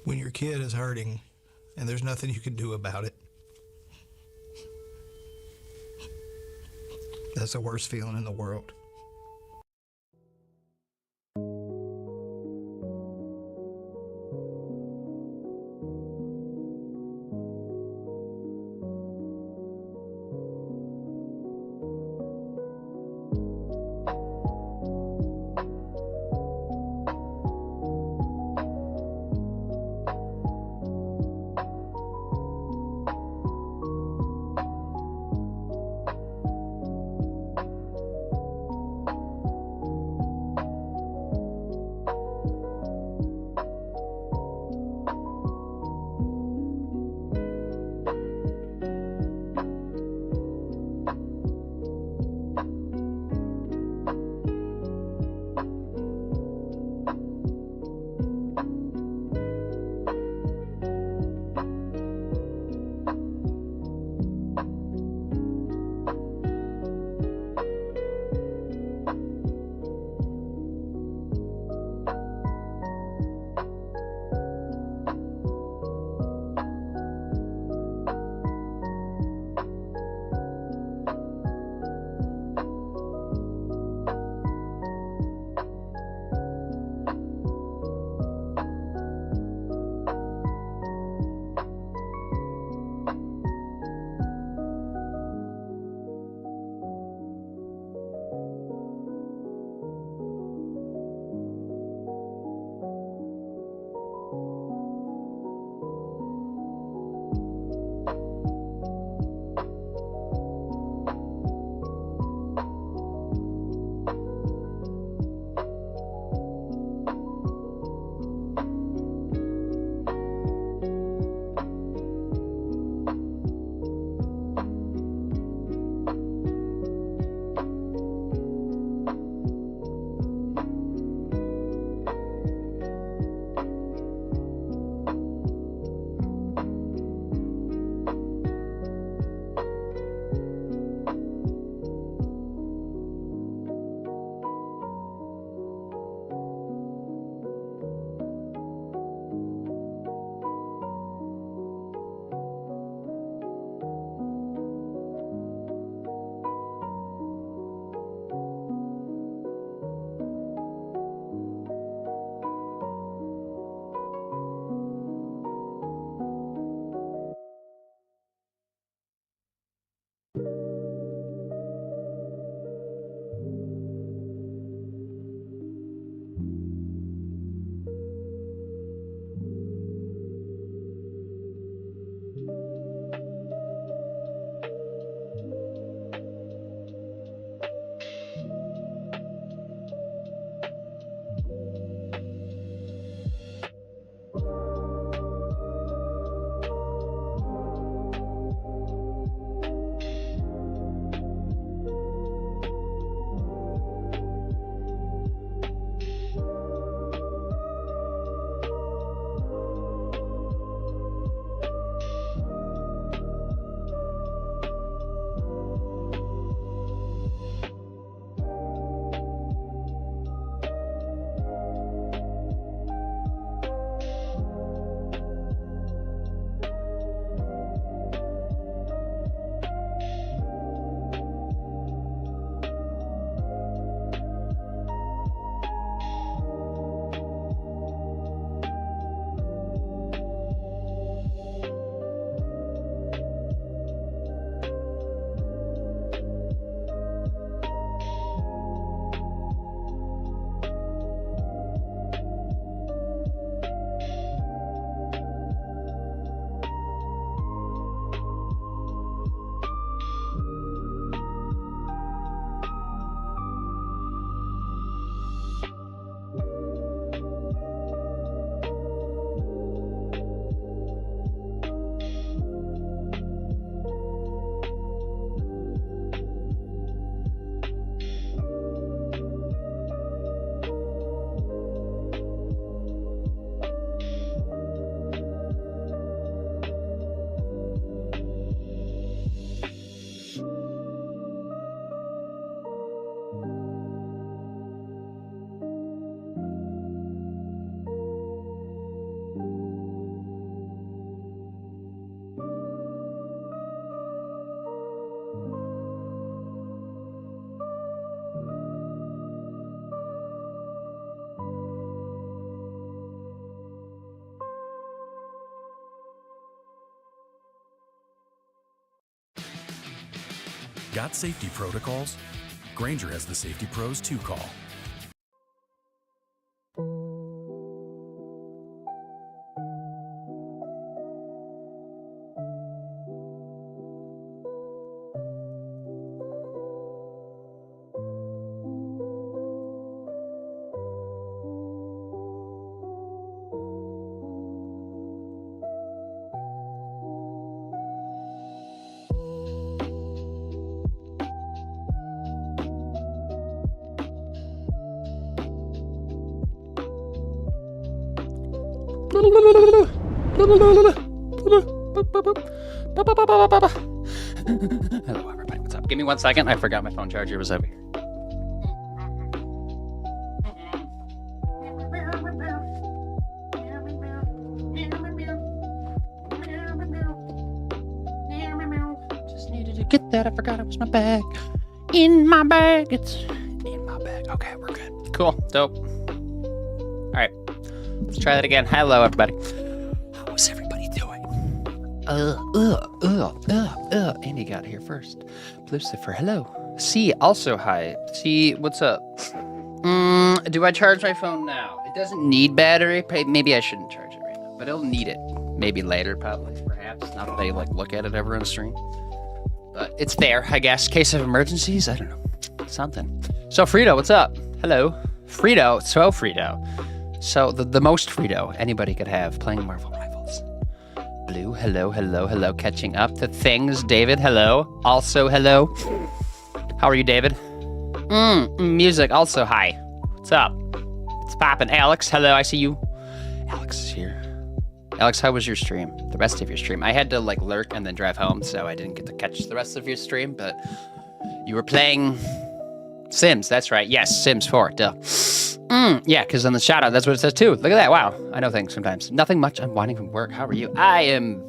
when your kid is hurting and there's nothing you can do about it. That's the worst feeling in the world. Got safety protocols? Grainger has the safety pros to call. Hello, everybody. What's up? Give me 1 second. I forgot my phone charger was over here. Just needed to get that. I forgot it was my bag. In my bag. It's in my bag. Okay, we're good. Cool. Dope. All right. Let's try that again. Hello, everybody. How's everybody doing? Andy got here first. Lucifer, hello. C, also hi. C, what's up? Do I charge my phone now? It doesn't need battery. Maybe I shouldn't charge it right now, but it'll need it. Maybe later, probably, perhaps. Not that I look at it ever on stream. But it's there, I guess. Case of emergencies? I don't know. Something. So, Frito, what's up? Hello. Frito. So, the most Frito anybody could have playing Marvel Rivals. Blue, hello. Catching up to things. David, hello. Also, hello. How are you, David? Music, also, hi. What's up? It's poppin'. Alex, hello, I see you. Alex is here. Alex, how was your stream? The rest of your stream? I had to, lurk and then drive home, so I didn't get to catch the rest of your stream, but you were playing Sims, that's right. Yes, Sims 4, duh. Yeah, because on the shout-out, that's what it says, too. Look at that, wow. I know things sometimes. Nothing much, I'm whining from work. How are you? I am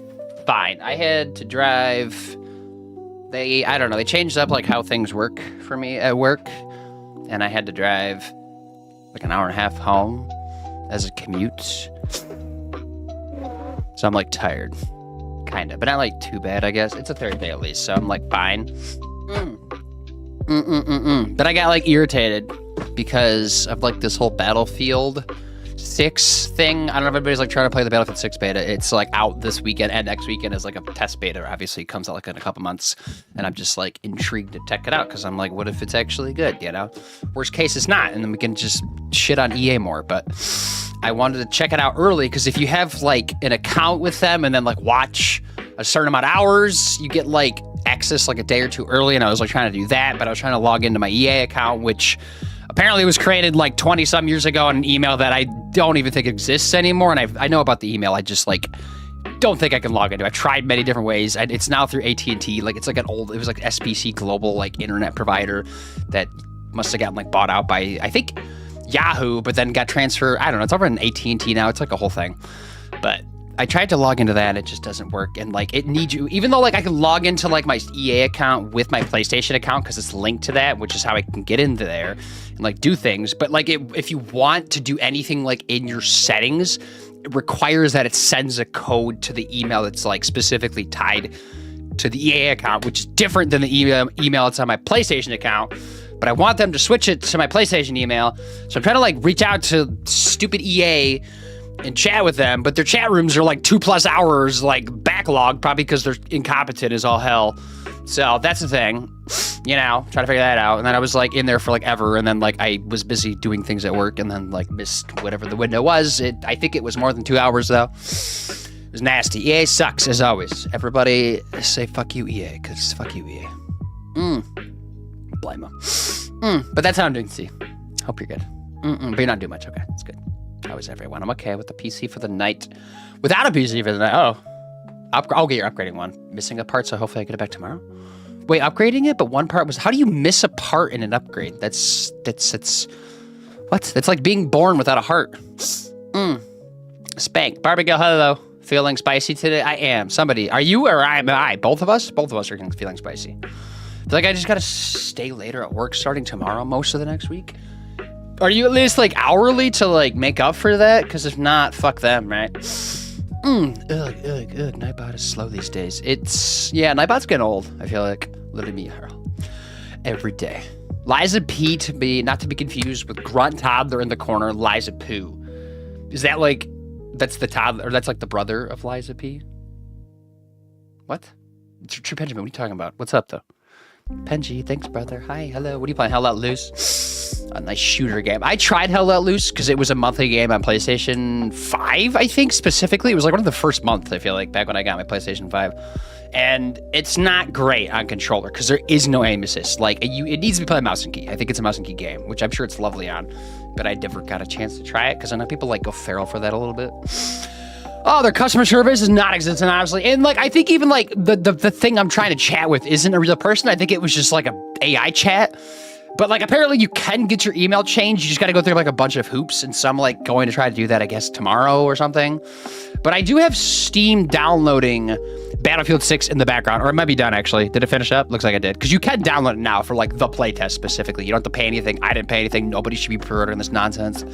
fine. I had to drive... I don't know, they changed up, how things work for me at work, and I had to drive, an hour and a half home as a commute. So I'm, tired. Kinda, but not, too bad, I guess. It's a third day at least, so I'm, fine. But I got, irritated because of, this whole Battlefield 6 thing. I don't know if everybody's, trying to play the Battlefield 6 beta. It's, out this weekend, and next weekend is, a test beta. Obviously, it comes out, in a couple months, and I'm just, intrigued to check it out, because I'm what if it's actually good, you know? Worst case, it's not, and then we can just shit on EA more, but I wanted to check it out early, because if you have, an account with them, and then, watch a certain amount of hours, you get, access, a day or two early, and I was, trying to do that, but I was trying to log into my EA account, which apparently was created 20-some years ago on an email that I don't even think exists anymore. And I know about the email. I just don't think I can log into it. I tried many different ways. And it's now through AT&T. It's it was SPC Global, internet provider that must have gotten bought out by, I think, Yahoo, but then got transferred. I don't know. It's over in AT&T now. It's a whole thing. But I tried to log into that, and it just doesn't work. And it needs you, even though I can log into my EA account with my PlayStation account because it's linked to that, which is how I can get into there and do things. But if you want to do anything in your settings, it requires that it sends a code to the email that's specifically tied to the EA account, which is different than the email that's on my PlayStation account. But I want them to switch it to my PlayStation email. So I'm trying to reach out to stupid EA and chat with them, but their chat rooms are 2+ hours backlogged, probably because they're incompetent as all hell. So that's the thing, trying to figure that out. And then I was in there for ever, and then I was busy doing things at work, and then missed whatever the window was. I think it was more than 2 hours though. It was nasty. EA sucks as always. Everybody say fuck you EA, because fuck you EA. Blame them. But that's how I'm doing. See, hope you're good. But you're not doing much. Okay, that's good. How is everyone? I'm okay with the PC for the night. Without a PC for the night. Oh. I'll get your upgrading one. Missing a part, so hopefully I get it back tomorrow. Wait, upgrading it, but one part was... How do you miss a part in an upgrade? It's... What? It's like being born without a heart. Spank. Barbecue, hello. Feeling spicy today? I am. Somebody. Are you or am I? Both of us? Both of us are feeling spicy. I feel like I just gotta stay later at work starting tomorrow most of the next week. Are you at least hourly to make up for that? Because if not, fuck them, right? Nightbot is slow these days. Yeah, Nightbot's getting old, I feel like. Literally me, Harold. every day. Liza P to be not to be confused with Grunt Toddler in the corner, Liza Poo. Is that like that's the toddler or that's like the brother of Liza P? What? True Benjamin, what are you talking about? What's up though? Penji, thanks brother. Hi, hello. What are you playing? Hell Let Loose? A nice shooter game. I tried Hell Let Loose because it was a monthly game on PlayStation 5, I think specifically. It was like one of the first months, I feel like, back when I got my PlayStation 5. And it's not great on controller because there is no aim assist. Like it needs to be played mouse and key. I think it's a mouse and key game, which I'm sure it's lovely on, but I never got a chance to try it because I know people like go feral for that a little bit. Oh, their customer service is not existent, honestly. And like I think even like the thing I'm trying to chat with isn't a real person. I think it was just like a AI chat. But like apparently you can get your email changed. You just got to go through like a bunch of hoops, and so I'm like going to try to do that, I guess, tomorrow or something. But I do have Steam downloading Battlefield 6 in the background, or it might be done actually. Did it finish up? Looks like it did. Because you can download it now for like the playtest specifically. You don't have to pay anything. I didn't pay anything. Nobody should be pre-ordering this nonsense.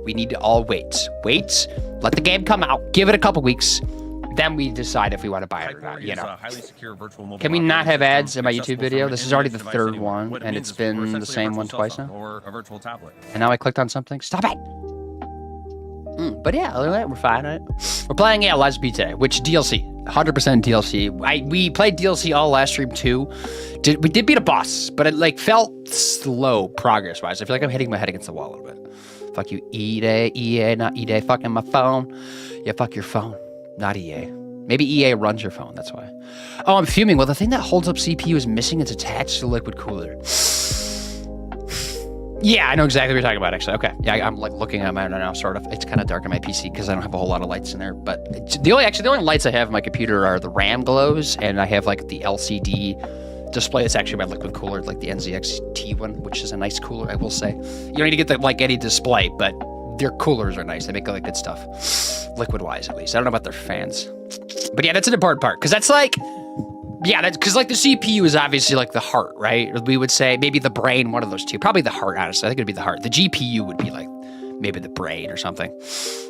We need to all wait. Wait. Let the game come out. Give it a couple weeks. Then we decide if we want to buy it or not, you know. Can we not have ads in my YouTube video? This is already the third one, and it's been the same one twice now. Or a virtual tablet. And now I clicked on something. Stop it! But yeah, other than that, we're fine. Right? We're playing, yeah, Liza P today, which DLC. 100% DLC. We played DLC all last stream too. We did beat a boss, but it like felt slow progress-wise. I feel like I'm hitting my head against the wall a little bit. Fuck you, EA, not EA, fucking my phone. Yeah, fuck your phone. Not EA. Maybe EA runs your phone, that's why. Oh, I'm fuming. Well, the thing that holds up CPU is missing. It's attached to the liquid cooler. Yeah, I know exactly what you're talking about, actually. Okay. Yeah, I'm like looking at mine right now, sort of. It's kind of dark on my PC because I don't have a whole lot of lights in there. But the only lights I have in my computer are the RAM glows, and I have like the LCD display. It's actually my liquid cooler, like the NZXT one, which is a nice cooler, I will say. You don't need to get like any display, but their coolers are nice. They make like good stuff, liquid-wise at least. I don't know about their fans, but yeah, that's an important part because that's like, yeah, that's because like the CPU is obviously like the heart, right? We would say maybe the brain, one of those two. Probably the heart, honestly. I think it'd be the heart. The GPU would be like maybe the brain or something,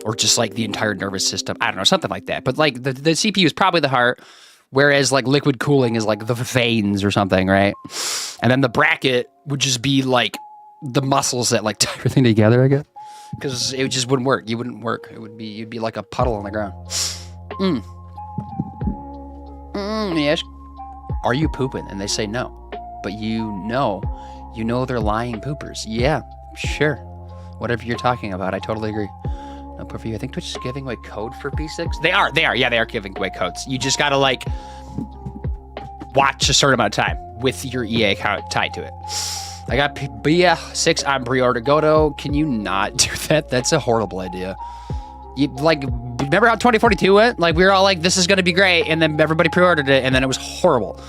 or just like the entire nervous system. I don't know, something like that. But like the CPU is probably the heart, whereas like liquid cooling is like the veins or something, right? And then the bracket would just be like the muscles that like tie everything together, I guess. Because it just wouldn't work. You wouldn't work. You'd be like a puddle on the ground. Yes. Are you pooping? And they say no. But you know they're lying poopers. Yeah, sure. Whatever you're talking about, I totally agree. No poop for you. I think Twitch is giving away code for P6. They are. Yeah, they are giving away codes. You just gotta like watch a certain amount of time with your EA account tied to it. I got BF6 on pre-order. Godo, can you not do that? That's a horrible idea. You like, remember how 2042 went? Like, we were all like, this is gonna be great, and then everybody pre-ordered it, and then it was horrible.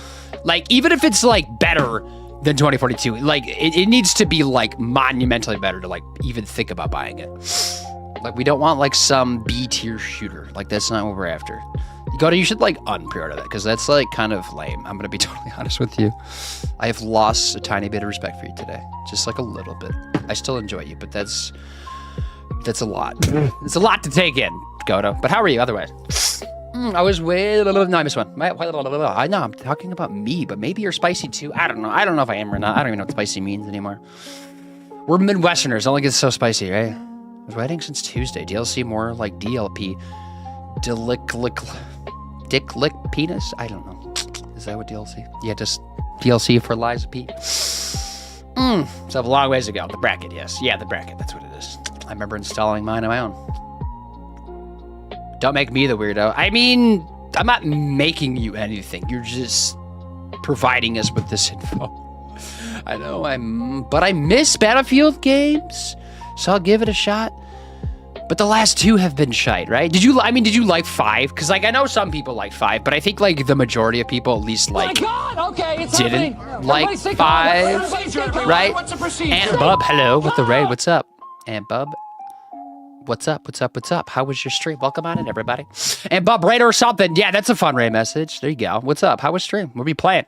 Like, even if it's like better than 2042, like it needs to be like monumentally better to like even think about buying it. Like, we don't want like some B-tier shooter. Like, that's not what we're after. Godo, you should like unpre-order that because that's like kind of lame. I'm gonna be totally honest with you. I have lost a tiny bit of respect for you today, just like a little bit. I still enjoy you, but that's a lot. It's a lot to take in, Godo. But how are you otherwise? I was no, I missed one. I know I'm talking about me, but maybe you're spicy too. I don't know. I don't know if I am or not. I don't even know what spicy means anymore. We're Midwesterners. Only gets so spicy, right? I was waiting since Tuesday. DLC more like DLP. Dick lick penis? I don't know. Is that what DLC? Yeah, just DLC for Liza P. So I have a long ways to go. The bracket, yes. Yeah, the bracket. That's what it is. I remember installing mine on my own. Don't make me the weirdo. I mean, I'm not making you anything. You're just providing us with this info. I know but I miss Battlefield games, so I'll give it a shot. But the last two have been shite, right? Did you like 5? Because like I know some people like 5, but I think like the majority of people at least like didn't like 5, right? And Bub, hello with the raid. What's up? And Bub, what's up? How was your stream? Welcome on in, everybody. And Bub, raid or something. Yeah, that's a fun raid message. There you go. What's up? How was stream? What are we playing?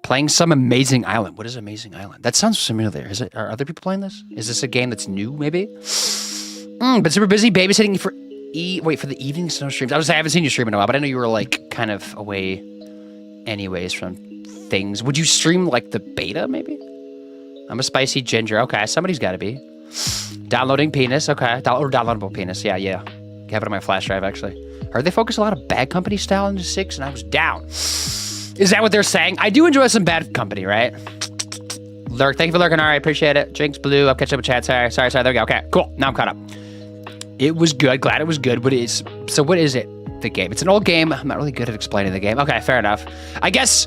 Playing some Amazing Island. What is Amazing Island? That sounds familiar. Are other people playing this? Is this a game that's new? Maybe. But super busy babysitting for the evening snow streams. I haven't seen you stream in a while, but I know you were like kind of away anyways from things. Would you stream like the beta maybe? I'm a spicy ginger. Okay, somebody's got to be. Downloading penis. Okay, or downloadable penis. Yeah. Have it on my flash drive actually. Heard they focus a lot of Bad Company style into 6, and I was down. Is that what they're saying? I do enjoy some Bad Company, right? Lurk, thank you for lurking. All right, appreciate it. Jinx, Blue, I'll catch up with chat. Sorry. There we go. Okay, cool. Now I'm caught up. It was good. Glad it was good. What is it? The game. It's an old game. I'm not really good at explaining the game. Okay, fair enough. I guess,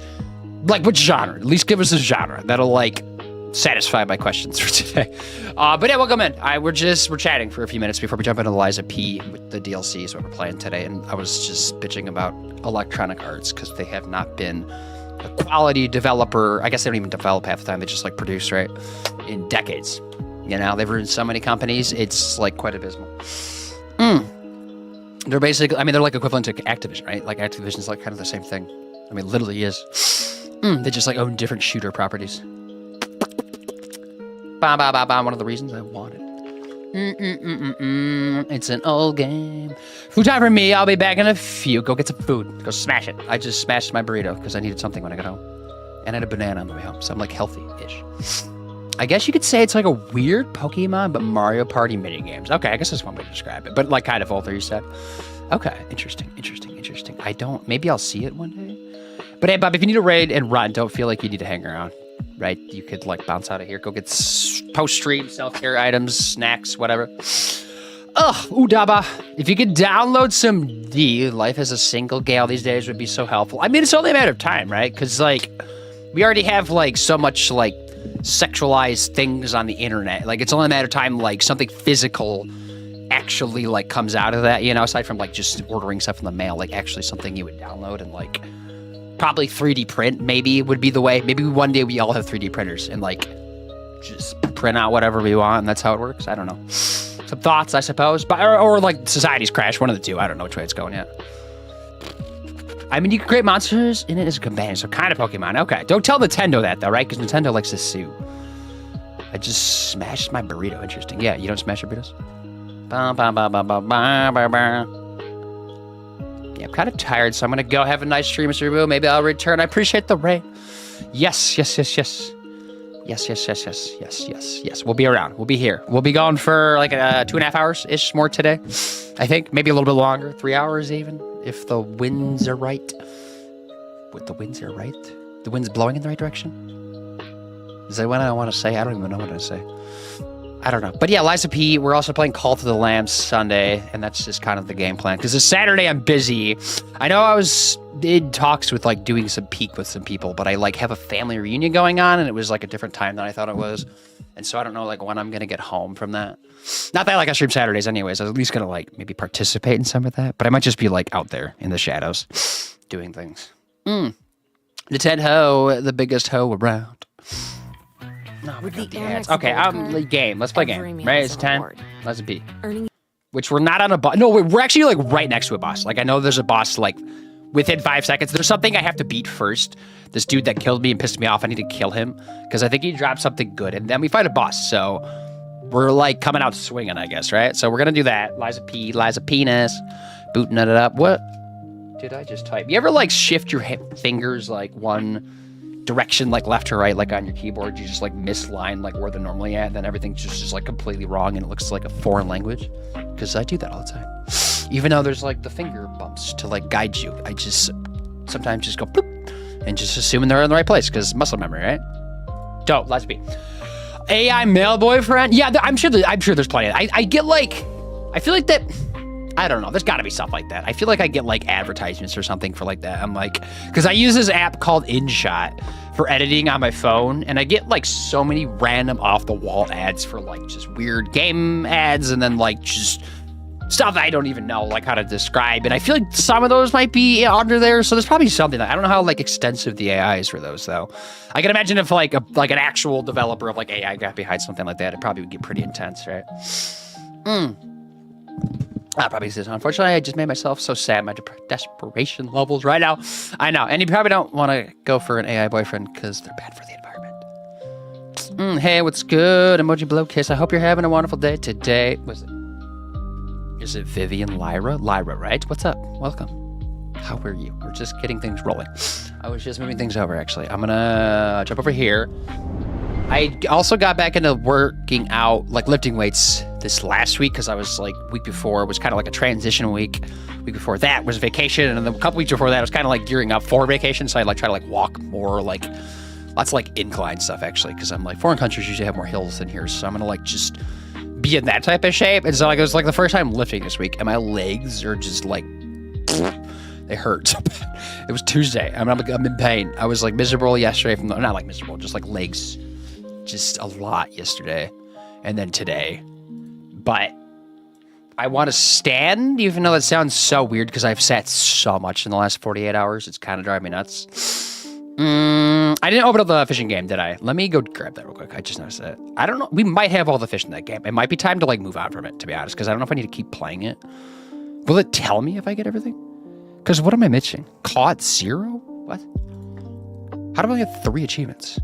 like, which genre? At least give us a genre that'll, like, satisfy my questions for today. But yeah, welcome in. We're chatting for a few minutes before we jump into Liza P with the DLC, is what we're playing today. And I was just bitching about Electronic Arts because they have not been a quality developer. I guess they don't even develop half the time. They just like produce, right? In decades. You know, they've ruined so many companies. It's like quite abysmal. They're basically, I mean, they're like equivalent to Activision, right? Like Activision's like kind of the same thing. I mean, literally is. They just like own different shooter properties. One of the reasons I want it. It's an old game. Food time for me. I'll be back in a few. Go get some food. Go smash it. I just smashed my burrito because I needed something when I got home. And I had a banana on the way home, so I'm like healthy-ish. I guess you could say it's like a weird Pokemon, but Mario Party minigames. Okay, I guess that's one way to describe it. But like kind of older, you said. Okay, interesting. Maybe I'll see it one day. But hey, Bob, if you need a raid and run, don't feel like you need to hang around. Right? You could like bounce out of here, go get post-stream self-care items, snacks, whatever. Udaba. If you could download some Life as a Single Gal these days would be so helpful. I mean, it's only a matter of time, right? Because like, we already have like so much like sexualized things on the internet. Like, it's only a matter of time like something physical actually like comes out of that, you know, aside from like just ordering stuff in the mail, like actually something you would download and like probably 3D print maybe would be the way. Maybe one day we all have 3D printers and like just print out whatever we want and that's how it works. I don't know. Some thoughts, I suppose. But or like society's crash, one of the two. I don't know which way it's going yet. I mean, you can create monsters in it as a companion, so kind of Pokemon. Okay, don't tell Nintendo that though, right? Because Nintendo likes to sue. I just smashed my burrito. Interesting. Yeah, you don't smash your burritos? Yeah, I'm kind of tired, so I'm gonna go have a nice stream, Mr. Boo. Maybe I'll return. I appreciate the raid. Yes. We'll be around. We'll be here. We'll be going for like 2.5 hours-ish more today. I think maybe a little bit longer, 3 hours even, if the winds are right. What, the winds are right? The wind's blowing in the right direction? Is that what I want to say? I don't even know what to say. I don't know. But yeah, Liza P, we're also playing Call to the Lamb Sunday, and that's just kind of the game plan. Because this Saturday I'm busy. I know I was in talks with like doing some Peak with some people, but I like have a family reunion going on, and it was like a different time than I thought it was. And so I don't know like when I'm going to get home from that. Not that like I stream Saturdays anyways. I was at least going to like maybe participate in some of that. But I might just be like out there in the shadows doing things. Nintendo, the biggest hoe around. No, we got the ads. Okay, game. Let's play game. Right, it's 10. Let's be. Which we're not on a boss. No, we're actually like right next to a boss. Like I know there's a boss like within 5 seconds. There's something I have to beat first. This dude that killed me and pissed me off, I need to kill him because I think he dropped something good. And then we fight a boss. So we're like coming out swinging, I guess, right? So we're gonna do that. Liza Penis, booting it up. What did I just type? You ever like shift your fingers like one direction, like left to right, like on your keyboard? You just like misline like where they're normally at, and then everything's just like completely wrong and it looks like a foreign language. Because I do that all the time. Even though there's like the finger bumps to like guide you, I just sometimes just go boop and just assuming they're in the right place because muscle memory, right? Dope. Let's be. AI male boyfriend? Yeah, I'm sure there's plenty of that. I get like, I feel like that, I don't know, there's gotta be stuff like that. I feel like I get like advertisements or something for like that. I'm like, because I use this app called InShot for editing on my phone, and I get like so many random off the wall ads for like just weird game ads and then like just stuff that I don't even know like how to describe. And I feel like some of those might be under there. So there's probably something that I don't know how like extensive the AI is for those though. I can imagine if like an actual developer of like AI got behind something like that, it probably would get pretty intense, right? That probably is. Unfortunately, I just made myself so sad. My desperation levels right now. I know. And you probably don't want to go for an AI boyfriend because they're bad for the environment. Hey, what's good? Emoji blow kiss. I hope you're having a wonderful day today. Is it Vivian Lyra? Lyra, right? What's up? Welcome. How are you? We're just getting things rolling. I was just moving things over, actually. I'm gonna jump over here. I also got back into working out, like lifting weights this last week because I was like, week before was kind of like a transition week. Week before that was vacation, and then a couple weeks before that I was kind of like gearing up for vacation. So I like try to like walk more, like lots of like incline stuff actually, because I'm like foreign countries usually have more hills than here, so I'm gonna like just be in that type of shape. And so like it was like the first time lifting this week, and my legs are just like they hurt so bad. It was Tuesday. I'm in pain. I was like miserable yesterday from not like miserable, just like legs. Just a lot yesterday and then today, but I want to stand, even though that sounds so weird because I've sat so much in the last 48 hours. It's kind of driving me nuts. I didn't open up the fishing game, did I? Let me go grab that real quick. I just noticed that. I don't know. We might have all the fish in that game. It might be time to like move on from it, to be honest, because I don't know if I need to keep playing it. Will it tell me if I get everything? Because what am I missing? Caught 0? What? How do I only have 3 achievements?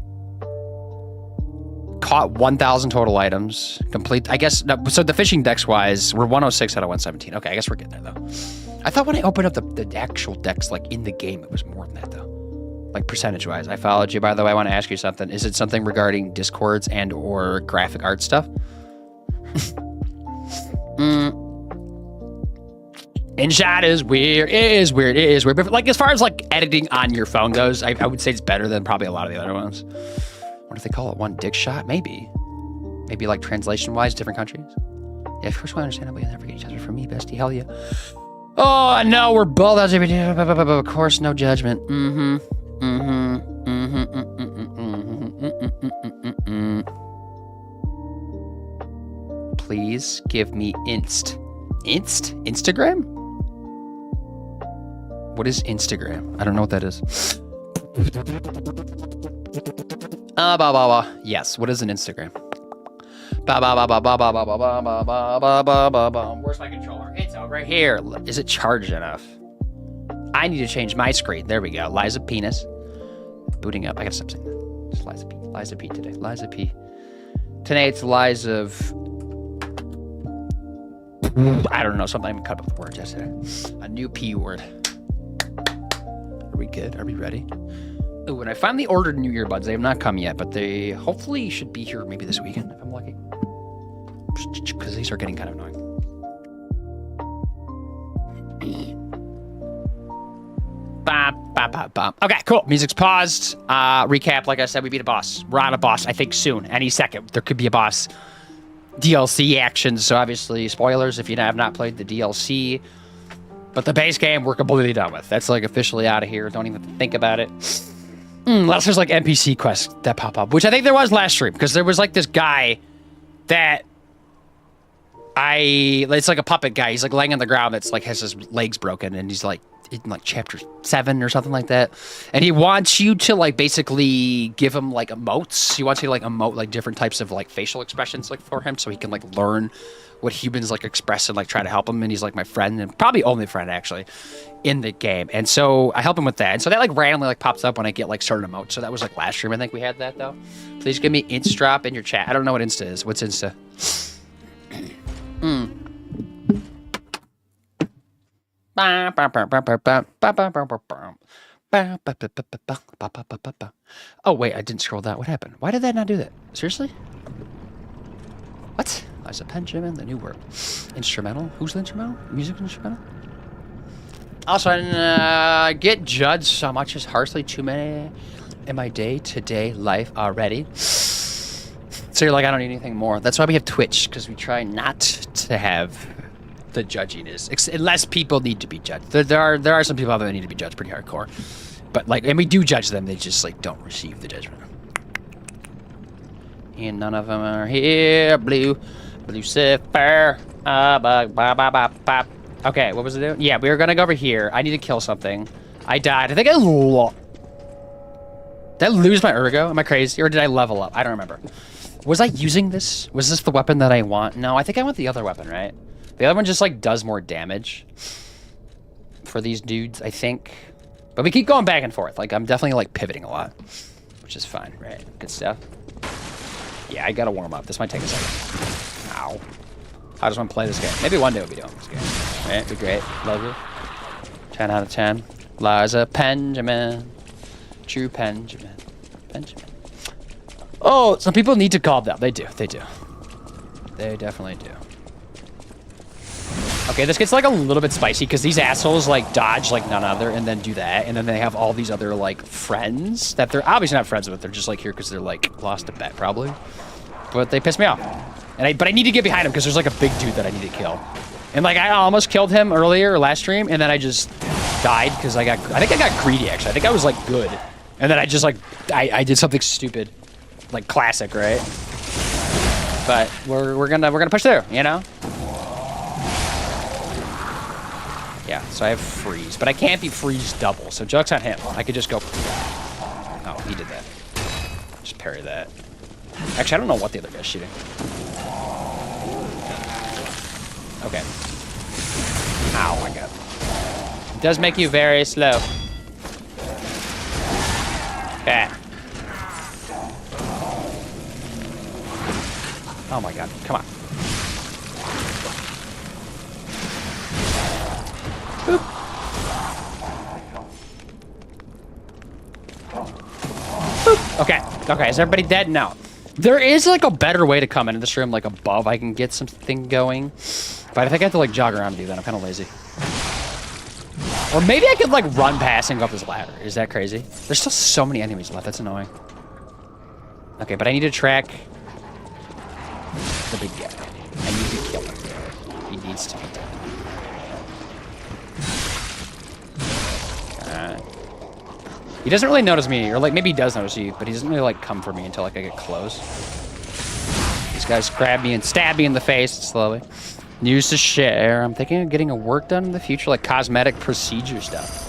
Caught 1,000 total items. Complete. I guess. No, so the fishing decks wise, we're 106 out of 117. Okay, I guess we're getting there though. I thought when I opened up the actual decks, like in the game, it was more than that though. Like percentage wise. I followed you, by the way. I want to ask you something. Is it something regarding Discords and or graphic art stuff? InShot is weird. It is weird. It is weird. But like as far as like editing on your phone goes, I would say it's better than probably a lot of the other ones. What if they call it one dick shot? Maybe. Maybe like translation-wise, different countries. Yeah, of course we understand that we never get each other. For me, bestie, hell yeah. Oh, no, we're both LGBT. Of course, no judgment. Please give me Instagram? What is Instagram? I don't know what that is. Yes, what is an Instagram? Where's my controller? It's over here. Is it charged enough? I need to change my screen. There we go. Liza Penis. Booting up. I gotta stop saying that. Just Liza P. Liza P today. Liza P. Today it's Liza. I don't know. Something I even cut up the words yesterday. A new P word. Are we good? Are we ready? Ooh, and I finally ordered new earbuds. They have not come yet, but they hopefully should be here maybe this weekend if I'm lucky. Because these are getting kind of annoying. Okay, cool. Music's paused. Recap, like I said, we beat a boss. We're on a boss, I think soon. Any second, there could be a boss. DLC actions, so obviously spoilers if you have not played the DLC. But the base game, we're completely done with. That's like officially out of here. Don't even think about it. Unless there's like NPC quests that pop up, which I think there was last stream, because there was like this guy that it's like a puppet guy. He's like laying on the ground that's like has his legs broken, and he's like in like chapter 7 or something like that. And he wants you to like basically give him like emotes. He wants you to like emote like different types of like facial expressions like for him so he can like learn what humans like express and like try to help him. And he's like my friend, and probably only friend actually in the game. And so I help him with that. And so that like randomly like pops up when I get like certain emotes. So that was like last stream. I think we had that though. Please give me Insta drop in your chat. I don't know what Insta is. What's Insta? Oh wait, I didn't scroll down. What happened? Why did that not do that? Seriously? What? Liza Benjamin, the new word. Instrumental? Who's the instrumental? Music instrumental? Also, I didn't get judged so much as harshly too many in my day-to-day life already. So you're like, I don't need anything more. That's why we have Twitch, because we try not to have the judginess, unless people need to be judged. There are some people out there that need to be judged pretty hardcore. But like, and we do judge them, they just like don't receive the judgment. And none of them are here. Blue Lucifer. Okay, what was it doing? Yeah, we were gonna go over here. I need to kill something. I died. I think I did I lose my ergo? Am I crazy? Or did I level up? I don't remember. Was I using this? Was this the weapon that I want? No, I think I want the other weapon, right? The other one just like does more damage for these dudes, I think. But we keep going back and forth. Like I'm definitely like pivoting a lot, which is fine, right? Good stuff. Yeah, I gotta warm up. This might take a second. Ow. I just want to play this game. Maybe one day we'll be doing this game. Right? It'd be great. Love you. 10 out of 10. Liza Benjamin. True Benjamin. Benjamin. Oh, some people need to calm down. They do. They do. They definitely do. Okay, this gets like a little bit spicy because these assholes like dodge like none other and then do that. And then they have all these other like friends that they're obviously not friends with. They're just like here because they're like lost a bet probably. But they piss me off. But I need to get behind him because there's like a big dude that I need to kill. And like I almost killed him earlier last stream and then I just died because I think I got greedy actually. I think I was like good. And then I just like, I did something stupid. Like classic, right? But we're gonna push through, you know? Yeah, so I have freeze, but I can't be freeze double, so joke's on him. I could just go. Oh, he did that. Just parry that. Actually, I don't know what the other guy's shooting. Okay. Ow, my god. It does make you very slow. Okay. Oh my god, come on. Boop. Boop. Okay, is everybody dead? No. There is like a better way to come into this room, like above I can get something going. But I think I have to like jog around and do that. I'm kind of lazy. Or maybe I could like run past and go up this ladder. Is that crazy? There's still so many enemies left, that's annoying. Okay, but I need to track the big guy. I need to kill him. He needs to be dead. He doesn't really notice me, or like maybe he does notice you, but he doesn't really like come for me until like I get close. These guys grab me and stab me in the face slowly. News to share. I'm thinking of getting a work done in the future, like cosmetic procedure stuff.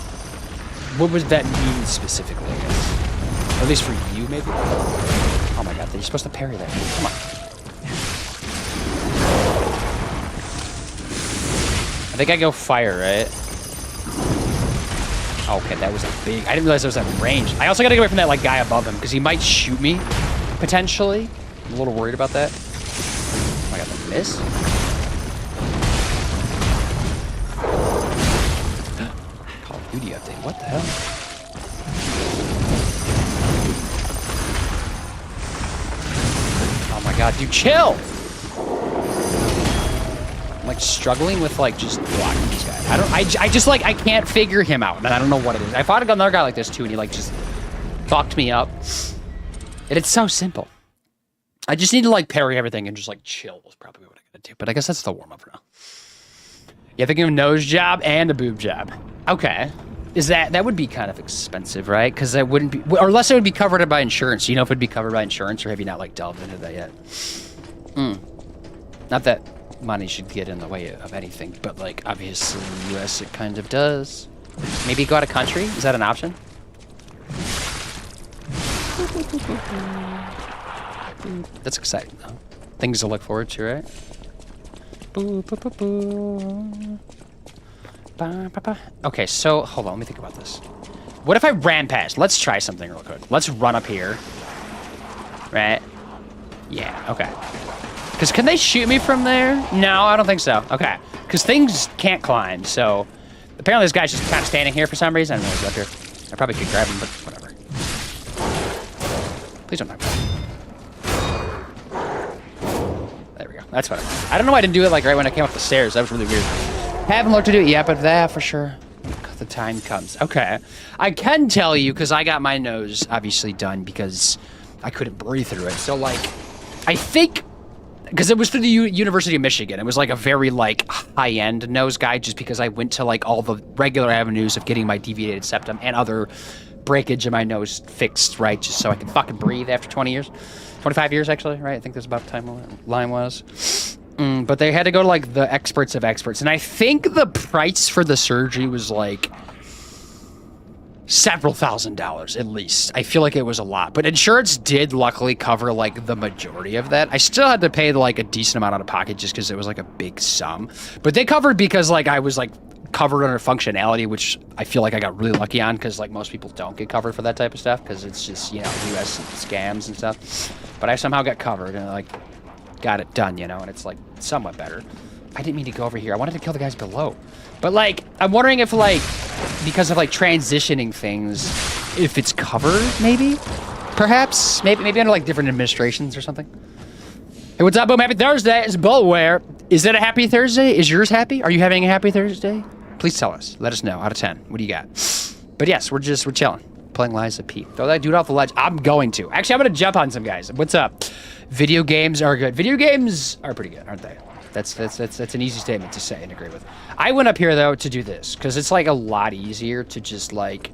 What would that mean specifically, I guess? Or at least for you, maybe? Oh my god, you're supposed to parry that. Come on. I think I go fire, right? Okay, that was a big... I didn't realize it was at range. I also gotta get away from that like guy above him, because he might shoot me, potentially. I'm a little worried about that. Oh my god, the miss? Call of Duty update, what the hell? Oh my god, dude, chill! I'm like struggling with like just blocking this guy. I just like, I can't figure him out, and I don't know what it is. I fought another guy like this too, and he like just fucked me up. And it's so simple. I just need to like parry everything and just like chill was probably what I'm gonna do. But I guess that's the warm up for now. Yeah, thinking of a nose job and a boob job. Okay. Is that would be kind of expensive, right? Because that wouldn't be, or unless it would be covered by insurance. Do you know if it would be covered by insurance, or have you not like delved into that yet? Not that money should get in the way of anything, but like obviously in the US it kind of does. Maybe go out of country? Is that an option? That's exciting though. Things to look forward to, right? Okay, so hold on, let me think about this. What if I ran past? Let's try something real quick. Let's run up here. Right? Yeah, okay. Because can they shoot me from there? No, I don't think so. Okay. Because things can't climb, so... Apparently this guy's just kind of standing here for some reason. I don't know he's up here. I probably could grab him, but whatever. Please don't knock me. There we go. That's what I don't know why I didn't do it like right when I came up the stairs. That was really weird. Haven't looked to do it yet, but that for sure. The time comes. Okay. I can tell you, because I got my nose obviously done because I couldn't breathe through it. So, like, I think... Because it was through the University of Michigan. It was like a very like high-end nose guide just because I went to like all the regular avenues of getting my deviated septum and other breakage in my nose fixed, right? Just so I can fucking breathe after 20 years. 25 years, actually, right? I think that's about the timeline was. But they had to go to like the experts of experts. And I think the price for the surgery was like several $1,000s at least. I feel like it was a lot, but insurance did luckily cover like the majority of that. I still had to pay like a decent amount out of pocket just because it was like a big sum, but they covered because like I was like covered under functionality, which I feel like I got really lucky on because like most people don't get covered for that type of stuff because it's just, you know, US scams and stuff. But I somehow got covered and like got it done, you know, and it's like somewhat better. I didn't mean to go over here. I wanted to kill the guys below, but like I'm wondering if like because of like transitioning things, if it's covered, maybe, perhaps, maybe under like different administrations or something. Hey, what's up, Boom? Happy Thursday. It's Bullware. Is it a happy Thursday? Is yours happy? Are you having a happy Thursday? Please tell us. Let us know. Out of 10. What do you got? But yes, we're chilling. Playing Lies of P. Throw that dude off the ledge. I'm going to. Actually, I'm going to jump on some guys. What's up? Video games are good. Video games are pretty good, aren't they? That's an easy statement to say and agree with. I went up here, though, to do this, because it's, like, a lot easier to just, like,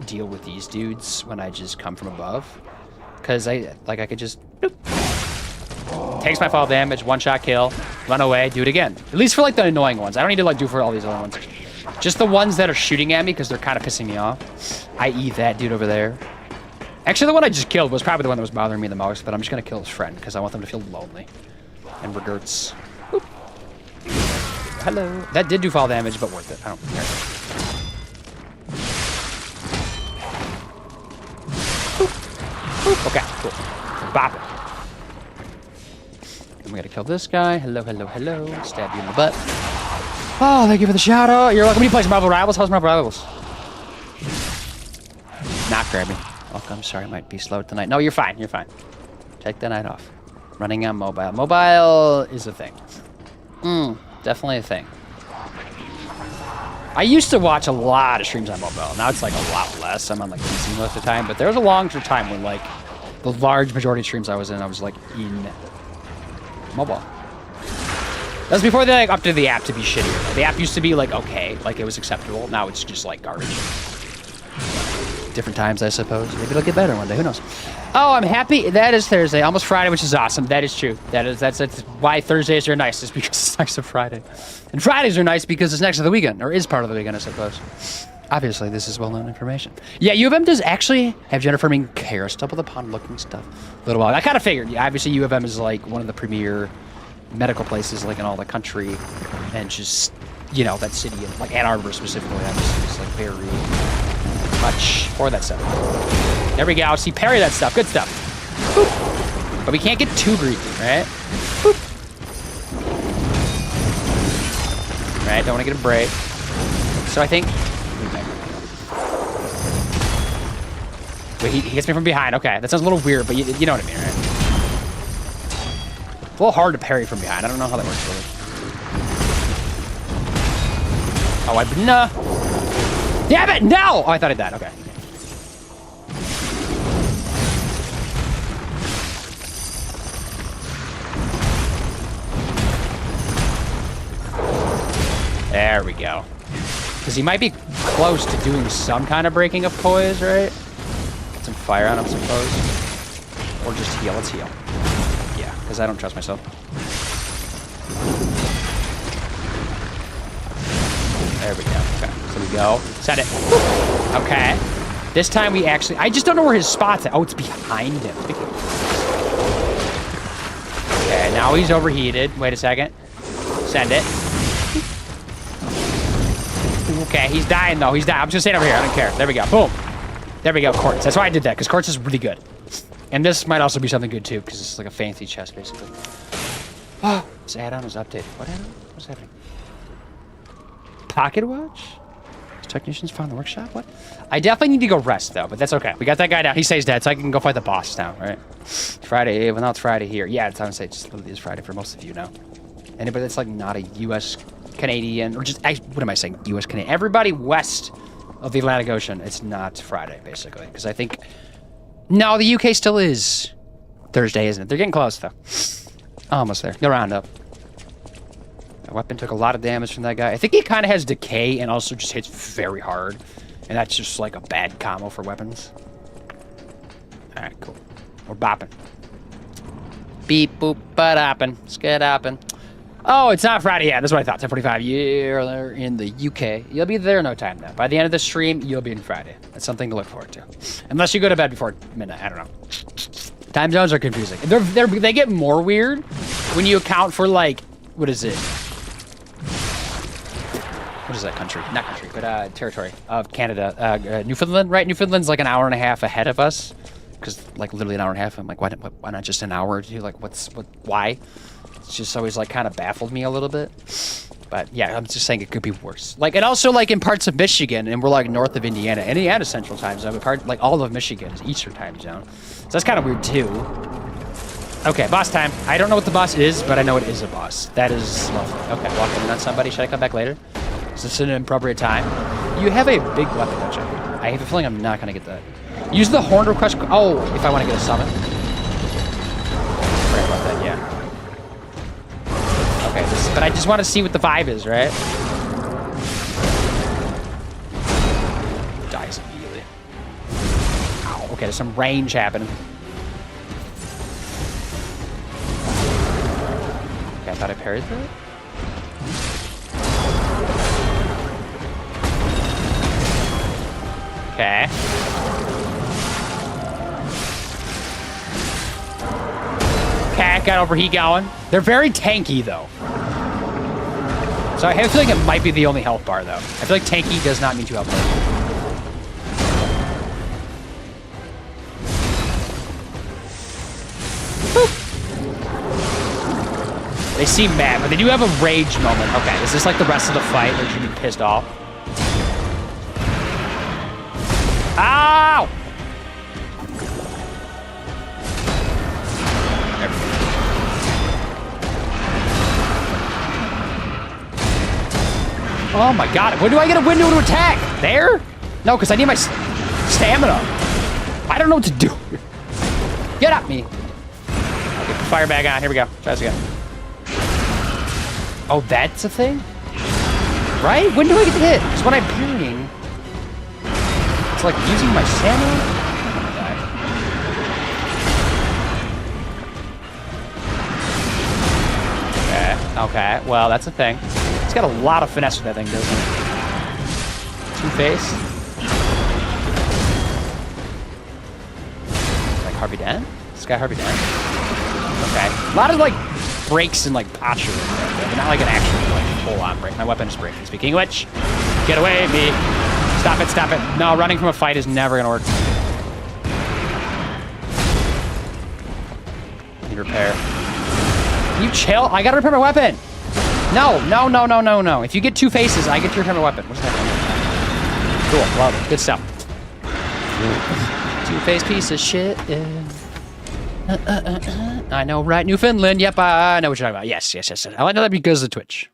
deal with these dudes when I just come from above. Because I could just... Boop. Takes my fall damage, one-shot kill, run away, do it again. At least for, like, the annoying ones. I don't need to, like, do for all these other ones. Just the ones that are shooting at me because they're kind of pissing me off. I.e. that dude over there. Actually, the one I just killed was probably the one that was bothering me the most, but I'm just going to kill his friend because I want them to feel lonely. And regrets. Boop. Hello. That did do fall damage, but worth it. I don't care. Boop. Boop. Okay, cool. Bop it. And we got to kill this guy. Hello, hello, hello. Stab you in the butt. Oh, thank you for the shout out. You're welcome. When you play some Marvel Rivals, how's Marvel Rivals? Not grabbing. Welcome. Sorry, I might be slow tonight. No, you're fine. You're fine. Take the night off. Running on mobile. Mobile is a thing. Definitely a thing. I used to watch a lot of streams on mobile. Now it's like a lot less. I'm on like PC most of the time. But there was a long time when like the large majority of streams I was in, I was like in mobile. That was before they like upped the app to be shittier. The app used to be like okay, like it was acceptable. Now it's just like garbage. Different times, I suppose. Maybe it'll get better one day. Who knows? Oh, I'm happy. That is Thursday, almost Friday, which is awesome. That is true. That's why Thursdays are nice. Is because it's next to Friday, and Fridays are nice because it's next to the weekend, or is part of the weekend, I suppose. Obviously, this is well-known information. Yeah, U of M does actually have gender-affirming care stumbled-upon-looking stuff. A little while. I kind of figured. Yeah, obviously, U of M is like one of the premier medical places like in all the country, and just that city and like Ann Arbor specifically obviously is like very much for that stuff. There we go. See, parry that stuff. Good stuff. Boop. But we can't get too greedy, right? Boop. Right, don't want to get a break. So I think wait, he gets me from behind. Okay, that sounds a little weird, but you know what I mean, right? It's a little hard to parry from behind. I don't know how that works really. Oh, no! Damn it! No! Oh, I thought I died. Okay. There we go. Because he might be close to doing some kind of breaking of poise, right? Get some fire on him, suppose. Or just heal. Let's heal. Yeah, because I don't trust myself. There we go. Okay, so we go. Set it. Okay. This time we actually... I just don't know where his spot's at. Oh, it's behind him. Okay, now he's overheated. Wait a second. Send it. Okay, he's dying, though. He's dying. I'm just staying over here. I don't care. There we go. Boom. There we go, Quartz. That's why I did that, because Quartz is really good. And this might also be something good, too, because it's like a fancy chest, basically. Oh, this add-on is updated. What add-on? What's happening? Pocket watch? Technicians found the workshop? What? I definitely need to go rest, though, but that's okay. We got that guy down. He stays dead, so I can go fight the boss now, right? It's Friday. Well, now it's Friday here. Yeah, it's on stage. It literally is Friday for most of you now. Anybody that's, like, not a U.S. Canadian, or just, what am I saying? U.S. Canadian. Everybody west of the Atlantic Ocean, it's not Friday, basically. Because I think... No, the UK still is Thursday, isn't it? They're getting close, though. Almost there. They'll round up. That weapon took a lot of damage from that guy. I think he kind of has decay and also just hits very hard. And that's just like a bad combo for weapons. Alright, cool. We're bopping. Beep, boop, ba-dopping. Skid-opping. Oh, it's not Friday yet. That's what I thought. 10:45. You're in the UK. You'll be there in no time now. By the end of the stream, you'll be in Friday. That's something to look forward to. Unless you go to bed before midnight. I don't know. Time zones are confusing. They get more weird when you account for, like, what is it? What is that country? Not country, but territory of Canada. Newfoundland, right? Newfoundland's like an hour and a half ahead of us. Because, like, literally an hour and a half. I'm like, why not just an hour or two? Like, why? It's just always, like, kind of baffled me a little bit. But yeah, I'm just saying it could be worse. Like, and also like in parts of Michigan, and we're like north of Indiana. Indiana's Central Time Zone, but like all of Michigan is Eastern Time Zone. So that's kind of weird too. Okay, boss time. I don't know what the boss is, but I know it is a boss. That is lovely. Okay, walking in on somebody. Should I come back later? Is this an appropriate time? You have a big weapon, don't you? I have a feeling I'm not gonna get that. Use the horn request. Oh, if I want to get a summon. Forgot about that. Yeah. Okay, but I just want to see what the vibe is, right? Dies immediately. Ow. Okay, there's some range happening. Okay, I thought I parried that. Okay. Okay, got overheat going. They're very tanky, though. So I have a feeling it might be the only health bar, though. I feel like tanky does not mean 2 health bars. Boop. They seem mad, but they do have a rage moment. Okay, is this like the rest of the fight, or should you be pissed off? Ow! Oh my god, where do I get a window to attack? There? No, because I need my stamina. I don't know what to do. Get at me. I'll get the fire bag on. Here we go. Try this again. Oh, that's a thing? Right? When do I get to hit? Because when I'm parrying, it's like using my stamina. Okay, well, that's a thing. It's got a lot of finesse with that thing, doesn't it? Two-Face. Like Harvey Dent? This guy Harvey Dent? Okay. A lot of, like, breaks and, like, posture, but not like an actual, like, full-on break. My weapon is breaking. Speaking of which, get away, me. Stop it, stop it. No, running from a fight is never gonna work. Need repair. Can you chill? I gotta repair my weapon. No, no, no, no, no, no. If you get 2 faces, I get to repair my weapon. What's that? Cool, love it. Good stuff. 2-face piece of shit. I know, right? Newfoundland. Yep, I know what you're talking about. Yes, yes, yes. I know that because of Twitch.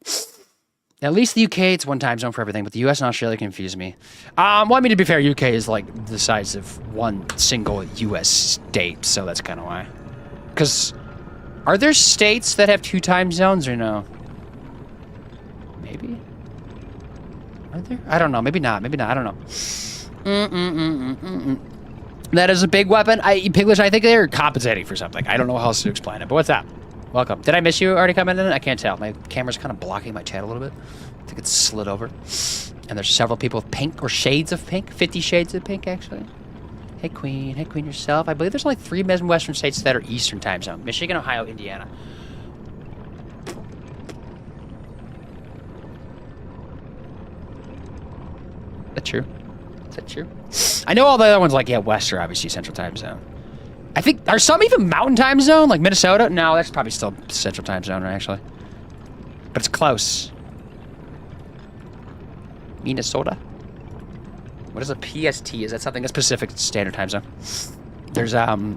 At least the UK, it's one time zone for everything, but the US and Australia confuse me. Well, I mean, to be fair, UK is like the size of one single US state, so that's kind of why. Because are there states that have 2 time zones or no? Maybe? Are there? I don't know. Maybe not. Maybe not. I don't know. That is a big weapon. Piglish, I think they're compensating for something. I don't know how else to explain it, but what's up? Welcome. Did I miss you already coming in? I can't tell. My camera's kind of blocking my chat a little bit. I think it's slid over. And there's several people with pink or shades of pink. 50 shades of pink, actually. Hey, Queen. Hey, Queen yourself. I believe there's only 3 Midwestern states that are Eastern time zone. Michigan, Ohio, Indiana. Is that true? Is that true? I know all the other ones like, yeah, West are obviously Central time zone. I think, are some even Mountain time zone? Like Minnesota? No, that's probably still Central time zone, actually. But it's close. Minnesota? What is a PST? Is that something that's Pacific Standard Time Zone? There's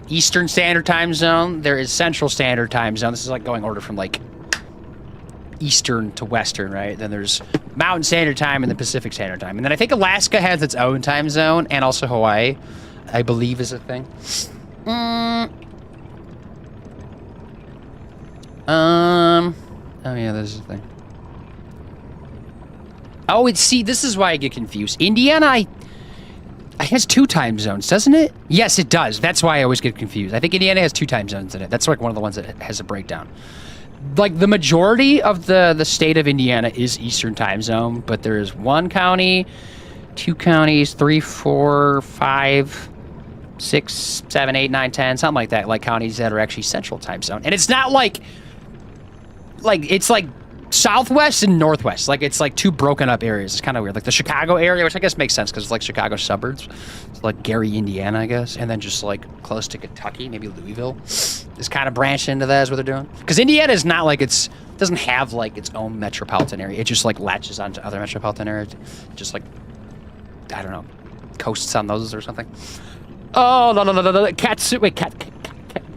Eastern Standard Time Zone. There is Central Standard Time Zone. This is like going order from like Eastern to Western, right? Then there's Mountain Standard Time and then Pacific Standard Time. And then I think Alaska has its own time zone, and also Hawaii, I believe, is a thing. Oh yeah, there's a thing. Oh, see, this is why I get confused. Indiana, it has 2 time zones, doesn't it? Yes, it does. That's why I always get confused. I think Indiana has 2 time zones in it. That's like one of the ones that has a breakdown. Like, the majority of the state of Indiana is Eastern time zone, but there is 1 county, 2 counties, 3, 4, 5, 6, 7, 8, 9, 10, something like that, like counties that are actually Central time zone. And it's not like it's like Southwest and Northwest. Like, it's like 2 broken up areas. It's kind of weird. Like the Chicago area, which I guess makes sense because it's like Chicago suburbs. It's like Gary, Indiana, I guess. And then just like close to Kentucky, maybe Louisville, is kind of branched into that is what they're doing. Because Indiana is not like it's doesn't have like its own metropolitan area. It just like latches onto other metropolitan areas. Just like, I don't know, coasts on those or something. Oh, no.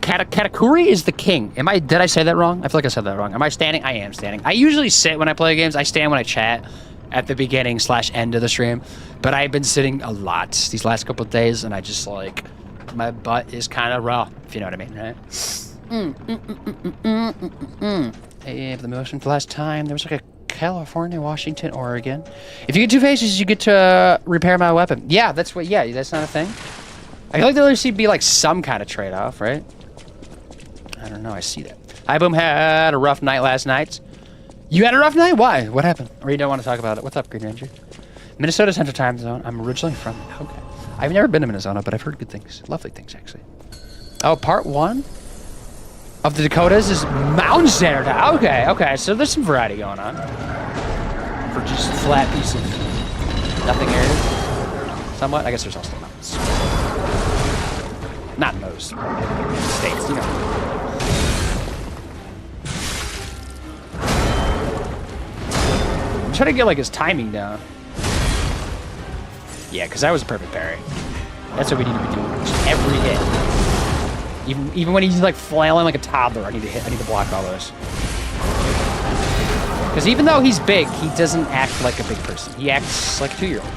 Katakuri is the king. Did I say that wrong? I feel like I said that wrong. Am I standing? I am standing. I usually sit when I play games. I stand when I chat at the beginning / end of the stream. But I've been sitting a lot these last couple of days, and I just like, my butt is kind of raw, if you know what I mean, right? I have the motion for the last time. There was like a California, Washington, Oregon. If you get 2 faces, you get to repair my weapon. Yeah, that's what. Yeah, that's not a thing. I feel like there should be like some kind of trade-off, right? I don't know. I see that. Hi, Boom. Had a rough night last night. You had a rough night? Why? What happened? Or you don't want to talk about it? What's up, Green Ranger? Minnesota Central Time Zone. I'm originally from. Okay. I've never been to Minnesota, but I've heard good things. Lovely things, actually. Oh, part 1 of the Dakotas is Mountain Standard Time. Okay. So there's some variety going on. For just a flat piece of nothing area. Somewhat. I guess there's also mountains. Not in those states, you know. I'm trying to get like his timing down. Yeah, because that was a perfect parry. That's what we need to be doing. Just every hit. Even when he's like flailing like a toddler, I need to block all those. Because even though he's big, he doesn't act like a big person. He acts like a 2-year-old.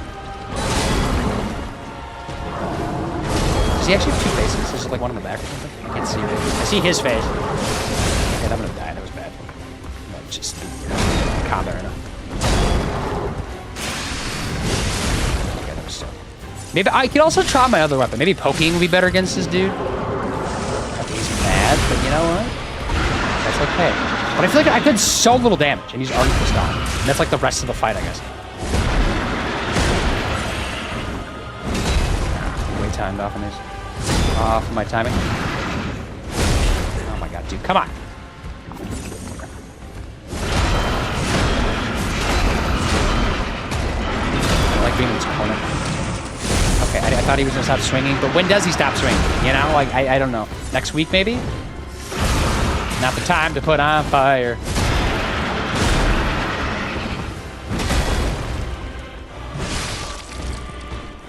Does he actually have 2 faces? Is there like one in the back or something? I can't see it. I see his face. Okay, I'm gonna die. That was bad. Might just be calm there enough. Okay, that was still. Maybe I could also try my other weapon. Maybe poking would be better against this dude. He's mad, but you know what? That's okay. But I feel like I did so little damage, and he's already pissed off. And that's like the rest of the fight, I guess. Way timed off on these. Off my timing. Oh my god, dude, come on. I like being in this corner. Okay, I thought he was gonna stop swinging, but when does he stop swinging? You know, like, I don't know. Next week, maybe? Not the time to put on fire.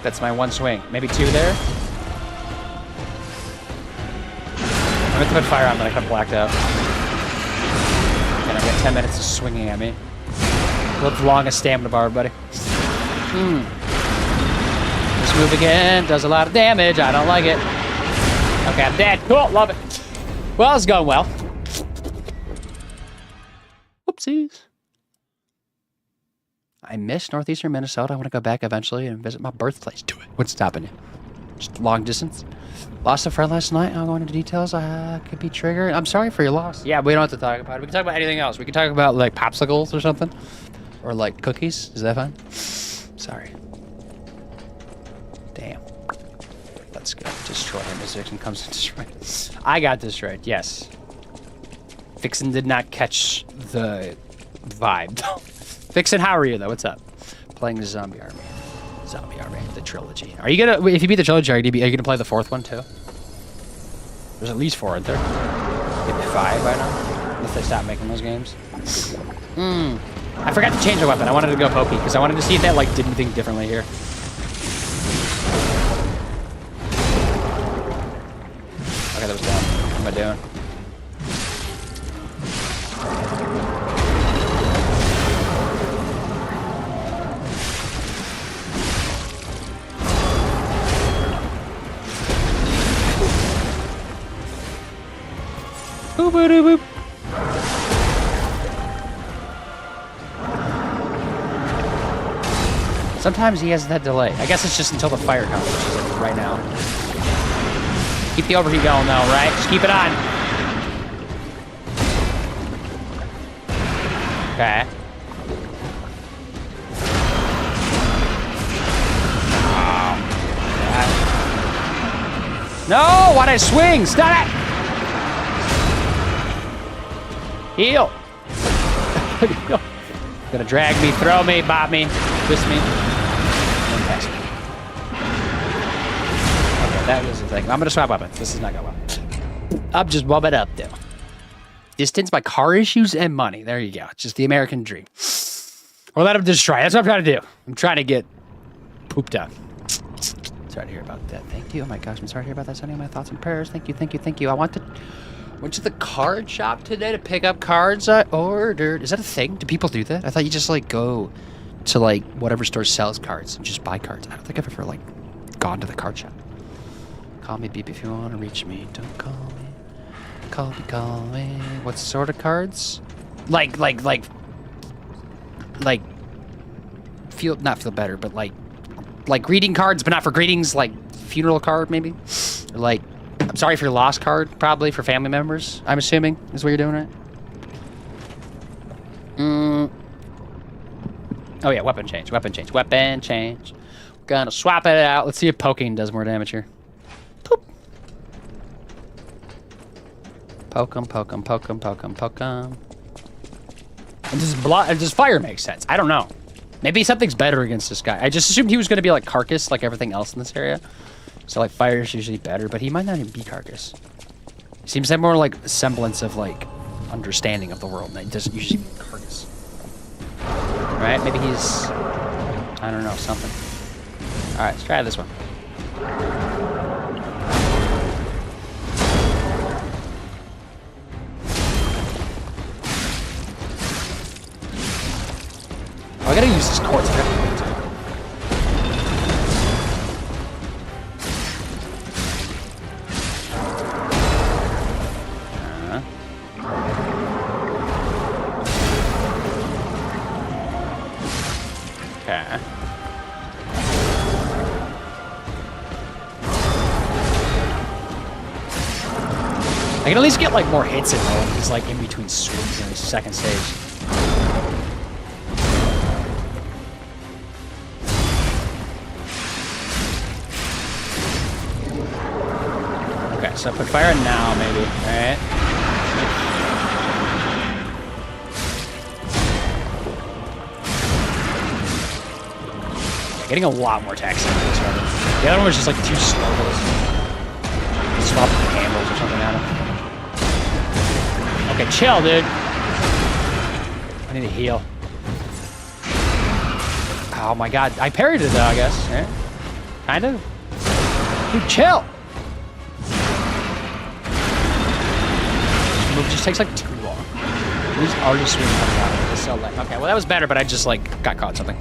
That's my 1 swing. Maybe 2 there? I meant to put fire on, but I got blacked out. And I've got 10 minutes of swinging at me. World's longest stamina bar, buddy. This move again does a lot of damage. I don't like it. Okay, I'm dead. Cool, love it. Well, it's going well. Whoopsies. I miss northeastern Minnesota. I want to go back eventually and visit my birthplace. Do it. What's stopping you? Just long distance. Lost a friend last night. I'm going into details. Could be triggered. I'm sorry for your loss. Yeah, we don't have to talk about it. We can talk about anything else. We can talk about like popsicles or something. Or like cookies. Is that fine? Sorry. Damn. Let's go. Destroy him as Vixen comes to destroy. I got destroyed. Yes. Vixen did not catch the vibe. Vixen, how are you though? What's up? Playing the Zombie Army. Zombie Army, the trilogy. Are you gonna, if you beat the trilogy, are you gonna play the 4th one too? There's at least 4, aren't there? Maybe 5 by now? Unless they stop making those games. I forgot to change the weapon. I wanted to go pokey because I wanted to see if that like did anything differently here. Okay, that was dumb. What am I doing? Boop, boop, boop. Sometimes he has that delay. I guess it's just until the fire comes, which is like right now. Keep the overheat going though, right? Just keep it on. Okay. No! Why'd I swing? Stop it! Heal! Gonna drag me, throw me, bop me, twist me. Fantastic. Okay, that was the thing. I'm gonna swap weapons. This is not going well. I'm just warming up though. distance by car issues and money. There you go. It's just the American dream. Or let him destroy. That's what I'm trying to do. I'm trying to get pooped out. Sorry to hear about that. Thank you. Oh my gosh, I'm sorry to hear about that. Sending my thoughts and prayers. Thank you, thank you, thank you. I went to the card shop today to pick up cards I ordered. Is that a thing? Do people do that? I thought you just like go to like whatever store sells cards and just buy cards. I don't think I've ever like gone to the card shop. Call me beep if you want to reach me. Don't call me. Call me. What sort of cards? Like not feel better, but like greeting cards, but not for greetings, like funeral card maybe? Or like I'm sorry for your lost card, probably for family members, I'm assuming, is what you're doing, right? Oh yeah, weapon change. We're gonna swap it out. Let's see if poking does more damage here. Poop. Poke 'em. And does fire make sense? I don't know. Maybe something's better against this guy. I just assumed he was gonna be like Carcass, like everything else in this area. So like fire is usually better, but he might not even be Carcass. He seems to have more like semblance of like understanding of the world. That he doesn't usually be Carcass. Right? Maybe he's, I don't know, something. All right, let's try this one. Oh, I gotta use this quartz. Okay. I can at least get like more hits in though. He's like in between swings in the second stage. Okay, so put fire in now maybe. Alright. Getting a lot more attacks in this one. The other one was just like two snowballs. Swap the handles or something at him. Okay, chill, dude. I need to heal. Oh my god. I parried it though, I guess. Right? Kind of. Dude, chill. This move just takes like too long. These already swinging coming out. It's so late. Okay, well that was better, but I just like got caught in something.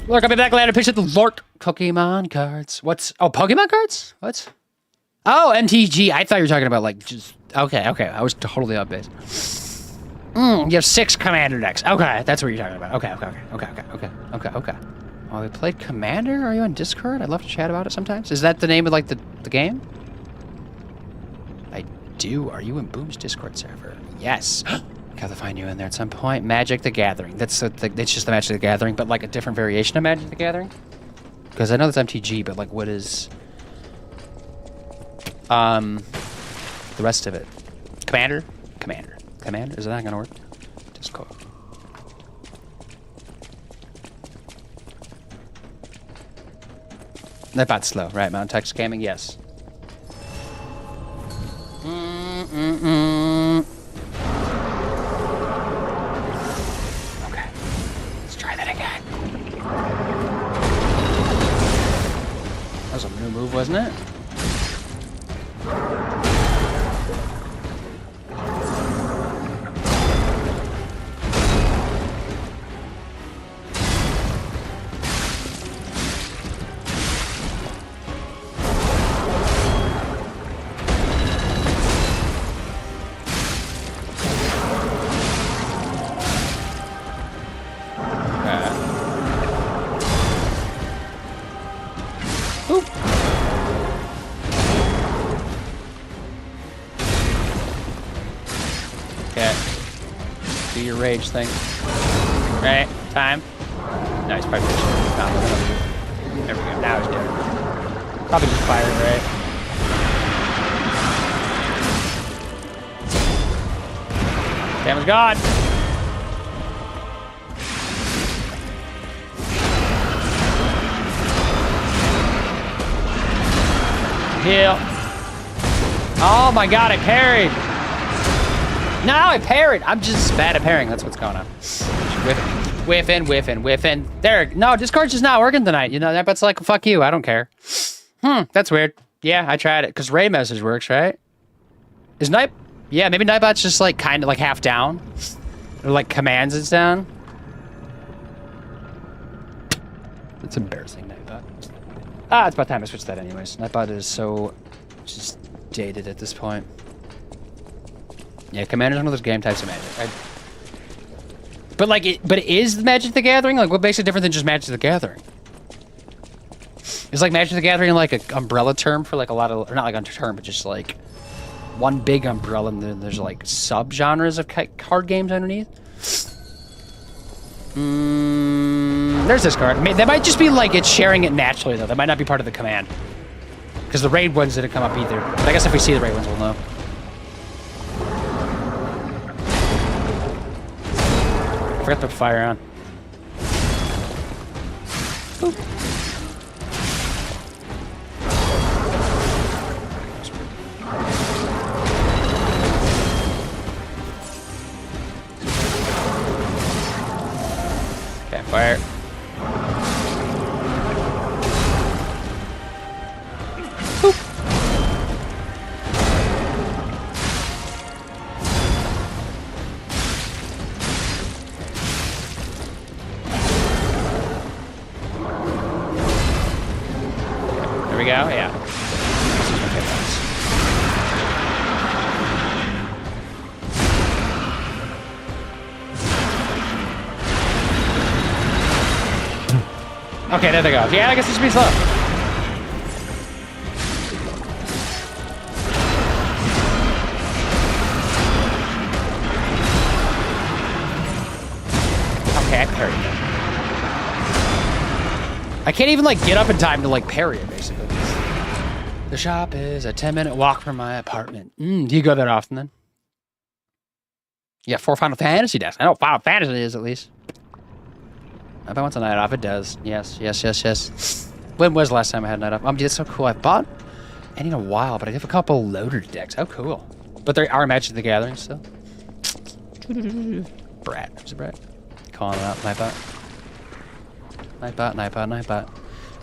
Look, I'll be back later. Picture the Lord Pokemon cards. What's... Oh, Pokemon cards? What? Oh, MTG. I thought you were talking about, like, just... Okay. I was totally off base. You have 6 Commander decks. Okay, that's what you're talking about. Okay. Oh, we played Commander? Are you on Discord? I'd love to chat about it sometimes. Is that the name of, like, the game? I do. Are you in Boom's Discord server? Yes. Gotta find you in there at some point. Magic the Gathering. It's just the Magic the Gathering, but like a different variation of Magic the Gathering. Because I know that's MTG, but like what is the rest of it? Commander? Is that gonna work? Discord. That bot's slow, right? Mountain text scamming, yes. That was a new move, wasn't it? Do your rage thing. Right, time. Nice, probably found it. There we go, now he's dead. Probably just fired, right? Damn, is gone. Heal. Oh my god, I parried. No, I parried. I'm just bad at parrying. That's what's going on. Whiffing. There. No, Discord's just not working tonight. You know, that bet's like, fuck you. I don't care. That's weird. Yeah, I tried it. Because Ray message works, right? Is Night... Yeah, maybe Nightbot's just like kind of like half down. Or like commands it's down. It's embarrassing, Nightbot. It's about time I switched that anyways. Nightbot is so just dated at this point. Yeah, Commander's one of those game types of Magic. But is Magic the Gathering? Like, what makes it different than just Magic the Gathering? Is like Magic the Gathering like an umbrella term for like a lot of, or not like a term, but just like one big umbrella, and then there's like sub-genres of card games underneath? There's this card. I mean, that might just be like it's sharing it naturally, though. That might not be part of the command. Because the raid ones didn't come up either. But I guess if we see the raid ones, we'll know. I forgot to put fire on. Boop. Okay, fire. There we go, yeah. Okay, there they go. Yeah, I guess this should be slow. Okay, I parried it. I can't even, like, get up in time to, like, parry it, basically. The shop is a 10-minute walk from my apartment. Do you go there often, then? Yeah, 4 Final Fantasy decks. I know what Final Fantasy is, at least. If I want a night off, it does. Yes. When was the last time I had a night off? Dude, that's so cool. I bought any in a while, but I have a couple loaded decks. Oh, cool. But there are Magic the Gathering still. Brad. Who's it, Brad? Calling it out. Nightbot.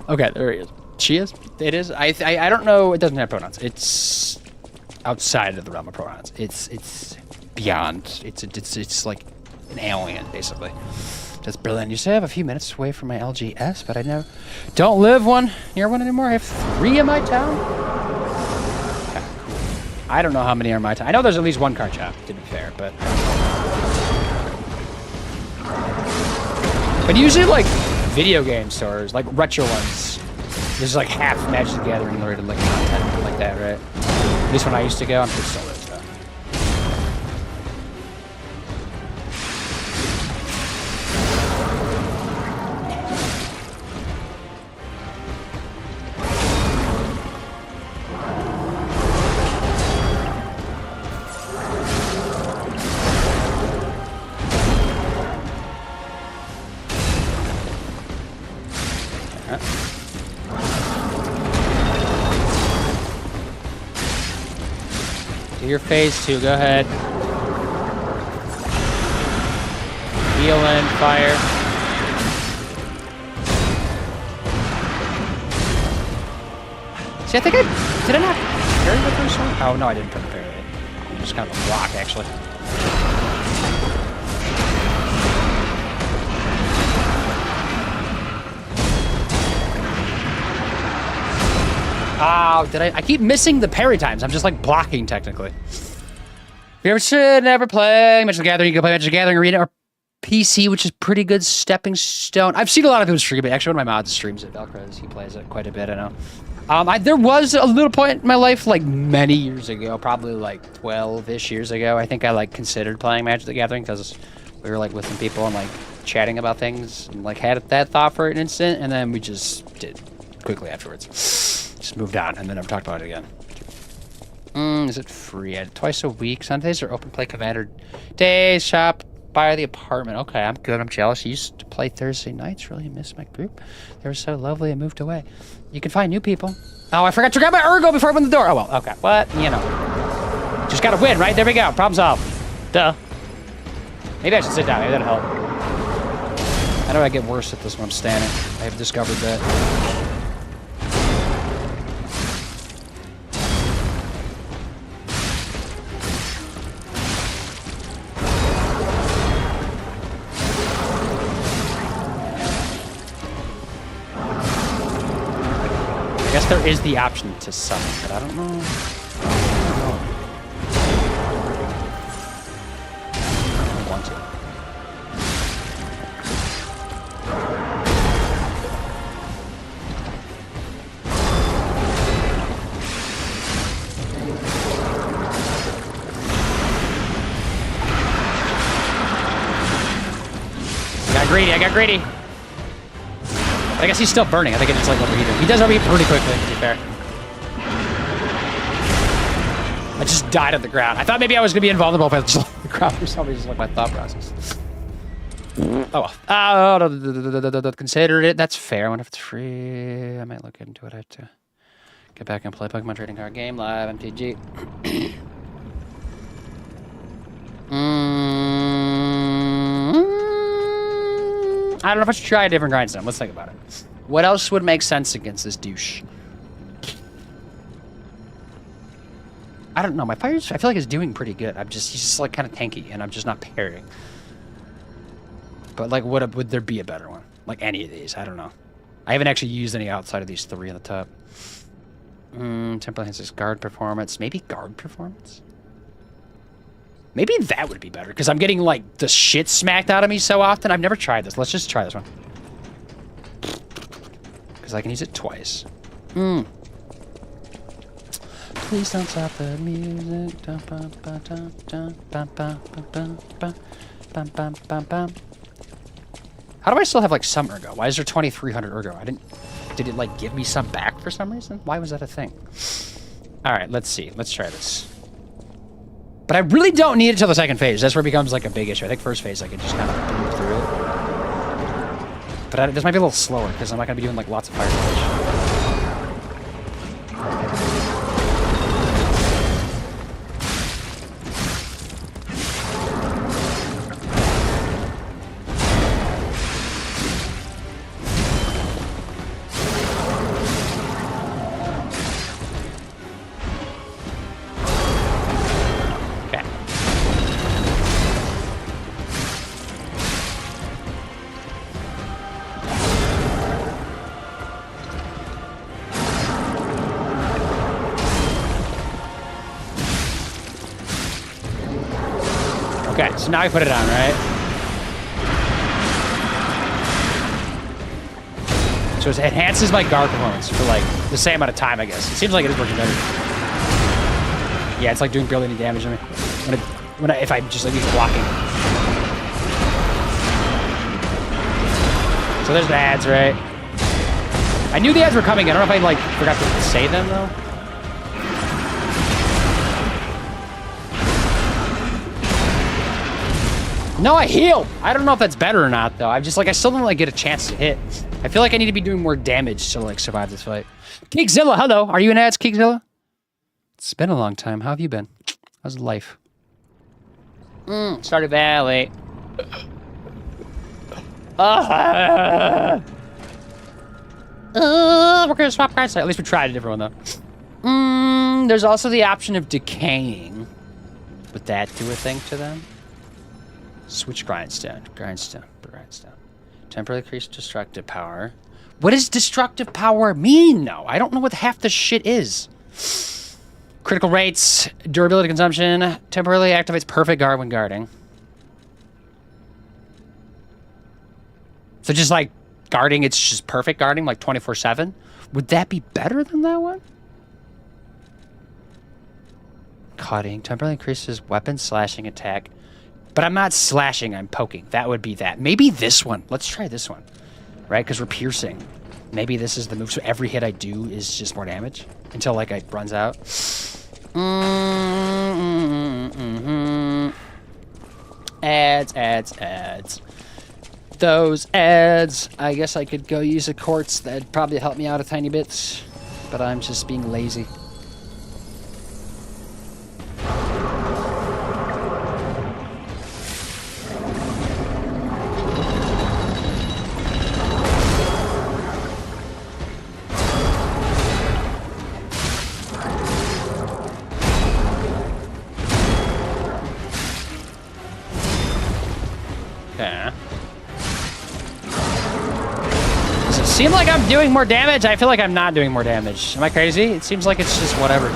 Okay, there he is. She is? It is? I don't know. It doesn't have pronouns. It's outside of the realm of pronouns. It's beyond. It's like an alien, basically. That's brilliant. You say I have a few minutes away from my LGS, but I don't live near one anymore. I have 3 in my town. Okay, cool. I don't know how many are in my town. I know there's at least 1 card shop, to be fair, but usually like video game stores, like retro ones, there's like half Magic the Gathering related like content like that, right? At least when I used to go, I'm sure still is though. Do your phase 2, go ahead. Heal in, fire. See, I think did I not parry the first one? Oh, no, I didn't parry it. Just kind of a block, actually. Oh, I keep missing the parry times. I'm just like blocking technically. If you ever should never play Magic the Gathering, you can play Magic the Gathering Arena or PC, which is pretty good stepping stone. I've seen a lot of people stream it. Actually, one of my mods streams it. Velcro's, he plays it quite a bit, I know. There was a little point in my life, like many years ago, probably like 12-ish years ago, I think I like considered playing Magic the Gathering because we were like with some people and like chatting about things and like had that thought for an instant, and then we just did quickly afterwards. Just moved on and then never talked about it again. Is it free? Twice a week. Sundays are open play Commander days. Shop by the apartment. Okay, I'm good. I'm jealous. I used to play Thursday nights. Really miss my group. They were so lovely. I moved away. You can find new people. Oh, I forgot to grab my Urgo before I went the door. Oh, well. Okay. What? You know. Just gotta win, right? There we go. Problem solved. Duh. Maybe I should sit down. Maybe that'll help. How do I get worse at this when I'm standing? I have discovered that. I guess there is the option to summon, but I don't know. I want to. I got greedy. I guess he's still burning. I think it's just like overheated. He does overheat pretty quickly, to be fair. I just died on the ground. I thought maybe I was going to be invulnerable if I just left the ground for some reason, like my thought process. Oh, well. Considered it. That's fair. I wonder if it's free. I might look into it. I have to get back and play Pokemon Trading Card Game Live, MTG. I don't know if I should try a different grindstone. Let's think about it. What else would make sense against this douche? I don't know. My fire, I feel like it's doing pretty good. He's just like kind of tanky, and I'm just not parrying. But like, would there be a better one? Like any of these? I don't know. I haven't actually used any outside of these three on the top. Temple enhances guard performance. Maybe guard performance? Maybe that would be better, because I'm getting, like, the shit smacked out of me so often. I've never tried this. Let's just try this one. Because I can use it twice. Please don't stop the music. How do I still have, like, some ergo? Why is there 2,300 ergo? Did it, like, give me some back for some reason? Why was that a thing? All right, let's see. Let's try this. But I really don't need it till the second phase. That's where it becomes like a big issue. I think first phase I can just kind of move through it. But this might be a little slower because I'm not going to be doing like lots of fire damage. Okay, so now I put it on, right? So it enhances my guard performance for like the same amount of time, I guess. It seems like it is working better. Yeah, it's like doing barely any damage on me if I'm just like using blocking. So there's the ads, right? I knew the ads were coming. I don't know if I like forgot to say them though. No, I healed. I don't know if that's better or not, though. I'm just like, I still don't like get a chance to hit. I feel like I need to be doing more damage to like survive this fight. Keekzilla, hello. Are you in ads, Keekzilla? It's been a long time. How have you been? How's life? Stardew Valley. We're gonna swap cards. At least we tried a different one, though. There's also the option of decaying. Would that do a thing to them? Switch grindstone. Grindstone. Temporarily increase destructive power. What does destructive power mean, though? I don't know what half the shit is. Critical rates. Durability consumption. Temporarily activates perfect guard when guarding. So just like guarding, it's just perfect guarding, like 24/7. Would that be better than that one? Cutting. Temporarily increases weapon slashing attack. But I'm not slashing, I'm poking. That would be that. Maybe this one. Let's try this one. Right? Because we're piercing. Maybe this is the move. So every hit I do is just more damage. Until, like, it runs out. Ads. Those ads. I guess I could go use a quartz. That'd probably help me out a tiny bit. But I'm just being lazy. seem like I'm doing more damage? I feel like I'm not doing more damage. Am I crazy? It seems like it's just whatever.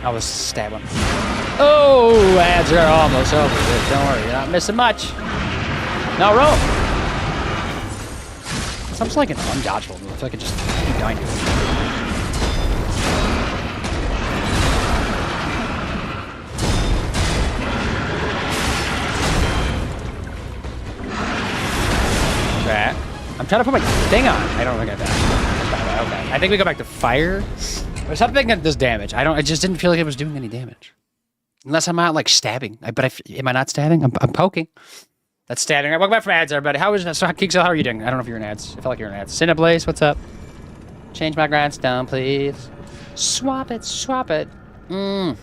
I was stabbing. Oh, ads are almost over. Don't worry, you're not missing much. No, roll. Sounds like an undodgeable move. I feel like it just keep dying. That. I'm trying to put my thing on. I don't think I died. Okay. I think we go back to fire. There's something that does damage. I just didn't feel like it was doing any damage. Unless I'm out like stabbing. Am I not stabbing? I'm poking. That's stabbing. Welcome back from ads, everybody. How are you doing? I don't know if you're in ads. I feel like you're in ads. Cineblaze, what's up? Change my grindstone, please. Swap it, swap it. I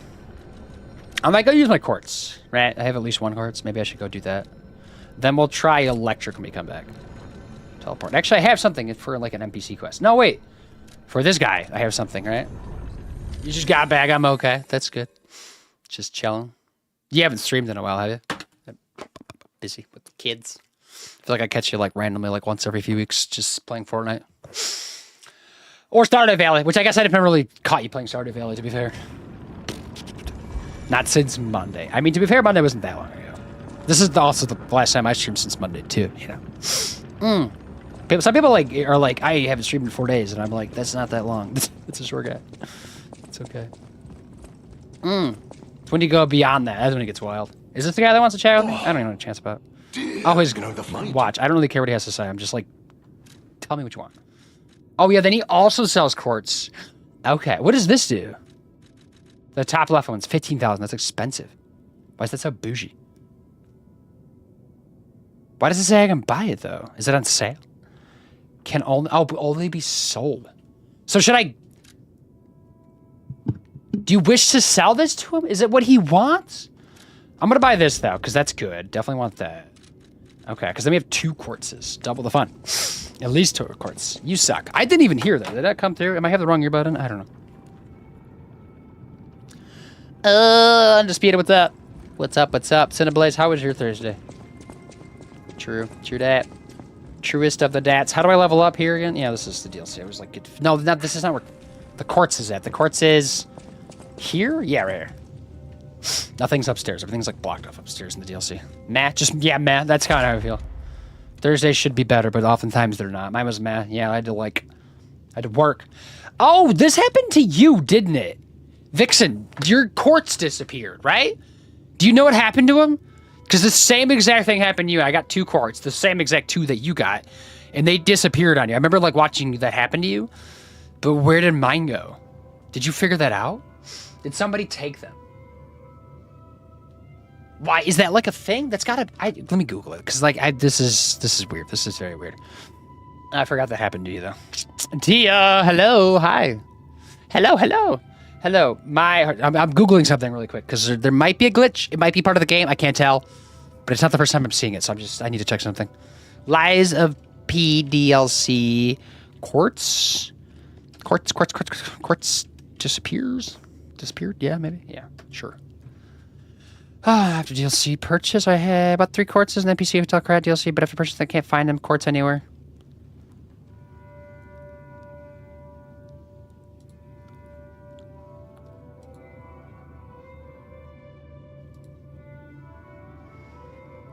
might go use my quartz, right? I have at least one quartz. Maybe I should go do that. Then we'll try electric when we come back. Teleport. Actually, I have something for like an NPC quest. No, wait. For this guy, I have something, right? You just got back. I'm okay. That's good. Just chilling. You haven't streamed in a while, have you? Busy with the kids. I feel like I catch you like randomly, like once every few weeks, just playing Fortnite. Or Stardew Valley, which I guess I haven't really caught you playing Stardew Valley, to be fair. Not since Monday. I mean, to be fair, Monday wasn't that long ago. This is also the last time I streamed since Monday, too, you know. Some people are like, I haven't streamed in 4 days, and I'm like, that's not that long. It's a short guy. It's okay. It's when you go beyond that. That's when it gets wild. Is this the guy that wants to chat with me? I don't even know a chance about. Always watch. I don't really care what he has to say. I'm just like, tell me what you want. Oh yeah, then he also sells quartz. Okay, what does this do? The top left one's 15,000. That's expensive. Why is that so bougie? Why does it say I can buy it though? Is it on sale? Can only be sold. So should I? Do you wish to sell this to him? Is it what he wants? I'm gonna buy this though, because that's good. Definitely want that. Okay, because then we have 2 quartzes. Double the fun. At least 2 quartz. You suck. I didn't even hear that. Did that come through? Am I have the wrong ear button? I don't know. Undisputed, what's up? What's up? What's up? Cineblaze, how was your Thursday? True dat. Truest of the dats. How do I level up here again? Yeah, this is the DLC. I was like, no, this is not where the quartz is at. The quartz is here? Yeah, right here. Nothing's upstairs. Everything's like blocked off upstairs in the DLC. Meh, meh. That's kind of how I feel. Thursdays should be better, but oftentimes they're not. Mine was meh. Yeah, I had to work. Oh, this happened to you, didn't it? Vixen, your quartz disappeared, right? Do you know what happened to him? Because the same exact thing happened to you. I got 2 quartz, the same exact 2 that you got, and they disappeared on you. I remember like watching that happen to you, but where did mine go? Did you figure that out? Did somebody take them? Why is that like a thing? That's gotta. Let me Google it because like this is weird. This is very weird. I forgot that happened to you though. Tia, hello, hi, hello. I'm Googling something really quick because there might be a glitch. It might be part of the game. I can't tell, but it's not the first time I'm seeing it. So I need to check something. Lies of P DLC quartz disappeared. Yeah, maybe. Yeah, sure. After DLC purchase, I had about 3 quartzes in NPC Hotel Crowd DLC, but after purchase, I can't find them quartz anywhere.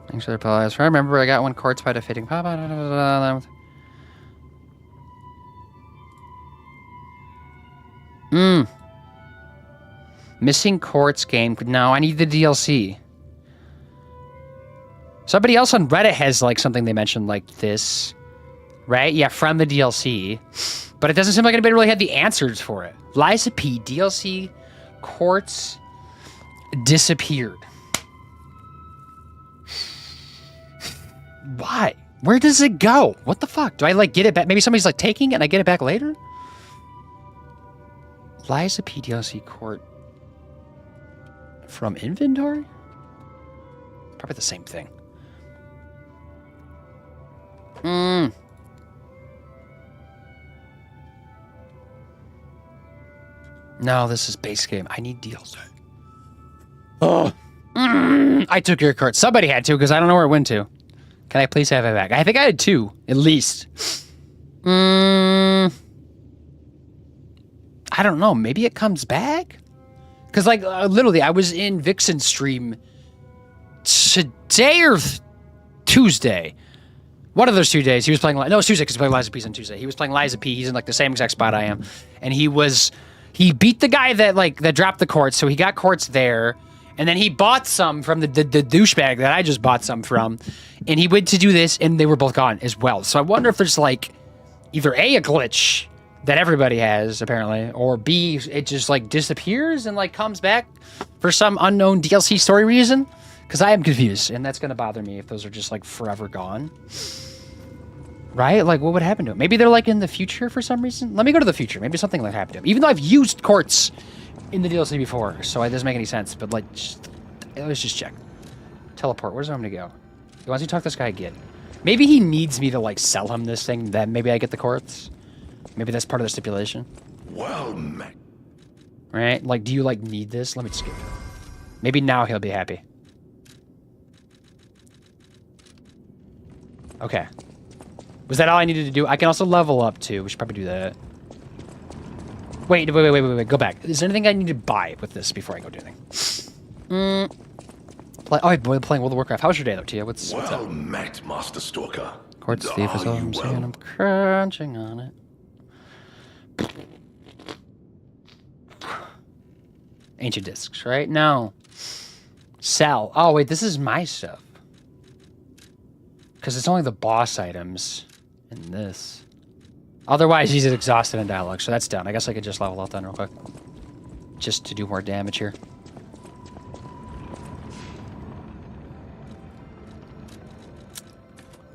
Thanks for the applause. I remember I got 1 quartz by defeating Missing quartz game. No, I need the DLC. Somebody else on Reddit has like something they mentioned like this. Right? Yeah, from the DLC. But it doesn't seem like anybody really had the answers for it. Liza P. DLC quartz disappeared. Why? Where does it go? What the fuck? Do I like get it back? Maybe somebody's like taking it and I get it back later? Liza P DLC court from inventory? Probably the same thing. No, this is base game. I need DLC. Oh. I took your cart. Somebody had to because I don't know where it went to. Can I please have it back? I think I had 2, at least. I don't know. Maybe it comes back? Because, like, literally, I was in Vixen's stream today or Tuesday. One of those 2 days. He was playing... No, it was Tuesday because he played Liza P on Tuesday. He was playing Liza P. He's in, like, the same exact spot I am. And he beat the guy that dropped the quartz, so he got quartz there. And then he bought some from the douchebag that I just bought some from. And he went to do this, and they were both gone as well. So I wonder if there's, like, either A, a glitch that everybody has, apparently, or B, it just, like, disappears and, like, comes back for some unknown DLC story reason. Because I am confused, and that's going to bother me if those are just, like, forever gone. Right? Like, what would happen to them? Maybe they're, like, in the future for some reason? Let me go to the future. Maybe something like happened to them. Even though I've used quartz in the DLC before, so it doesn't make any sense. But, like, let's just check. Teleport. Where's I'm going to go? He wants to talk to this guy again. Maybe he needs me to, like, sell him this thing, then maybe I get the quartz. Maybe that's part of the stipulation. Well met. Right? Like, do you, like, need this? Let me skip. Maybe now he'll be happy. Okay. Was that all I needed to do? I can also level up, too. We should probably do that. Wait. Go back. Is there anything I need to buy with this before I go do anything? We're playing World of Warcraft. How was your day, though, Tia? What's up? Well met, Master Stalker. Quartz thief is all I'm saying. I'm crunching on it. Ancient discs, right? No. Sell. Oh, wait. This is my stuff. Because it's only the boss items in this. Otherwise, he's exhausted in dialogue, so that's done. I guess I could just level up then real quick. Just to do more damage here.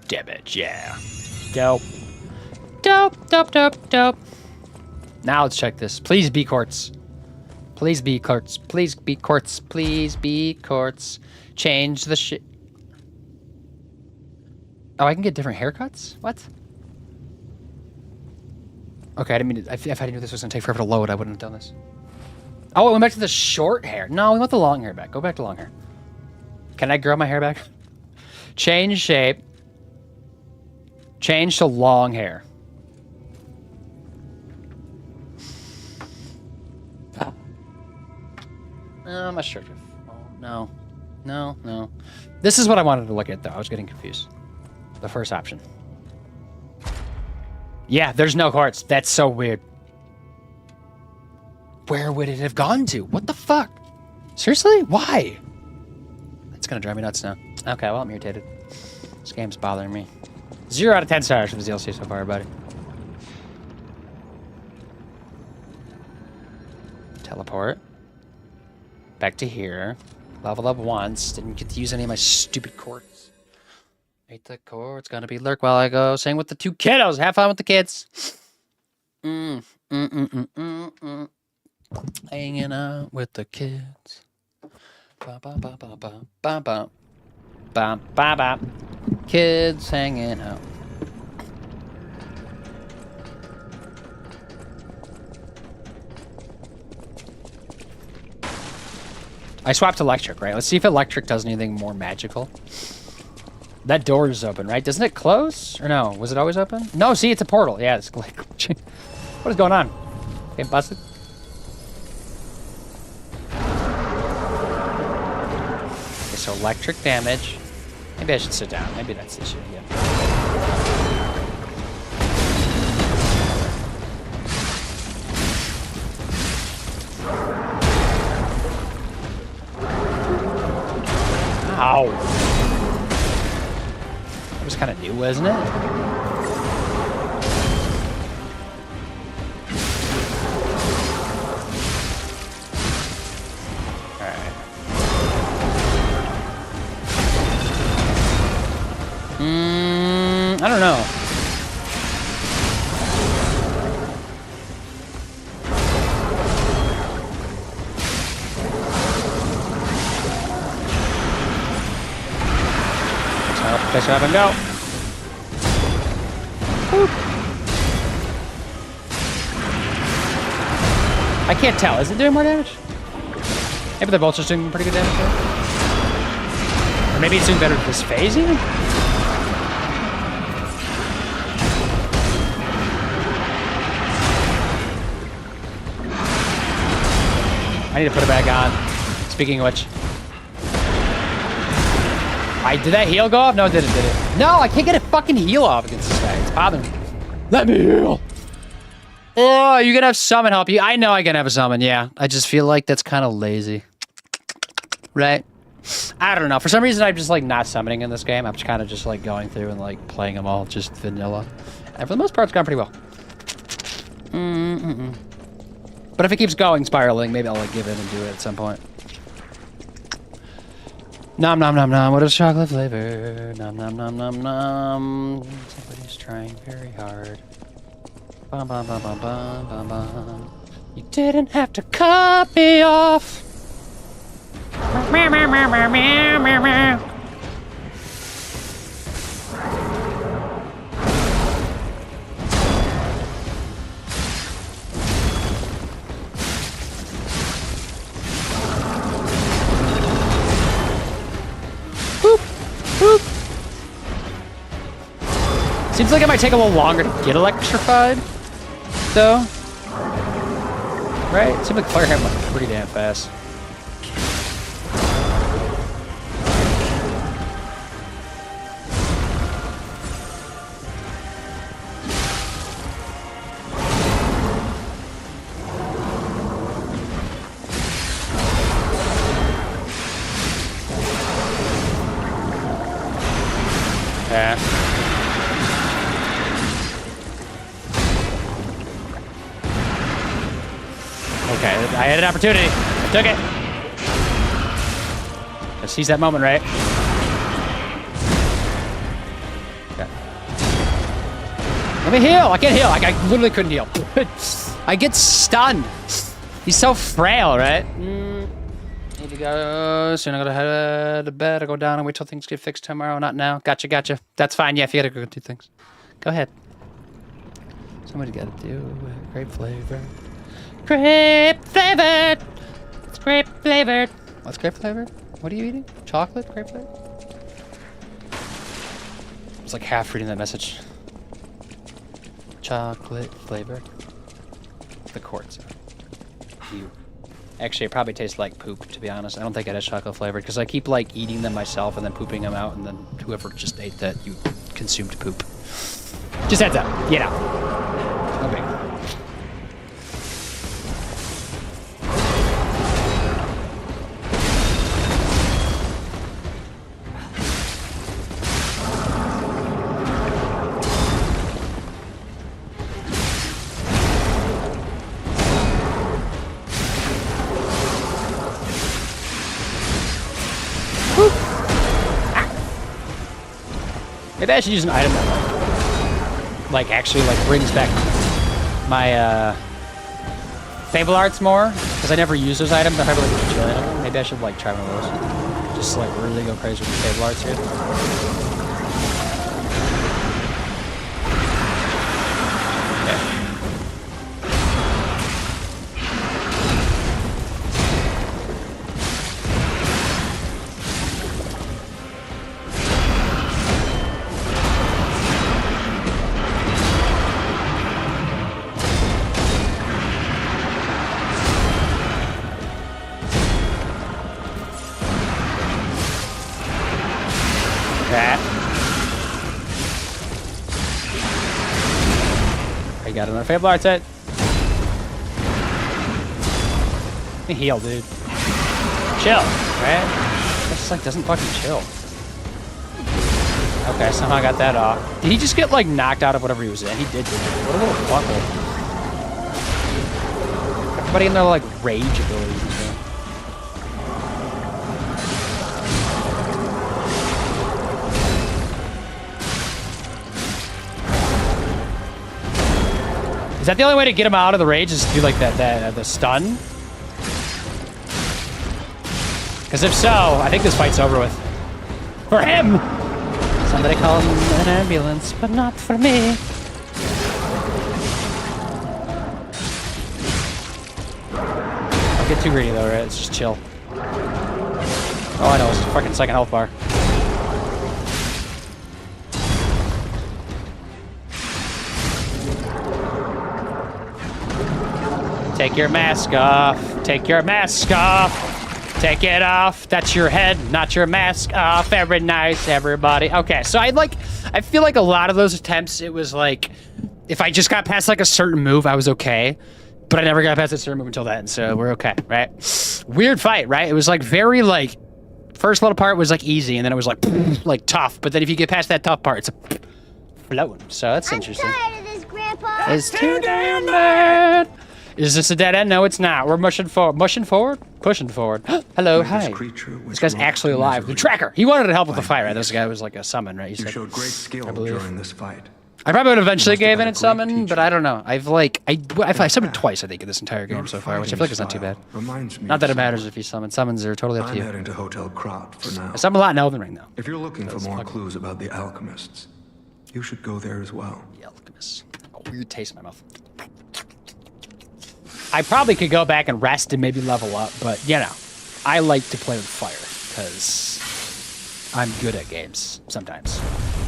Damage, yeah. Dope. Dope. Now let's check this. Please be quartz. Please be quartz. Please be quartz. Please be quartz. Change the shit. Oh, I can get different haircuts? What? Okay, I didn't mean to, if I knew this was going to take forever to load, I wouldn't have done this. Oh, it went back to the short hair. No, we want the long hair back. Go back to long hair. Can I grow my hair back? Change shape. Change to long hair. I'm not sure. Oh, no. This is what I wanted to look at, though. I was getting confused. The first option. Yeah, there's no quartz. That's so weird. Where would it have gone to? What the fuck? Seriously? Why? That's gonna drive me nuts now. Okay, well, I'm irritated. This game's bothering me. 0 out of 10 stars for the DLC so far, buddy. Teleport. Back to here. Leveled up once. Didn't get to use any of my stupid quartz. Ate the core. It's gonna be lurk while I go. Sing with the 2 kiddos. Have fun with the kids. Hanging out with the kids. Ba ba ba ba ba ba ba ba ba ba. Kids hanging out. I swapped electric, right? Let's see if electric does anything more magical. That door is open, right? Doesn't it close? Or no? Was it always open? No, see, it's a portal. Yeah, it's like... What is going on? Getting busted? Okay, so electric damage. Maybe I should sit down. Maybe that's the issue, yeah. Ow. It was kind of new, wasn't it? Alright. I don't know. Fish up and go. Boop. I can't tell. Is it doing more damage? Maybe they're both just doing pretty good damage there. Or maybe it's doing better with this phase even? I need to put it back on. Speaking of which. Did that heal go off? No, it didn't, did it? No, I can't get a fucking heal off against this guy. It's bothering me. Let me heal. Oh, you're gonna have summon help you. I know I can have a summon, yeah. I just feel like that's kind of lazy. Right? I don't know. For some reason, I'm just like not summoning in this game. I'm just kind of just like going through and like playing them all just vanilla. And for the most part, it's gone pretty well. But if it keeps going, spiraling, maybe I'll like give in and do it at some point. Nom nom nom nom. What is chocolate flavor? Nom nom nom nom nom. Somebody's trying very hard. Bum bum bum bum bum bum bum. You didn't have to cut me off. Meow meow meow meow meow meow meow. Seems like it might take a little longer to get electrified, though. Right? Seems like Fire Hammer went pretty damn fast. Yeah. Okay, I had an opportunity. I took it. Let's seize that moment, right? Okay. Let me heal. I can't heal. I literally couldn't heal. I get stunned. He's so frail, right? Need to go. Soon I gotta head to bed or go down and wait till things get fixed tomorrow. Not now. Gotcha, gotcha. That's fine. Yeah, if you gotta go do things. Go ahead. Somebody's gotta do it. Grape flavor. Grape flavored. It's grape flavored. What's grape flavored? What are you eating? Chocolate? Grape flavored? It's like half reading that message. Chocolate flavored. The quartz. You. Actually, it probably tastes like poop, to be honest. I don't think it has chocolate flavored because I keep like eating them myself and then pooping them out, and then whoever just ate that, you consumed poop. Just heads up. You know. Okay. Maybe I should use an item that like actually like brings back my Fable Arts more, because I never use those items. I probably like chilling them. Maybe I should like try one of those. Just like really go crazy with the Fable Arts here. I got another Fable Arts set. Let me heal, dude. Chill, right? This just like doesn't fucking chill. Okay, somehow I got that off. Did he just get like knocked out of whatever he was in? He did, didn't he? What a little fucker. Everybody in their like rage abilities and stuff. Is that the only way to get him out of the rage? Is to do like the stun? Because if so, I think this fight's over with. For him! Somebody call an ambulance, but not for me. Don't get too greedy though, right? It's just chill. Oh, I know, it's a fucking second health bar. Take your mask off. Take your mask off. Take it off. That's your head, not your mask off. Very nice, everybody. Okay, so I feel like a lot of those attempts, it was like, if I just got past like a certain move, I was okay. But I never got past a certain move until then, so we're okay, right? Weird fight, right? It was like very like, first little part was like easy, and then it was like tough. But then if you get past that tough part, it's a floating. So that's interesting. I'm tired of this, Grandpa. It's too damn bad. Is this a dead end? No, it's not. We're pushing forward. Pushing forward? Pushing forward. Hello, hi. This guy's actually alive. The tracker. He wanted to help with the fight, right? This guy was like a summon, right? You showed great skill during this fight. I probably would eventually gave in and summon, but I don't know. I've summoned twice, I think, in this entire game so far, which I feel like is not too bad. Not that it matters if you summon. Summons are totally up to you. I'm heading to Hotel Krat for now. I summon a lot in Elden Ring, though. If you're looking for more clues about the alchemists, you should go there as well. The alchemists. A weird taste in my mouth. I probably could go back and rest and maybe level up, but, you know, I like to play with fire, because I'm good at games, sometimes.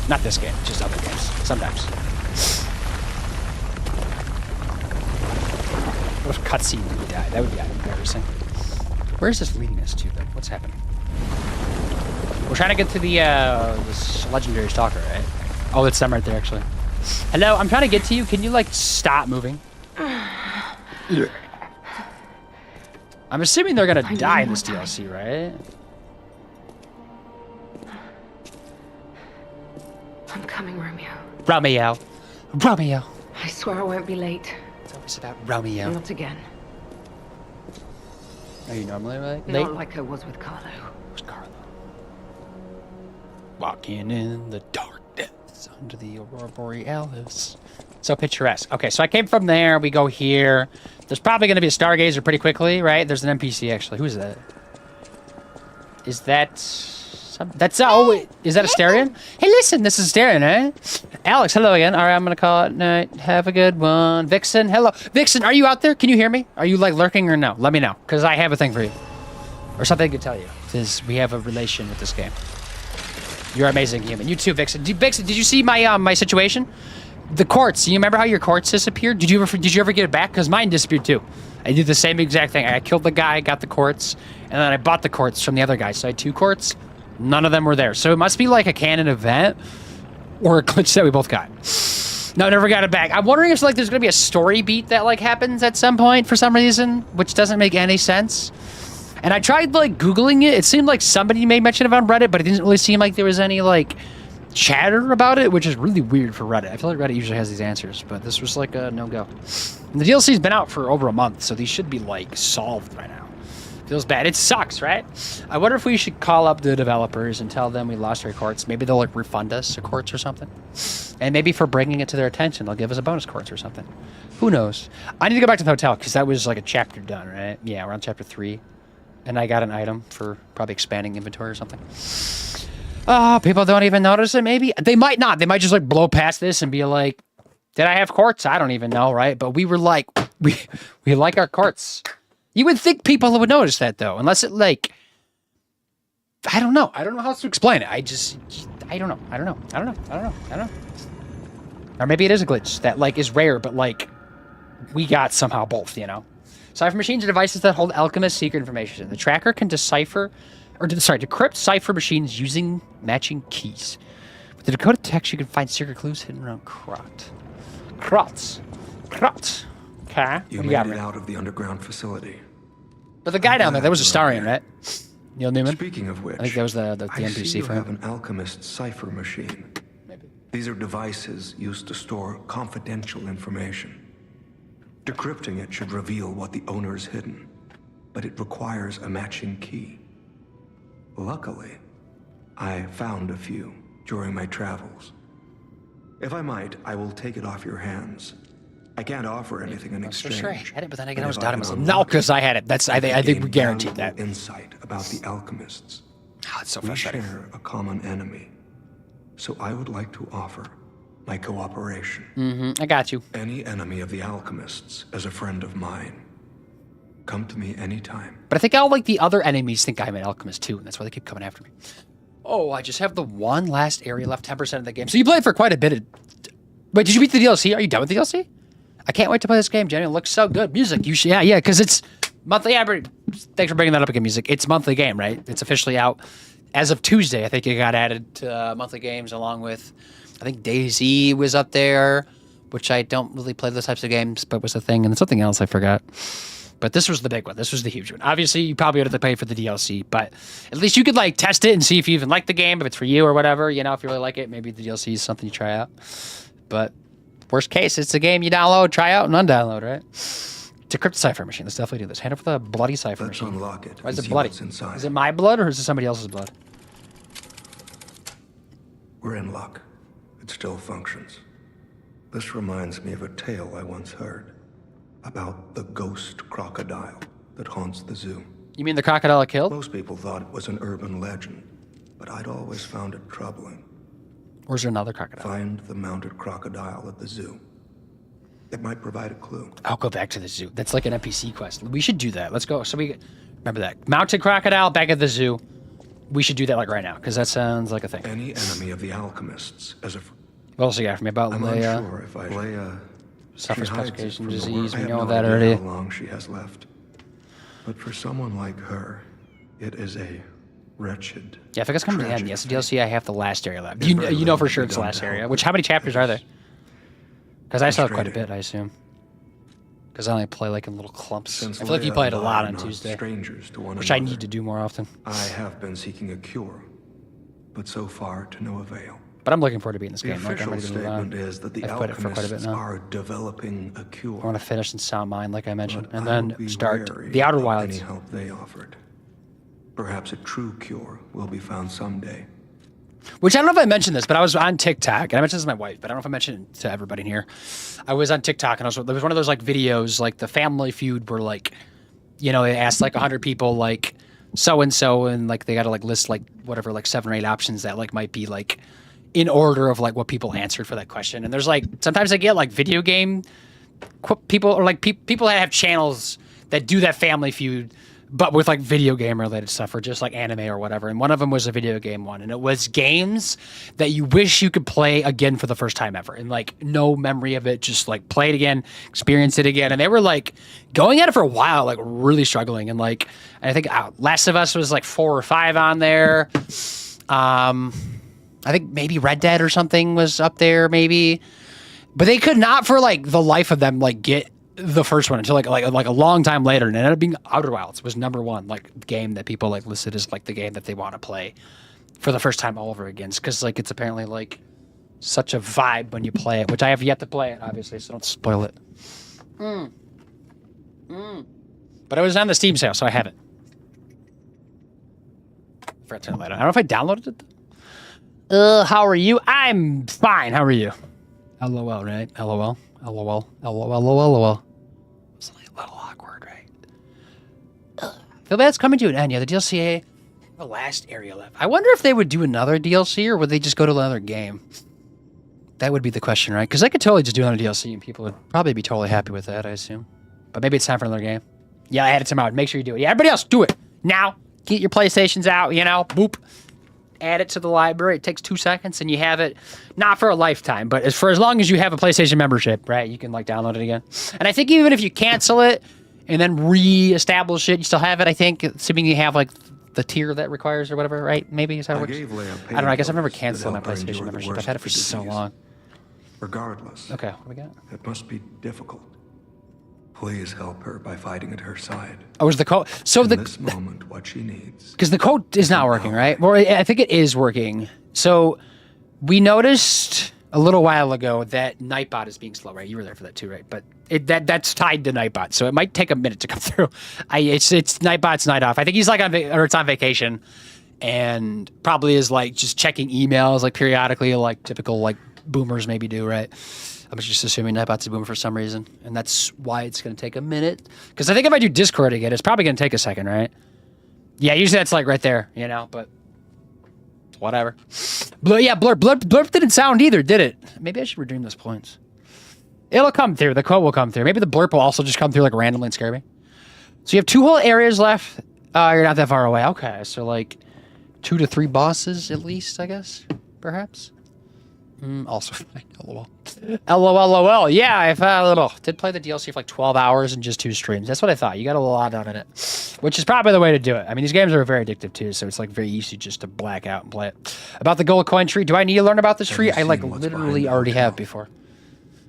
Not this game, just other games, sometimes. What if cutscene when you die? That would be embarrassing. Where is this leading us to, though? What's happening? We're trying to get to the this legendary stalker, right? Oh, it's them right there, actually. Hello, I'm trying to get to you. Can you, like, stop moving? I'm assuming they're gonna die in this DLC, right? I'm coming, Romeo. Romeo. Romeo. I swear I won't be late. It's always about Romeo. Not again. Are you normally late? Not like I was with Carlo. Who's Carlo? Walking in the darkness under the Aurora Borealis. So picturesque. Okay, so I came from there. We go here. There's probably going to be a Stargazer pretty quickly, right? There's an NPC, actually. Who is that? Is that... That's... Oh, wait. Is that Asterion? Hey, listen, this is Asterion, eh? Alex, hello again. All right, I'm going to call it night. Have a good one. Vixen, hello. Vixen, are you out there? Can you hear me? Are you, like, lurking or no? Let me know, because I have a thing for you. Or something I could tell you, because we have a relation with this game. You're an amazing human. You too, Vixen. Vixen, did you see my my situation? The quartz. You remember how your quartz disappeared? Did you ever get it back? Because mine disappeared too. I did the same exact thing. I killed the guy, got the quartz, and then I bought the quartz from the other guy. So I had 2 quartz. None of them were there. So it must be like a canon event or a glitch that we both got. No, never got it back. I'm wondering if like there's gonna be a story beat that like happens at some point for some reason, which doesn't make any sense. And I tried like Googling it. It seemed like somebody made mention of it on Reddit, but it didn't really seem like there was any like chatter about it, which is really weird for Reddit. I feel like Reddit usually has these answers, but this was like a no-go. And the DLC's been out for over a month, so these should be like solved right now. Feels bad. It sucks, right? I wonder if we should call up the developers and tell them we lost our quartz. Maybe they'll like refund us a quartz or something. And maybe for bringing it to their attention, they'll give us a bonus quartz or something. Who knows? I need to go back to the hotel because that was like a chapter done, right? Yeah, we're on chapter 3. And I got an item for probably expanding inventory or something. Oh, people don't even notice it, maybe? They might not. They might just, like, blow past this and be like, did I have quartz? I don't even know, right? But we were like, we like our quartz. You would think people would notice that, though. Unless it, like... I don't know. I don't know how to explain it. I don't know. Or maybe it is a glitch that, like, is rare, but, like, we got somehow both, you know? Cipher machines are devices that hold alchemist secret information. The tracker can decrypt cipher machines using matching keys. With the decoded text, you can find secret clues hidden around Krat. Krat. Okay. You made it out of the underground facility. But the guy down there, that was Astarion, right? Neil Newman? Speaking of which, I think that was the I see NPC you for have him. an alchemist cipher machine. Maybe. These are devices used to store confidential information. Decrypting it should reveal what the owner is hidden, but it requires a matching key. Luckily, I found a few during my travels. If I might, I will take it off your hands. I can't offer anything in For exchange. sure, I had it, but then again, I if was doubting can myself. unlock No, because I had it. That's I think we gain guaranteed that. valuable insight about the alchemists. Oh, it's so We frustrating. share a common enemy, so I would like to offer my cooperation. I got you. Any enemy of the alchemists as a friend of mine. Come to me anytime. But I think all like the other enemies think I'm an alchemist too, and that's why they keep coming after me. Oh, I just have the one last area left, 10% of the game. So you played for quite a bit of... Wait, did you beat the DLC? Are you done with the DLC? I can't wait to play this game, Jenny. It looks so good. Music, you should... Yeah, because it's monthly... Yeah, thanks for bringing that up again, music. It's monthly game, right? It's officially out. As of Tuesday, I think it got added to monthly games along with... I think DayZ was up there, which I don't really play those types of games, but was a thing. And something else I forgot. But this was the big one. This was the huge one. Obviously, you probably would have to pay for the DLC, but at least you could like test it and see if you even like the game, if it's for you or whatever. You know, if you really like it, maybe the DLC is something you try out. But worst case, it's a game you download, try out, and undownload, right? Decrypt the cipher machine. Let's definitely do this. Hand over the bloody cipher Let's machine. unlock it. Why is and it see bloody? what's inside. Is it my blood or is it somebody else's blood? We're in luck. It still functions. This reminds me of a tale I once heard about the ghost crocodile that haunts the zoo. You mean the crocodile I killed? Most people thought it was an urban legend, but I'd always found it troubling. Or is there another crocodile? Find the mounted crocodile at the zoo. It might provide a clue. I'll go back to the zoo. That's like an NPC quest. We should do that. Let's go. So we remember that. Mounted crocodile back at the zoo. We should do that like right now, because that sounds like a thing. Any enemy of the alchemists as a... What else you got for me about I'm Leia? unsure if I... Leia... Suffers she hides it petrification from the disease. world. I We have know no that idea already. how long she has left. But for someone like her, it is a wretched... Yeah, if it gets coming to the end, tragic yes, the fate. DLC, I have the last area left. There's You very know for little sure to be it's the done last to area. help. Which, how many chapters are there? Because I still have quite a frustrating. bit, I assume. Because I only play like in little clumps. Since I feel like you Leia played a and lot I are on not Tuesday, strangers to one which I another, need to do more often. I have been seeking a cure, but so far to no avail. But I'm looking forward to beating this The game. Like, I'm official ready to move on. statement is that the I've played it for quite a bit alchemists now. are developing a cure. I want to finish in Sound Mind, like I mentioned, but and I will then be start wary the Outer of Wilds. Any help they offered. Perhaps a true cure will be found someday. Which I don't know if I mentioned this, but I was on TikTok, and I mentioned this to my wife, but I don't know if I mentioned it to everybody in here. I was on TikTok, and there was one of those like videos, like the Family Feud, where like, you know, they asked like 100 people, like so and so, and like they got to like list like whatever, like 7 or 8 options that like might be like in order of like what people answered for that question. And there's like sometimes I get like video game people or like people that have channels that do that Family Feud, but with like video game related stuff or just like anime or whatever. And one of them was a video game one, and it was games that you wish you could play again for the first time ever, and like no memory of it, just like play it again, experience it again. And they were like going at it for a while, like really struggling. And like I think Last of Us was like 4 or 5 on there. I think maybe Red Dead or something was up there, maybe. But they could not for like the life of them like get the first one until like a long time later, and it ended up being Outer Wilds was #1 like game that people like listed as like the game that they want to play for the first time all over again, because like it's apparently like such a vibe when you play it, which I have yet to play it obviously, so don't spoil it. But it was on the Steam sale, so I have it. I forgot to turn it light on. I don't know if I downloaded it. How are you? I'm fine. How are you? LOL, right? LOL. LOL. LOL. LOL. It's like a little awkward, right? Feel bad it's coming to an end. Yeah, the DLC, the last area left. I wonder if they would do another DLC or would they just go to another game? That would be the question, right? Because I could totally just do another DLC and people would probably be totally happy with that, I assume. But maybe it's time for another game. Yeah, I add it tomorrow. Make sure you do it. Yeah, everybody else, do it. Now. Get your PlayStations out, you know, boop. Add it to the library. It takes 2 seconds and you have it, not for a lifetime, but for as long as you have a PlayStation membership, right? You can like download it again. And I think even if you cancel it and then re-establish it, you still have it, I think, assuming you have like the tier that requires or whatever, right? Maybe is how it works. gave Leia I don't know. I guess I've never painkillers canceled my that help her PlayStation endure the membership. I've worst had it of for the so disease. long. Regardless, Okay, what do we got? it must be difficult. Please help her by fighting at her side. Oh, was the code? So In the this moment, what she needs. because the code is not working, right? Well, I think it is working. So we noticed a little while ago that Nightbot is being slow, right? You were there for that too, right? But that's tied to Nightbot, so it might take a minute to come through. It's Nightbot's night off. I think he's like it's on vacation, and probably is like just checking emails like periodically, like typical like boomers maybe do, right? I'm just assuming Nightbot's a boomer for some reason, and that's why it's going to take a minute. Because I think if I do Discord again, it's probably going to take a second, right? Yeah, usually that's like right there, you know, but whatever. Blurp didn't sound either, did it? Maybe I should redeem those points. It'll come through. The quote will come through. Maybe the blurp will also just come through like randomly and scare me. So you have 2 whole areas left. You're not that far away. Okay, so like 2 to 3 bosses at least, I guess, perhaps. Also fine. LOL. LOL. Yeah, I did play the DLC for like 12 hours and just 2 streams. That's what I thought. You got a lot done in it, which is probably the way to do it. I mean, these games are very addictive too, so it's like very easy just to black out and play it. About the gold coin tree, do I need to learn about this tree? I like literally already have before.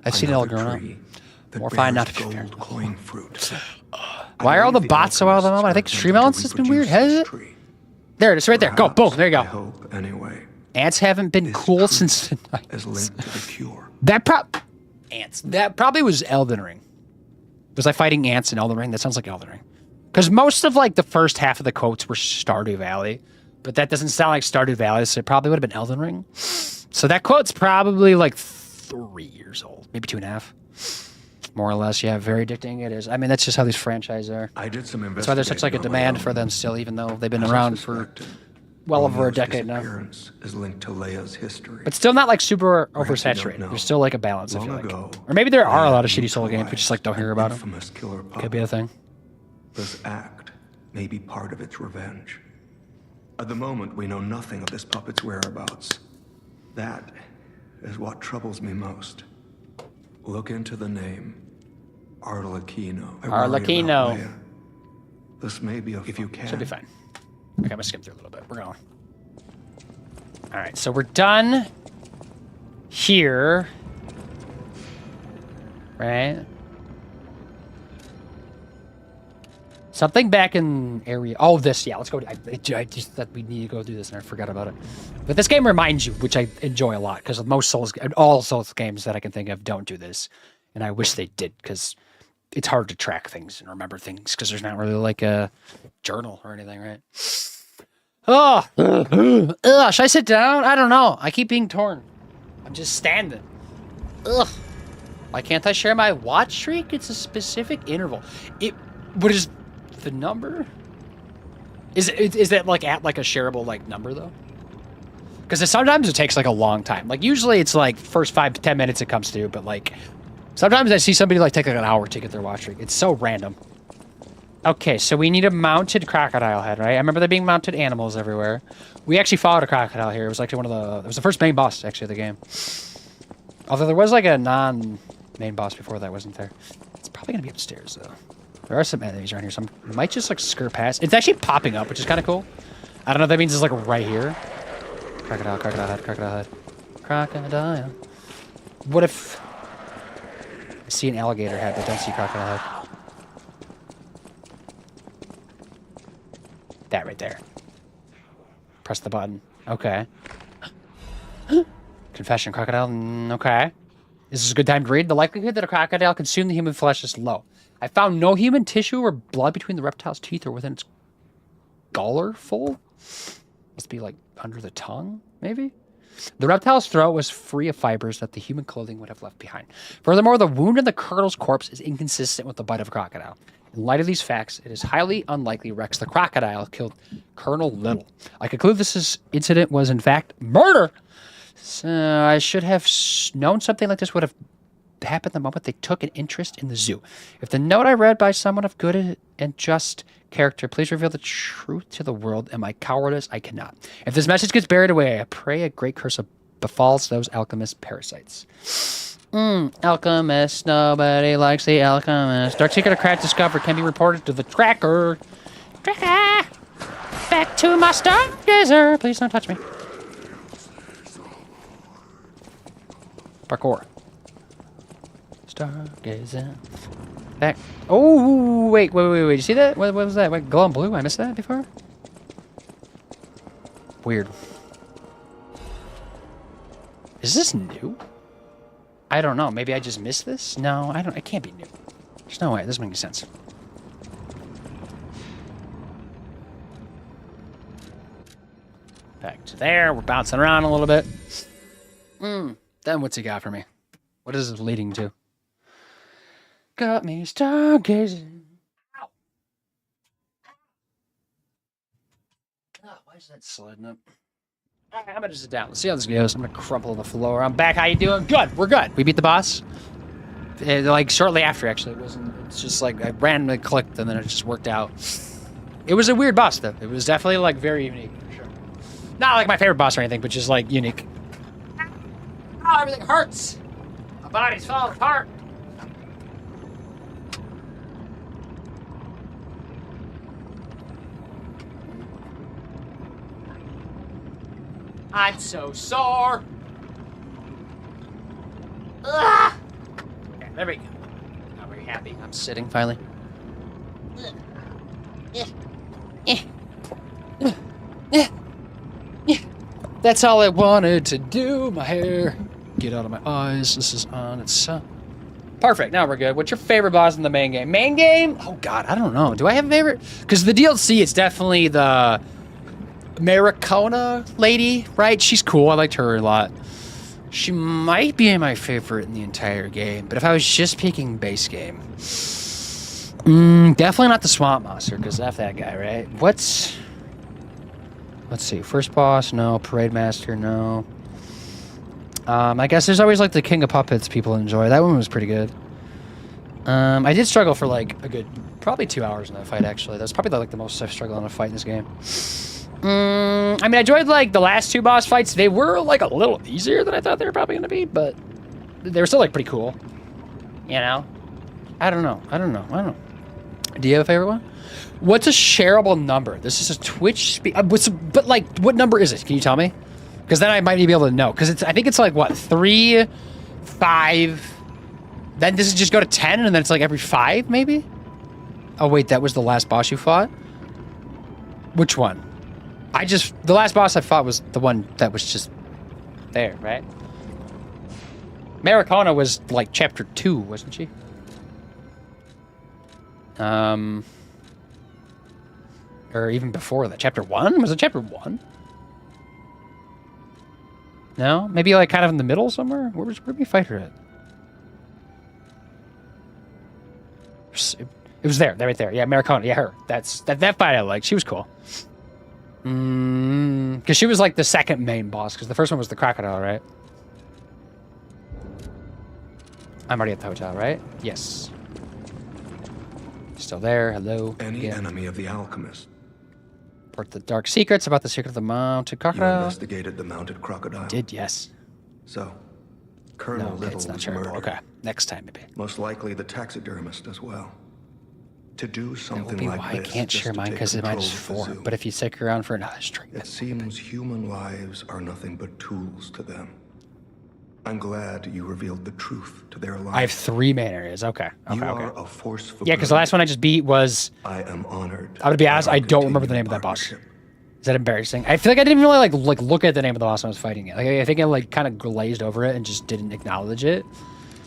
I've seen it all grown up. More fine not to be fair. Coin fruit. Why are all the bots so out of the moment? I think stream elements has been weird, has it? There it is, right there. Go, boom, there you go. I hope, anyway. Ants haven't been cool since the 90s. As linked to the cure. Ants. That probably was Elden Ring. Was I fighting ants in Elden Ring? That sounds like Elden Ring. Because most of like the first half of the quotes were Stardew Valley, but that doesn't sound like Stardew Valley, so it probably would have been Elden Ring. So that quote's probably like 3 years old, maybe 2.5. More or less, yeah, very addicting it is. I mean, that's just how these franchises are. I did some That's why there's such like a demand for them still, even though they've been around for well over a decade now. Is linked to Leia's history. But still not like super Perhaps you don't oversaturated. know. There's still like a balance, I Long feel like. ago, Or maybe there are a lot of Leia shitty Soul games, we just like don't hear about them. infamous killer puppet. Could be a thing. This act may be part of its revenge. At the moment, we know nothing of this puppet's whereabouts. That is what troubles me most. Look into the name Arlecchino. I worry about Arlecchino. Leia. This may be if you can. Should be fine. Okay, I'm gonna skim through a little bit. We're going. All right, so we're done here, right? Something back in area. Oh, this. Yeah, let's go. I just thought we need to go do this, and I forgot about it. But this game reminds you, which I enjoy a lot, because most Souls, all Souls games that I can think of, don't do this, and I wish they did, because it's hard to track things and remember things, because there's not really like a journal or anything, right? Oh, should I sit down? I don't know. I keep being torn. I'm just standing. Ugh. Why can't I share my watch streak? It's a specific interval. What is the number? Is that like at like a shareable like number though? Because sometimes it takes like a long time. Like usually it's like first 5 to 10 minutes it comes through, but like sometimes I see somebody like take like an hour to get their watch streak. It's so random. Okay, so we need a mounted crocodile head, right? I remember there being mounted animals everywhere. We actually fought a crocodile here. It was actually it was the first main boss actually of the game. Although there was like a non-main boss before that, wasn't there? It's probably gonna be upstairs though. There are some enemies around here, so I might just like skirt past. It's actually popping up, which is kind of cool. I don't know if that means it's like right here. Crocodile head. Crocodile. What if I see an alligator head but don't see crocodile head? That right there. Press the button. Okay. Confession, crocodile. Okay. Is this a good time to read? The likelihood that a crocodile consumed the human flesh is low. I found no human tissue or blood between the reptile's teeth or within its gullet full. Must be like under the tongue, maybe? The reptile's throat was free of fibers that the human clothing would have left behind. Furthermore, the wound in the colonel's corpse is inconsistent with the bite of a crocodile. In light of these facts, it is highly unlikely Rex the crocodile killed Colonel Little. I conclude this incident was in fact murder. So I should have known something like this would have happened the moment they took an interest in the zoo. If the note I read by someone of good and just character, please reveal the truth to the world, and my cowardice I cannot. If this message gets buried away, I pray a great curse befalls those alchemist parasites. Alchemist, nobody likes the alchemist. Dark secret of crack discovered can be reported to the tracker. Tracker! Back to my stargazer. Please don't touch me. Parkour. Stargazer. Back. Oh, wait. You see that? What was that? What, glowing blue? I missed that before? Weird. Is this new? I don't know. Maybe I just missed this? No, I don't. It can't be new. There's no way. It doesn't make any sense. Back to there. We're bouncing around a little bit. Then what's he got for me? What is it leading to? Got me stargazing. Ow. Oh, why is that sliding up? All right, I'm gonna just sit down. Let's see how this goes. I'm gonna crumple on the floor. I'm back. How you doing? Good. We're good. We beat the boss. Like shortly after, actually. It wasn't. It's just like I randomly clicked and then it just worked out. It was a weird boss though. It was definitely like very unique for sure. Not like my favorite boss or anything, but just like unique. Oh, everything hurts. My body's falling apart. I'm so sore. Ugh. Okay, there we go. I'm very happy. I'm sitting finally. That's all I wanted to do. My hair. Get out of my eyes. This is on its perfect. Now we're good. What's your favorite boss in the main game? Main game? Oh God, I don't know. Do I have a favorite? Because the DLC, it's definitely the Maricona lady, right? She's cool. I liked her a lot. She might be my favorite in the entire game, but if I was just picking base game, definitely not the Swamp Monster, because F that guy, right? Let's see. First boss, no. Parade Master, no. I guess there's always like the King of Puppets people enjoy. That one was pretty good. I did struggle for like a good, probably 2 hours in that fight, actually. That was probably like the most I've struggled in a fight in this game. I mean, I enjoyed like the last 2 boss fights. They were like a little easier than I thought they were probably going to be, but they were still like pretty cool. You know? I don't know. Do you have a favorite one? What's a shareable number? This is a Twitch speed. But like, what number is it? Can you tell me? Because then I might be able to know. Because I think it's like what, 3, 5. Then does it just go to 10, and then it's like every 5, maybe? Oh wait, that was the last boss you fought. Which one? The last boss I fought was the one that was just there, right? Maricona was like chapter 2, wasn't she? Or even before that. Chapter 1? Was it chapter 1? No? Maybe like kind of in the middle somewhere? Where did we fight her at? It was there, right there. Yeah, Maricona. Yeah, her. That fight I liked. She was cool. Because she was like the second main boss, because the first one was the crocodile, right? I'm already at the hotel, right? Yes. Still there. Hello. Any enemy of the alchemist. Report the dark secrets about the secret of the mounted You crocodile. investigated the mounted crocodile. Did, yes. So, Colonel No, okay, Little it's not was shareable. murdered. Okay, next time maybe. Most likely the taxidermist as well. To do That would something be like why I this can't just share to mine, take because mine control is of the 4. zoo. But if you stick around for another string, It seems human lives are nothing but tools to them. I'm glad you revealed the truth to their lives. I have 3 main areas. Okay. You Okay. are a force for Yeah, because the good. last one I just beat was. I am honored. I'm gonna be by honest. our I don't remember the name continued of that boss. partnership. Is that embarrassing? I feel like I didn't really like look at the name of the boss when I was fighting it. Like I think I like kind of glazed over it and just didn't acknowledge it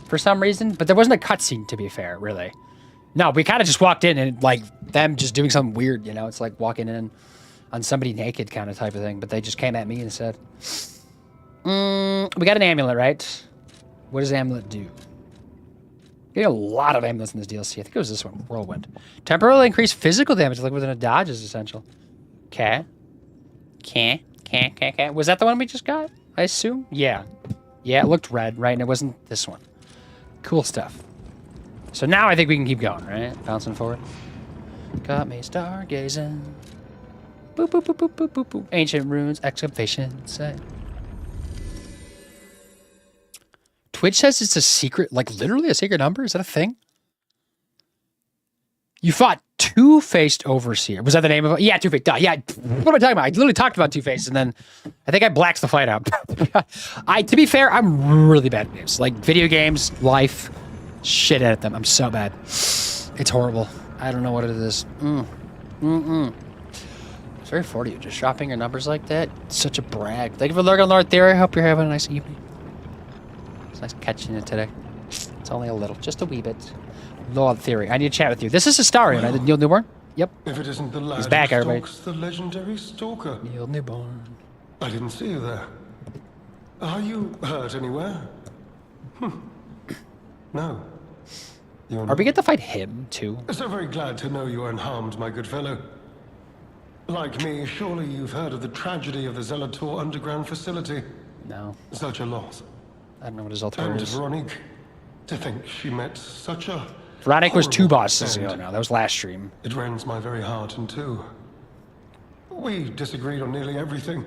for some reason. But there wasn't a cutscene, to be fair, really. No, we kind of just walked in and like them just doing something weird, you know? It's like walking in on somebody naked kind of type of thing. But they just came at me and said, "We got an amulet, right? What does the amulet do?" You get a lot of amulets in this DLC. I think it was this one, Whirlwind. Temporarily increase physical damage, like within a dodge is essential. Okay. Was that the one we just got? I assume? Yeah. Yeah, it looked red, right? And it wasn't this one. Cool stuff. So now I think we can keep going, right? Bouncing forward. Got me stargazing. Boop, boop, boop, boop, boop, boop, boop. Ancient ruins, excavation site. Twitch says it's a secret, like literally a secret number? Is that a thing? You fought Two-Faced Overseer. Was that the name of it? Yeah, Two-Faced. Duh, yeah. What am I talking about? I literally talked about Two-Faced, and then I think I blacked the fight out. To be fair, I'm really bad at games. Like, video games, life, shit at them. I'm so bad. It's horrible. I don't know what it is. It's very for you. Just dropping your numbers like that. It's such a brag. Thank you for lurking, Lord Theory. I hope you're having a nice evening. It's nice catching you today. It's only a little. Just a wee bit. Lord Theory, I need to chat with you. This is Astarion, right? Neil Newborn? Yep. If it isn't the lad He's back, who everybody. stalks the legendary stalker. Neil Newborn. I didn't see you there. Are you hurt anywhere? No. You're Or not. we get to fight him, too. So very glad to know you are unharmed, my good fellow. Like me, surely you've heard of the tragedy of the Zelator underground facility. No. Such a loss. I don't know what his Zelator And is. Veronique, to think she met such a Veronic was 2 horrible bosses ago end. now. That was last stream. It rends my very heart in two. We disagreed on nearly everything,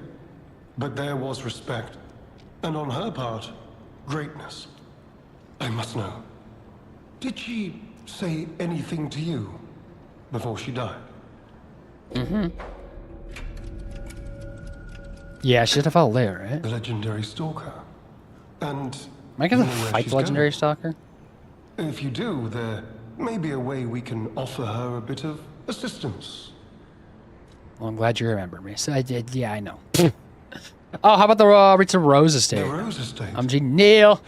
but there was respect. And on her part, greatness. I must know. Did she say anything to you before she died? Yeah, she had to follow Leia, right? The legendary stalker. And Am I gonna you know where fight she's the legendary going? stalker? If you do, there may be a way we can offer her a bit of assistance. Well, I'm glad you remember me. So I did. Yeah, I know. Oh, how about the Rita Rose estate? The Rose Estate. I'm G. Neil.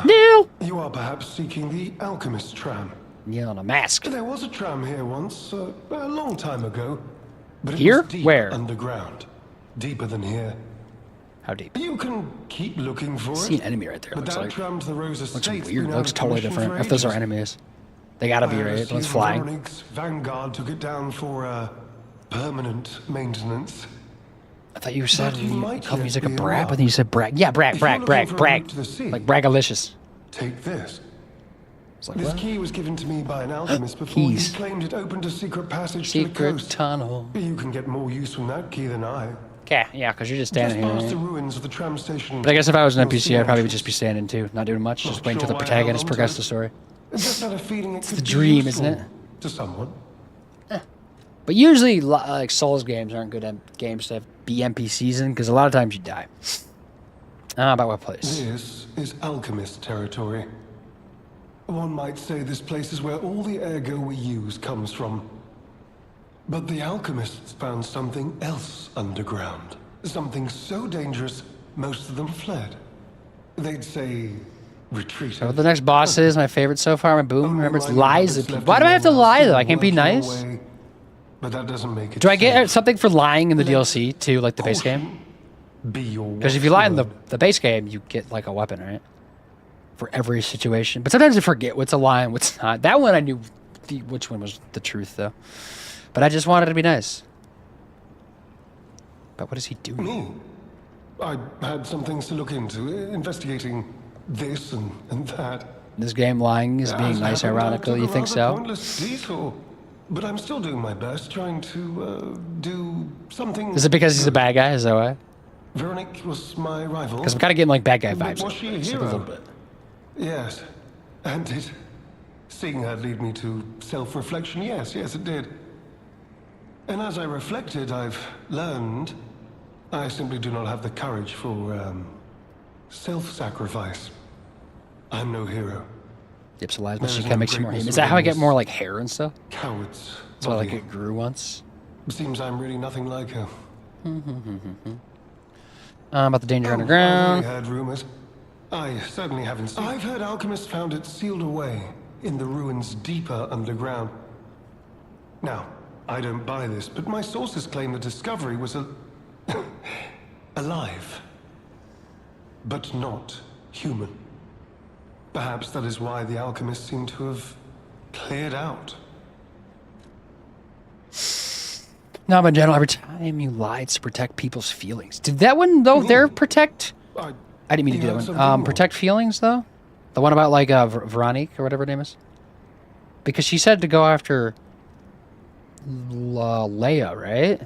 Neil. You are perhaps seeking the alchemist tram. Neil in a mask. There was a tram here once, a long time ago. But it Here? was deep Where? underground. Deeper than here. How deep? You can keep looking for I it. see an enemy right there. But Looks that like. tram to the Rose Looks Estate's weird. been Looks out of totally commission different. for If those are ages. enemies, they gotta be I right. assume One's flying. Veronique's Vanguard took it down for permanent maintenance. I thought you said But you you might called me yet like a be brat, around. but then you said brag. Yeah, brag, If you're brag, looking brag, for a brag. route to the sea- Like bragalicious. Take this. It's like This what? key was given to me by an alchemist before Keys. he claimed it opened a secret passage to the Secret coast. tunnel. You can get more use from that key than I. Okay, yeah, because you're just Just standing here. past the Right? ruins of the tram station. But I guess if I was an you'll see NPC, I probably would entrance. just be standing too, not doing much, just Not waiting till the sure why I protagonist held on to progressed it. the story. I just had a feeling it's the dream, isn't it? To someone. But usually, like Souls games aren't good games to be NPCs in, because a lot of times you die. About what place? This is alchemist territory. One might say this place is where all the ergo we use comes from. But the alchemists found something else underground. Something so dangerous, most of them fled. They'd say, retreat. So what the next boss is my favorite so far. My boom. Only Remember, it's my lies. habits left Why do I have to alone lie still though? I can't be working nice. away. But that doesn't make it Do I get safe. something for lying in the DLC too, like the base game? Caution Be your Because if you lie in the watchword. base game, you get like a weapon, right? For every situation. But sometimes I forget what's a lie and what's not. That one I knew which one was the truth though. But I just wanted to be nice. But what is he doing? Me? I had some things to look into, investigating this and that. This game lying is being As nice, happened, I ironically. took You a think rather so? Pointless detour, but I'm still doing my best, trying to do something. Is it because he's a good. bad guy? Is that why? Veronique was my rival. Because I'm kind of getting like bad guy But vibes. was she a Just, like, hero? a little bit. Yes, and it. Seeing her lead me to self-reflection. Yes, it did. And as I reflected, I've learned I simply do not have the courage for self-sacrifice. I'm no hero. Yips alive, but There she is kind of no makes you more greatness human. Is that how I get within more this. like hair and stuff? Cowards. That's why like body. it grew once. Seems I'm really nothing like her. About the danger I've underground. only heard rumors. I certainly haven't seen. I've heard alchemists found it sealed away in the ruins deeper underground. Now, I don't buy this, but my sources claim the discovery was alive, but not human. Perhaps that is why the alchemists seem to have cleared out. No, but in general, every time you lied to protect people's feelings. Did that one though? There protect. I didn't mean to do You that had one. something more. Protect feelings though. The one about like Veronique or whatever her name is. Because she said to go after Leia, right?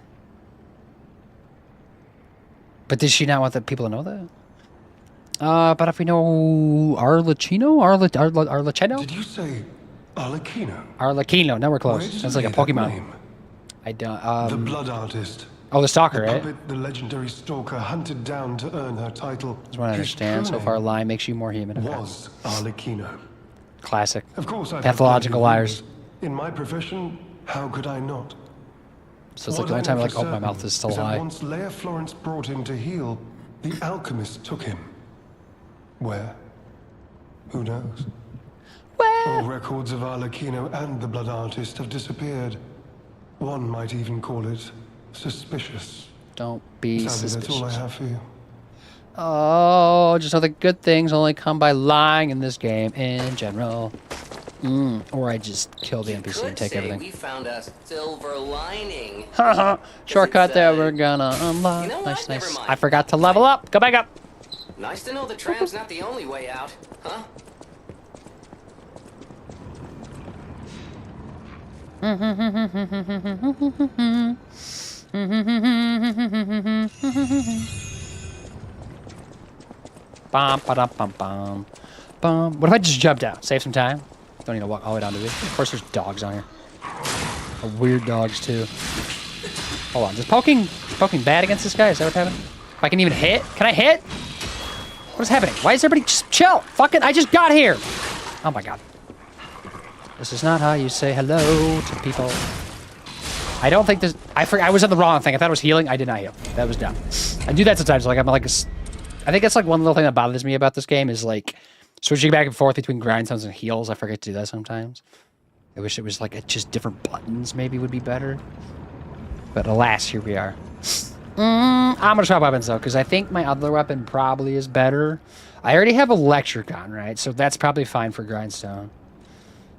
But did she not want the people to know that? But if we know Arlecchino? Arlecchino? Did you say Arlecchino? Arlecchino. Now we're Where close. did Sounds you like a get that Pokemon. name? I don't. The Blood Artist. Oh, the Stalker, The right? puppet the legendary stalker hunted down to earn her title. That's what I His understand. true So far, name lie makes you more human. Okay. was Arlecchino. Classic. Of course, I've Pathological heard plenty of liars. rumors. In my profession, how could I not? So it's like What the only I time know I like, for oh, my certain mouth is still a that lie. Once Leia Florence brought him to heal, the alchemist took him. Where? Who knows? All records of Arlecchino and the Blood Artist have disappeared. One might even call it suspicious. Don't be Sadly, that's all I suspicious. have for you. Oh, just know the good things only come by lying in this game in general. Or I just kill the NPC and take everything. We found a silver lining. Haha. Shortcut it's, that we're gonna unlock. you know Nice, what? Never nice. mind. I forgot to level up. Go back up. Nice to know the tram's not the only way out, huh? Bum, ba-dum, bum, bum, bum. What if I just jumped out? Save some time. Don't need to walk all the way down to this. Of course, there's dogs on here. Weird dogs too. Hold on, just poking bad against this guy? Is that what's happening? If I can even hit? Can I hit? What is happening? Why is everybody just chill? Fucking, I just got here. Oh my god. This is not how you say hello to people. I don't think this. I was on the wrong thing. I thought it was healing. I did not heal. That was dumb. I do that sometimes. Like I'm like, I think that's like one little thing that bothers me about this game is like switching back and forth between grindstones and heals. I forget to do that sometimes. I wish it was like just different buttons. Maybe would be better. But alas, here we are. I'm gonna swap weapons though, because I think my other weapon probably is better. I already have a Electricon, right? So that's probably fine for grindstone.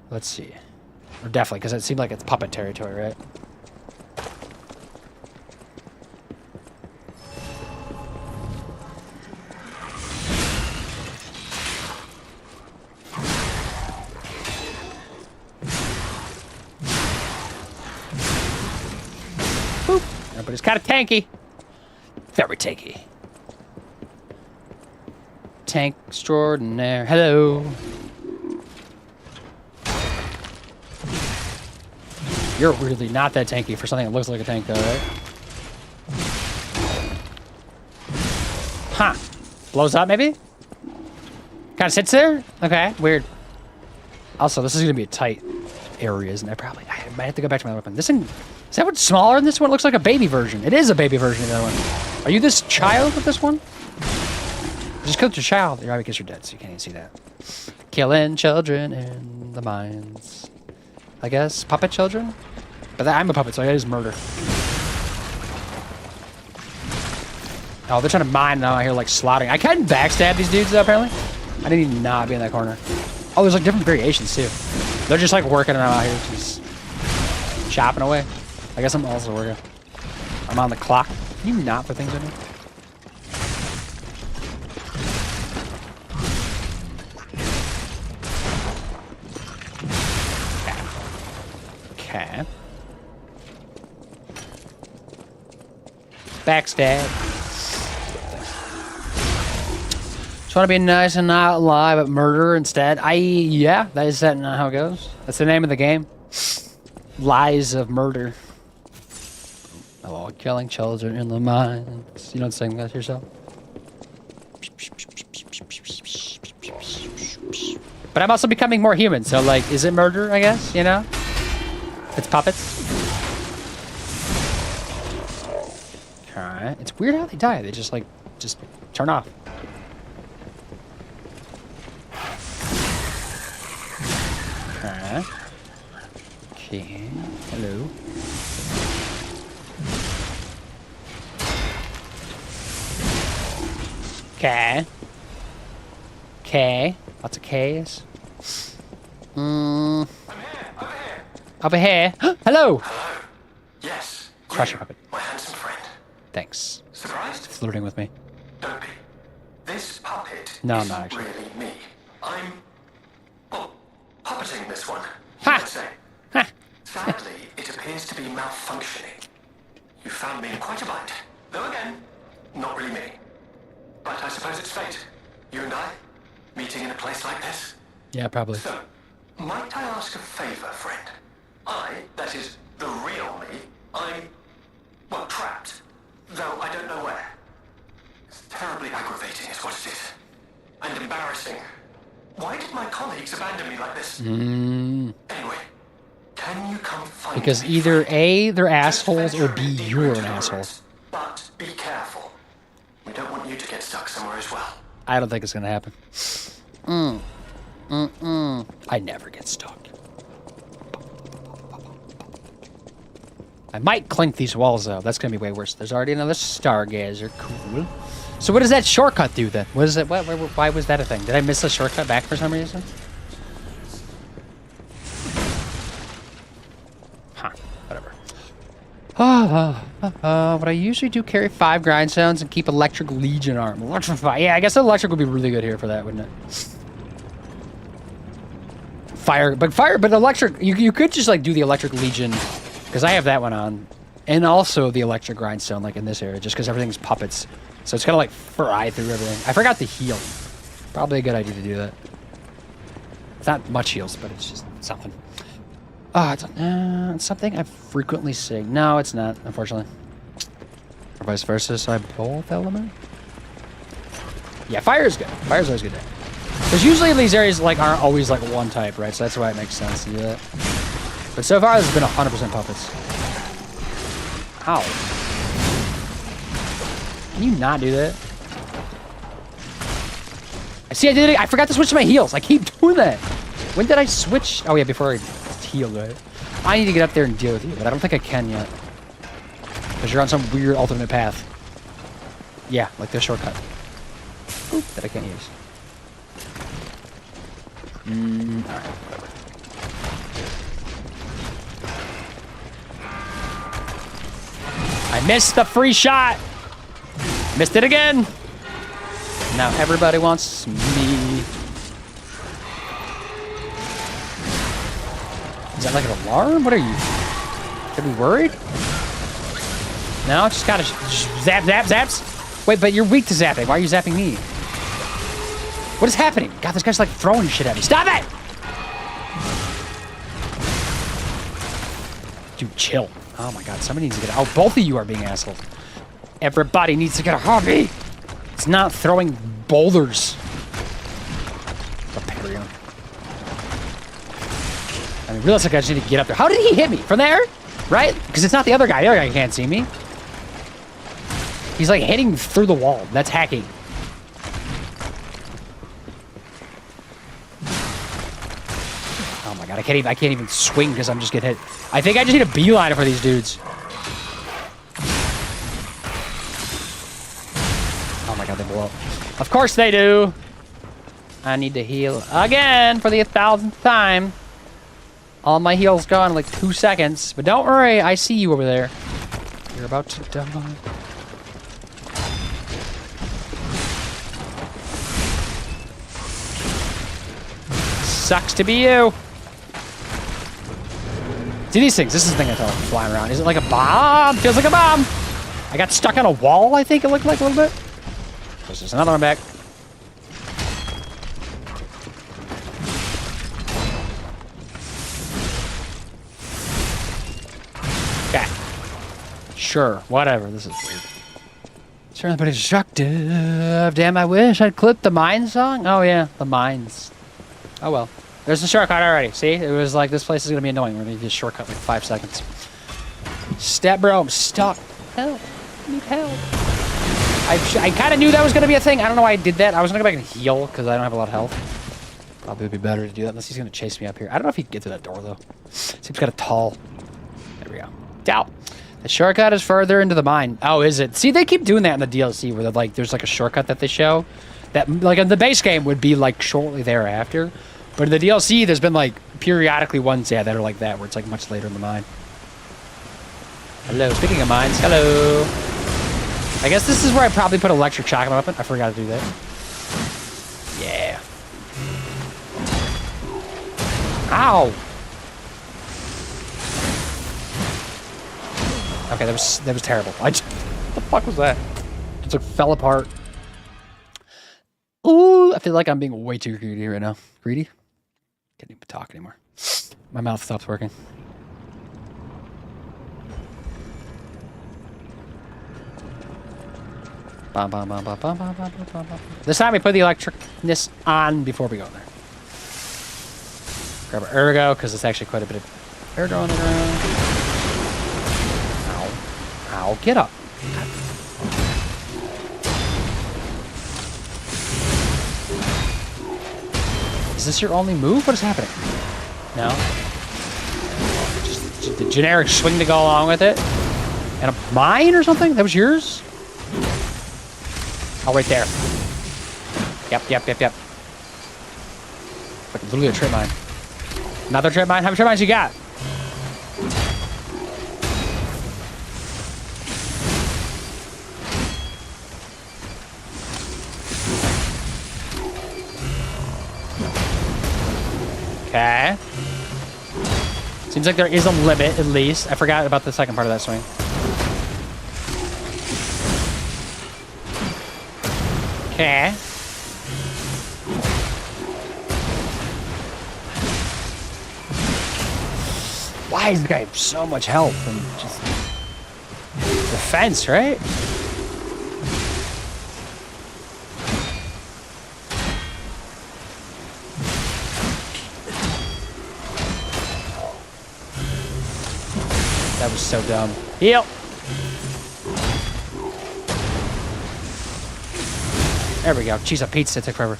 Let's see. Or definitely, because it seemed like it's puppet territory, right? Boop. Everybody's kind of tanky. Very tanky. Tank extraordinaire. Hello. You're weirdly not that tanky for something that looks like a tank, though, right? Huh. Blows up, maybe? Kind of sits there? Okay, weird. Also, this is going to be a tight area, isn't it? Probably. I might have to go back to my other weapon. This thing... Is that what's smaller than this one? It looks like a baby version. It is a baby version of the other one. Are you this child with this one? Just killed your child. You're because you're dead, so you can't even see that. Killing children in the mines. I guess. Puppet children? But I'm a puppet, so I use murder. Oh, they're trying to mine now. I hear like slaughtering. I couldn't backstab these dudes though, apparently. I didn't even not be in that corner. Oh, there's like different variations too. They're just like working it out here. Just chopping away. I guess I'm also working. I'm on the clock. Can you not put things in here? Okay. Backstab. Just want to be nice and not lie, but murder instead. Yeah, that is not how it goes. That's the name of the game. Lies of murder. Oh, killing children in the mines. You don't sing that yourself? But I'm also becoming more human, so like, is it murder, I guess, you know? It's puppets. Alright. It's weird how they die. They just turn off. Alright. Okay. Hello. Okay. Okay. Lots of K's. Over here. Hello. Hello. Yes. Crush you, your puppet. my handsome friend. Thanks. Surprised? Flirting with me. Don't be. This puppet No, I'm isn't not actually. really me. I'm, well, puppeting this one. Ha! Let's say. Ha! Sadly, it appears to be malfunctioning. You found me in quite a bind. Though again, not really me. But I suppose it's fate. You and I, meeting in a place like this. Yeah, probably. So, might I ask a favor, friend? That is, the real me, I'm, well, trapped. Though I don't know where. It's terribly aggravating is what it is. And embarrassing. Why did my colleagues abandon me like this? Anyway, can you come find Because me, either friend? A, they're Just assholes, or venture B, deeper you're into an the asshole. ruins, but be careful. We don't want you to get stuck somewhere as well. I don't think it's gonna happen. I never get stuck. I might clink these walls though. That's gonna be way worse. There's already another stargazer. Cool. So what does that shortcut do then? What is it? Why was that a thing? Did I miss the shortcut back for some reason? Huh. Whatever. What I usually do, carry 5 grindstones and keep Electric Legion arm. Electrify. Yeah, I guess electric would be really good here for that, wouldn't it? But electric, you could just like do the Electric Legion, because I have that one on, and also the Electric Grindstone like in this area, just because everything's puppets. So it's gonna like fry through everything. I forgot to heal. Probably a good idea to do that. It's not much heals, but it's just something. It's something I frequently sing. No, it's not, unfortunately. Or vice versa, so I both element. Yeah, fire is good. Fire's always good. Because usually these areas like aren't always like one type, right? So that's why it makes sense to do that. But so far, there's been 100% puppets. Ow. Can you not do that? See, I did it. I forgot to switch to my heals. I keep doing that. When did I switch? Oh, yeah, before I healed, right? I need to get up there and deal with you, but I don't think I can yet. Because you're on some weird alternate path. Yeah, like this shortcut. Oop, that I can't use. Alright, whatever. I missed the free shot! Missed it again! Now everybody wants me. Is that like an alarm? What are you? Should we be worried? No, just gotta zap, zaps. Wait, but you're weak to zapping. Why are you zapping me? What is happening? God, this guy's like throwing shit at me. Stop it! Dude, chill. Oh my god, somebody needs to get out. Oh, both of you are being assholes. Everybody needs to get a hobby. It's not throwing boulders. Vaporeon. I mean, realistically, I just need to get up there. How did he hit me? From there? Right? Because it's not the other guy. The other guy can't see me. He's like hitting through the wall. That's hacking. Oh my god, I can't even swing because I'm just getting hit. I think I just need a beeline for these dudes. Oh my god, they blow up. Of course they do. I need to heal again for the 1,000th time. All my heals gone in like 2 seconds. But don't worry, I see you over there. You're about to die. Sucks to be you. See these things? This is the thing I thought flying around. Is it like a bomb? Feels like a bomb. I got stuck on a wall, I think it looked like a little bit. There's just another one back. Okay. Sure, whatever. This is weird. Certainly pretty destructive. Damn, I wish I'd clipped the mine song. Oh yeah, the mines. Oh well. There's a shortcut already. See? It was like, this place is going to be annoying. We're going to do a shortcut like 5 seconds. Step bro, I'm stuck. Help. I need help. I kind of knew that was going to be a thing. I don't know why I did that. I was going to go back and heal because I don't have a lot of health. Probably would be better to do that unless he's going to chase me up here. I don't know if he can get through that door though. Seems kind of tall. There we go. Doubt. The shortcut is further into the mine. Oh, is it? See, they keep doing that in the DLC where they're like, there's like a shortcut that they show that like in the base game would be like shortly thereafter. But in the DLC, there's been like periodically ones, yeah, that are like that, where it's like much later in the mine. Hello, speaking of mines, hello. I guess this is where I probably put electric shock weapon. I forgot to do that. Yeah. Ow. Okay, that was terrible. What the fuck was that? It like fell apart. Ooh, I feel like I'm being way too greedy right now. Greedy? Can't even talk anymore. My mouth stops working. Bum, bum, bum, bum, bum, bum, bum, bum, bum. This time we put the electricness on before we go in there. Grab our ergo, because it's actually quite a bit of ergo on the ground. Ow. Ow, get up. Is this your only move? What is happening? No? Just the generic swing to go along with it? And a mine or something? That was yours? Oh, right there. Yep. Like literally a trip mine. Another trip mine? How many trip mines you got? Okay. Seems like there is a limit, at least. I forgot about the second part of that swing. Okay. Why does the guy have so much health and just defense, right? That was so dumb. Heal. There we go. Jeez, a pizza took forever.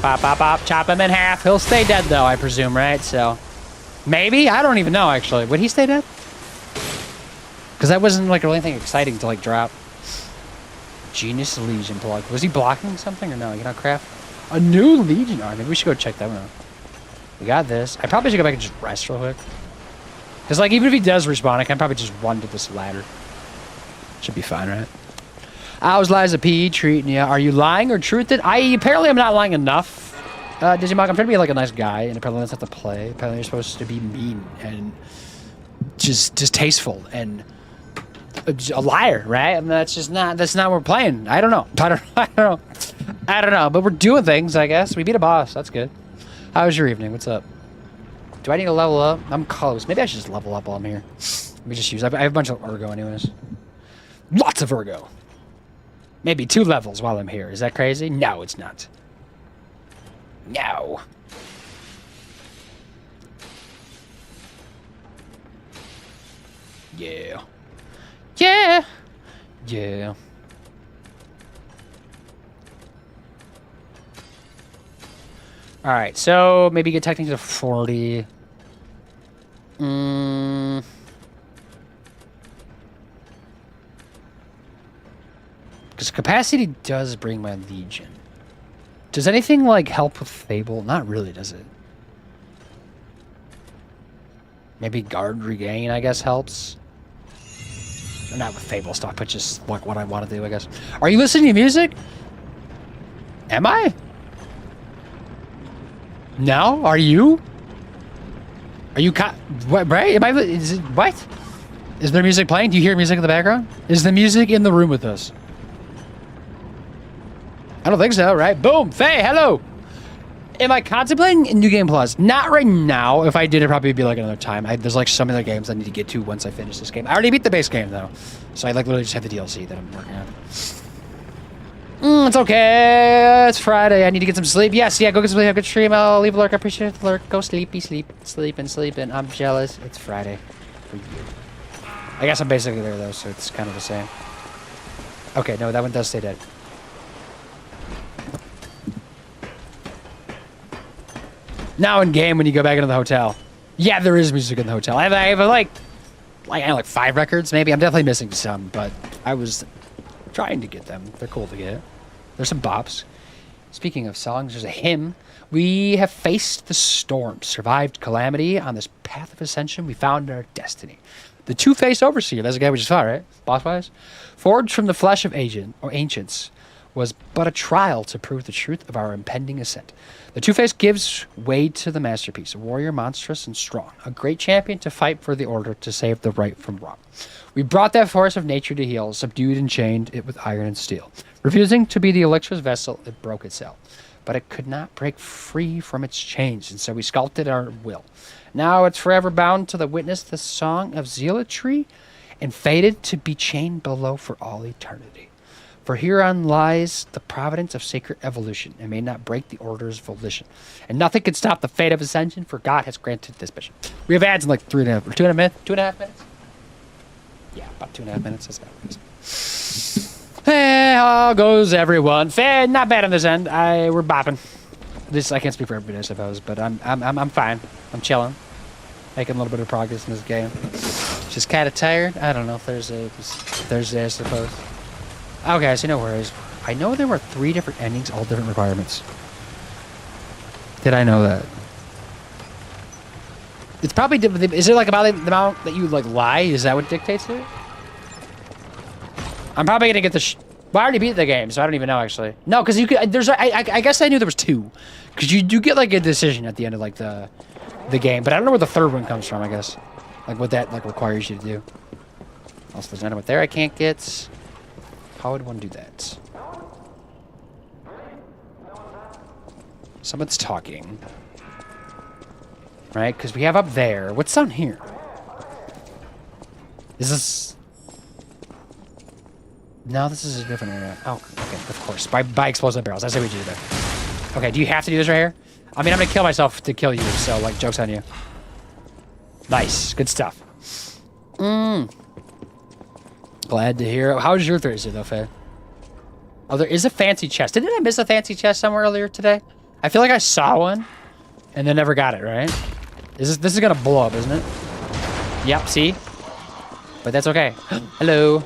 Bop. Chop him in half. He'll stay dead, though, I presume, right? So, maybe? I don't even know, actually. Would he stay dead? Because that wasn't, like, really anything exciting to, like, drop. Genius Legion block. Was he blocking something or no? You know, craft? A new Legion army. Maybe we should go check that one out. We got this. I probably should go back and just rest real quick. Because, like, even if he does respawn, I can probably just run to this ladder. Should be fine, right? How's Liza P treating you? Are you lying or truthed? Apparently I'm not lying enough. Digimon, I'm trying to be like a nice guy, and apparently that's not the play. Apparently you're supposed to be mean and just distasteful and a liar, right? And that's not what we're playing. I don't know. I don't know. But we're doing things, I guess. We beat a boss. That's good. How was your evening? What's up? Do I need to level up? I'm close. Maybe I should just level up while I'm here. Let me just use. I have a bunch of Ergo anyways. Lots of Ergo. Maybe 2 levels while I'm here. Is that crazy? No, it's not. No. Yeah. Alright, so maybe get techniques to 40. Because capacity does bring my Legion. Does anything, like, help with Fable? Not really, does it? Maybe Guard Regain, I guess, helps? Or not with Fable stuff, but just, like, what I want to do, I guess. Are you listening to music? Am I? No? Are you? Are you what, right? Am I, is it, what? Is there music playing? Do you hear music in the background? Is the music in the room with us? I don't think so, right? Boom! Faye, hello! Am I contemplating New Game Plus? Not right now. If I did, it'd probably be like another time. There's like some other games I need to get to once I finish this game. I already beat the base game, though. So I like literally just have the DLC that I'm working on. It's okay. It's Friday. I need to get some sleep. Yes, yeah, go get some sleep. Have a good stream. I'll leave a lurk. I appreciate the lurk. Go sleepy, sleeping. I'm jealous. It's Friday for you. I guess I'm basically there, though, so it's kind of the same. Okay, no, that one does stay dead. Now in game, when you go back into the hotel, yeah, there is music in the hotel. I have like 5 records, maybe. I'm definitely missing some, but I was trying to get them. They're cool to get. There's some bops. Speaking of songs, there's a hymn. We have faced the storm, survived calamity. On this path of ascension, we found our destiny. The two-faced overseer, that's the guy we just fought, right? Boss-wise? Forged from the flesh of ancients, was but a trial to prove the truth of our impending ascent. The Two-Face gives way to the masterpiece, a warrior monstrous and strong, a great champion to fight for the order, to save the right from wrong. We brought that force of nature to heal, subdued and chained it with iron and steel. Refusing to be the Electra's vessel, it broke itself. But it could not break free from its chains, and so we sculpted our will. Now it's forever bound to the witness the song of zealotry, and fated to be chained below for all eternity. For hereon lies the providence of sacred evolution, and may not break the order's volition. And nothing can stop the fate of ascension, for God has granted this mission. We have ads in like 2.5 minutes? Yeah, about 2.5 minutes. That's about it. Hey, how goes everyone? Fair, not bad on this end. We're bopping. I can't speak for everybody, I suppose, but I'm fine. I'm chilling, making a little bit of progress in this game. Just kind of tired. I don't know. Thursday, I suppose. Okay, so no worries. I know there were 3 different endings, all different requirements. Did I know that? It's probably... Is it like about the amount that you like lie? Is that what dictates it? I'm probably gonna get the... Well, I already beat the game, so I don't even know, actually. No, because you could... There's... I guess I knew there was 2. Because you do get, like, a decision at the end of, like, the game. But I don't know where the 3rd one comes from, I guess. Like, what that, like, requires you to do. Also, there's another one there I can't get. How would one do that? Someone's talking. Right? Because we have up there. What's down here? Is this... No, this is a different area. Oh, okay, of course. By explosive barrels. That's what we do there. Okay, do you have to do this right here? I mean, I'm gonna kill myself to kill you, so, like, joke's on you. Nice. Good stuff. Glad to hear it. How was your Thursday, though, Faye? Oh, there is a fancy chest. Didn't I miss a fancy chest somewhere earlier today? I feel like I saw one, and then never got it, right? This is gonna blow up, isn't it? Yep, see? But that's okay. Hello.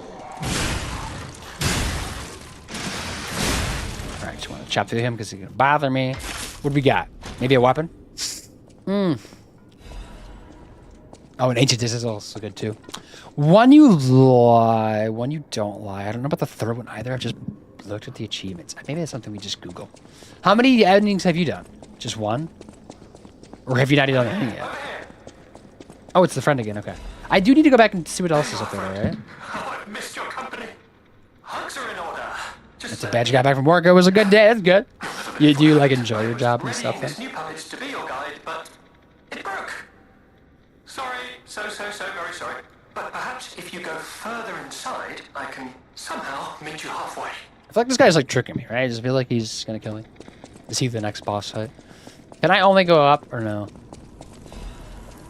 Alright, just want to chop through him because he's gonna bother me. What do we got? Maybe a weapon? Oh, an ancient is also good, too. One you lie, one you don't lie. I don't know about the 3rd one either. I've just looked at the achievements. Maybe that's something we just Google. How many endings have you done? Just one? Or have you not done anything yet? Oh, it's the friend again. Okay. I do need to go back and see what else is up there, right? Oh, I've missed your company. Hugs are in order. That's a bad you got back from work. It was a good day. That's good. You do like enjoy your job and stuff then? This new puppet to be your guide, but it broke. Sorry, so very sorry. But perhaps if you go further inside, I can somehow meet you halfway. I feel like this guy's like tricking me, right? I just feel like he's gonna kill me. Is he the next boss fight? Can I only go up or no?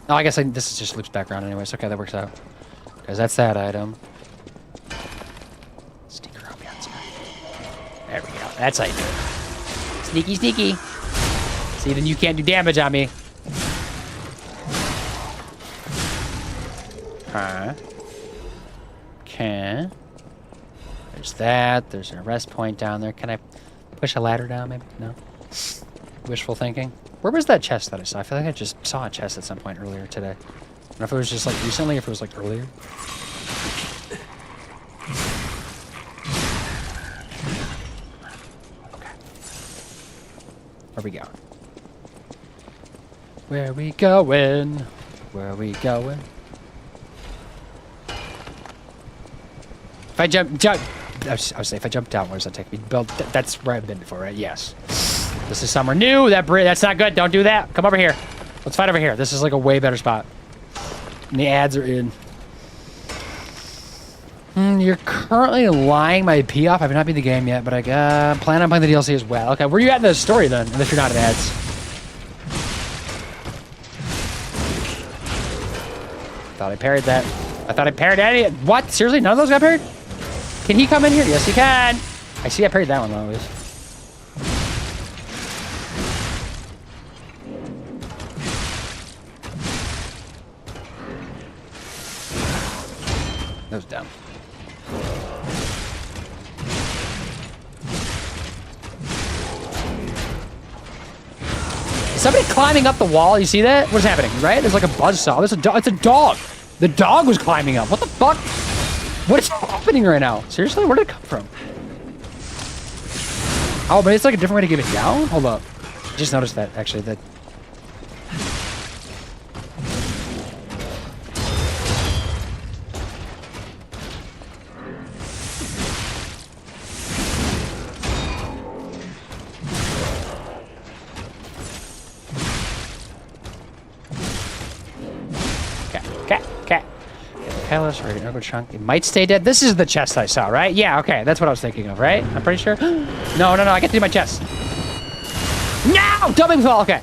Oh, I guess this just loops back around anyways. Okay, that works out. Because that's that item. Sneak around the outside. There we go. That's how you do it. Sneaky, sneaky. See, then you can't do damage on me. Huh. Okay. There's that. There's a rest point down there. Can I push a ladder down, maybe? No. Wishful thinking. Where was that chest that I saw? I feel like I just saw a chest at some point earlier today. I don't know if it was just like recently or if it was like earlier. Okay. Where we going? Where we going? Where we going? If I jump, I was saying, if I jump down, where does that take me? That's where I've been before, right? Yes. This is somewhere new. That's not good. Don't do that. Come over here. Let's fight over here. This is like a way better spot. And the ads are in. You're currently lying my P off. I've not beat the game yet, but I plan on playing the DLC as well. Okay, where are you at in the story then? If you're not in ads. Thought I parried that. I thought I parried any. What? Seriously? None of those got parried? Can he come in here? Yes, he can. I see I parried that one though, at least. That was dumb. Is somebody climbing up the wall? You see that? What's happening, right? There's like a buzzsaw. There's a dog. It's a dog. The dog was climbing up. What the fuck? What is happening right now? Seriously? Where did it come from? Oh, but it's like a different way to get it down? Hold up. Just noticed that, actually. That. Or an Ergo chunk. It might stay dead. This is the chest I saw, right? Yeah, okay. That's what I was thinking of, right? I'm pretty sure. No. I get to do my chest. No! Dumping fall. Okay.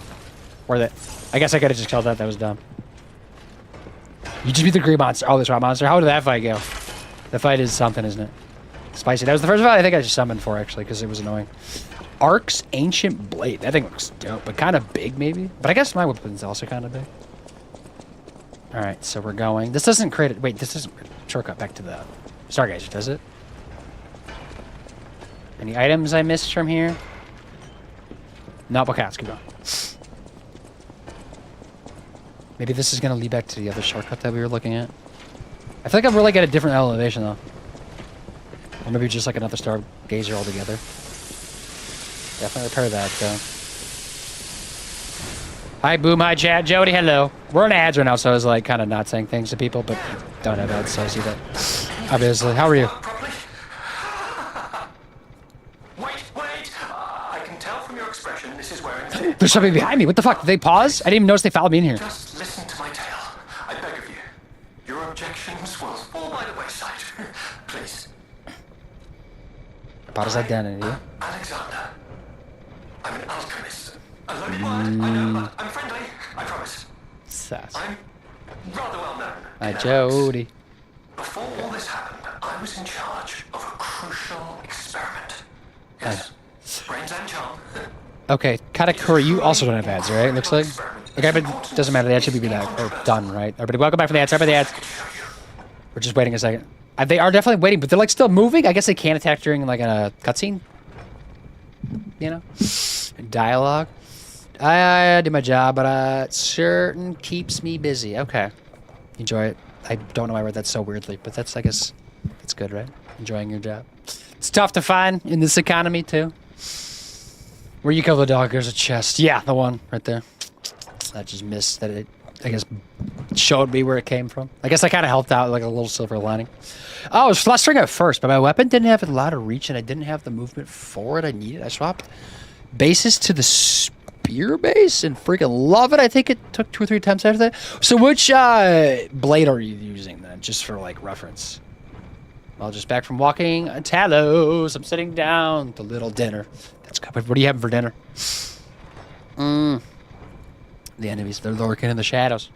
Worth it. I guess I could have just killed that. That was dumb. You just beat the green monster. Oh, this rock monster. How did that fight go? The fight is something, isn't it? Spicy. That was the first fight I think I just summoned for, actually, because it was annoying. Ark's Ancient Blade. That thing looks dope, but kind of big, maybe? But I guess my weapon's also kind of big. Alright, so we're going. This doesn't create it. Wait, this doesn't shortcut back to the Stargazer, does it? Any items I missed from here? Nope, okay, let's keep going. Maybe this is going to lead back to the other shortcut that we were looking at. I feel like I'm really at a different elevation, though. Or maybe just like another stargazer altogether. Definitely repair that, though. Hi, Boom. Hi, chat. Jody, hello. We're on ads right now, so I was like kind of not saying things to people, but don't have ads, so I see that. Obviously. How are you? Properly? Wait. I can tell from your expression this is wearing thin. There's somebody behind me. What the fuck? Did they pause? I didn't even notice they followed me in here. Just listen to my tale. I beg of you. Your objections will fall by the wayside. Please. About his identity. Alexander. I'm an alchemist. A loaded word, I know, but I'm friendly. I promise. Sass. I'm rather well known. Hi, in Alex. Jody. Before all this happened, I was in charge of a crucial experiment. Yes. Brains and charm. Okay, Katakuri, you also don't have ads, right? Looks like. Okay, but it doesn't matter. The ads should be back or done, right? Everybody, welcome back from the ads. Sorry about the ads. We're just waiting a second. They are definitely waiting, but they're like still moving. I guess they can't attack during like a cutscene. You know, dialogue. I do my job, but it certain keeps me busy. Okay, enjoy it. I don't know why I read that so weirdly, but that's, I guess, it's good, right? Enjoying your job. It's tough to find in this economy too. Where you kill the dog, there's a chest. Yeah, the one right there. I just missed that it, I guess, showed me where it came from. I guess I kind of helped out like a little silver lining. Oh, it was flustering at first, but my weapon didn't have a lot of reach and I didn't have the movement for it I needed. I swapped bases to the spear base and freaking love it. I think it took 2 or 3 attempts after that. So which blade are you using then, just for like reference? Well, just back from walking Talos. I'm sitting down to little dinner. That's good. What are you having for dinner? The enemies, they're lurking in the shadows.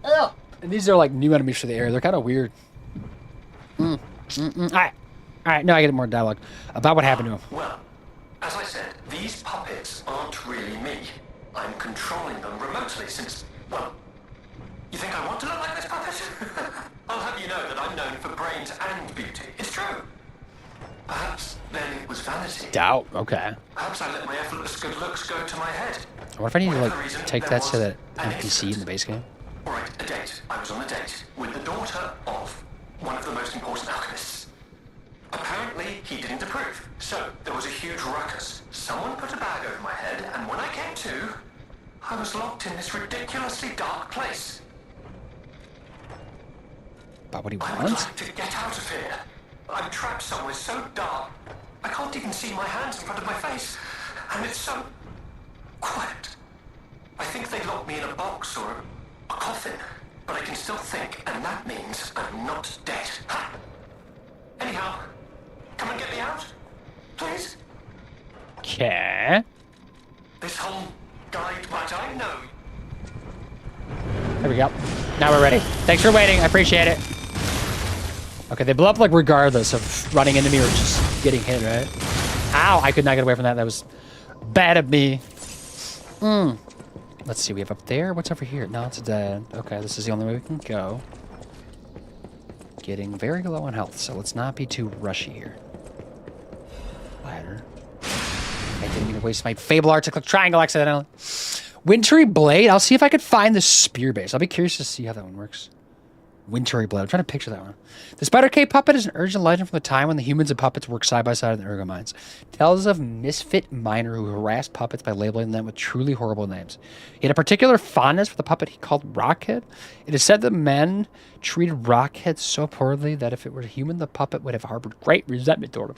Ugh. And these are like new enemies for the air. They're kind of weird. All right. Now I get more dialogue about what happened to him. Well, as I said, these puppets aren't really me. I'm controlling them remotely since, well, you think I want to look like this puppet? I'll have you know that I'm known for brains and beauty. It's true. Perhaps then it was vanity. Doubt. Okay. Perhaps I let my effortless good looks go to my head. What if I need to Whatever like reason, take there that to was the an NPC in incident. the base game? All right, a date. I was on a date with the daughter of one of the most important alchemists. Apparently, he didn't approve, so there was a huge ruckus. Someone put a bag over my head, and when I came to, I was locked in this ridiculously dark place. About what he I would wants? like to get out of here. I'm trapped somewhere so dark, I can't even see my hands in front of my face. And it's so quiet. I think they locked me in a box or a coffin, but I can still think, and that means I'm not dead. Ha! Anyhow, come and get me out, please. Okay. This whole guide, but I know. There we go. Now we're ready. Thanks for waiting. I appreciate it. Okay, they blow up like regardless of running into me or just getting hit, right? Ow! I could not get away from that. That was bad of me. Let's see. We have up there. What's over here? No, it's dead. Okay, this is the only way we can go. Getting very low on health, so let's not be too rushy here. Ladder. I didn't mean to waste my Fable Arts to click triangle accidentally. Wintry Blade. I'll see if I could find the spear base. I'll be curious to see how that one works. Wintry Blade. I'm trying to picture that one. The Spider Cave puppet is an urgent legend from the time when the humans and puppets worked side by side in the Ergo mines. Tells of misfit miner who harassed puppets by labeling them with truly horrible names. He had a particular fondness for the puppet he called Rockhead. It is said the men treated Rockhead so poorly that if it were a human, the puppet would have harbored great resentment toward him.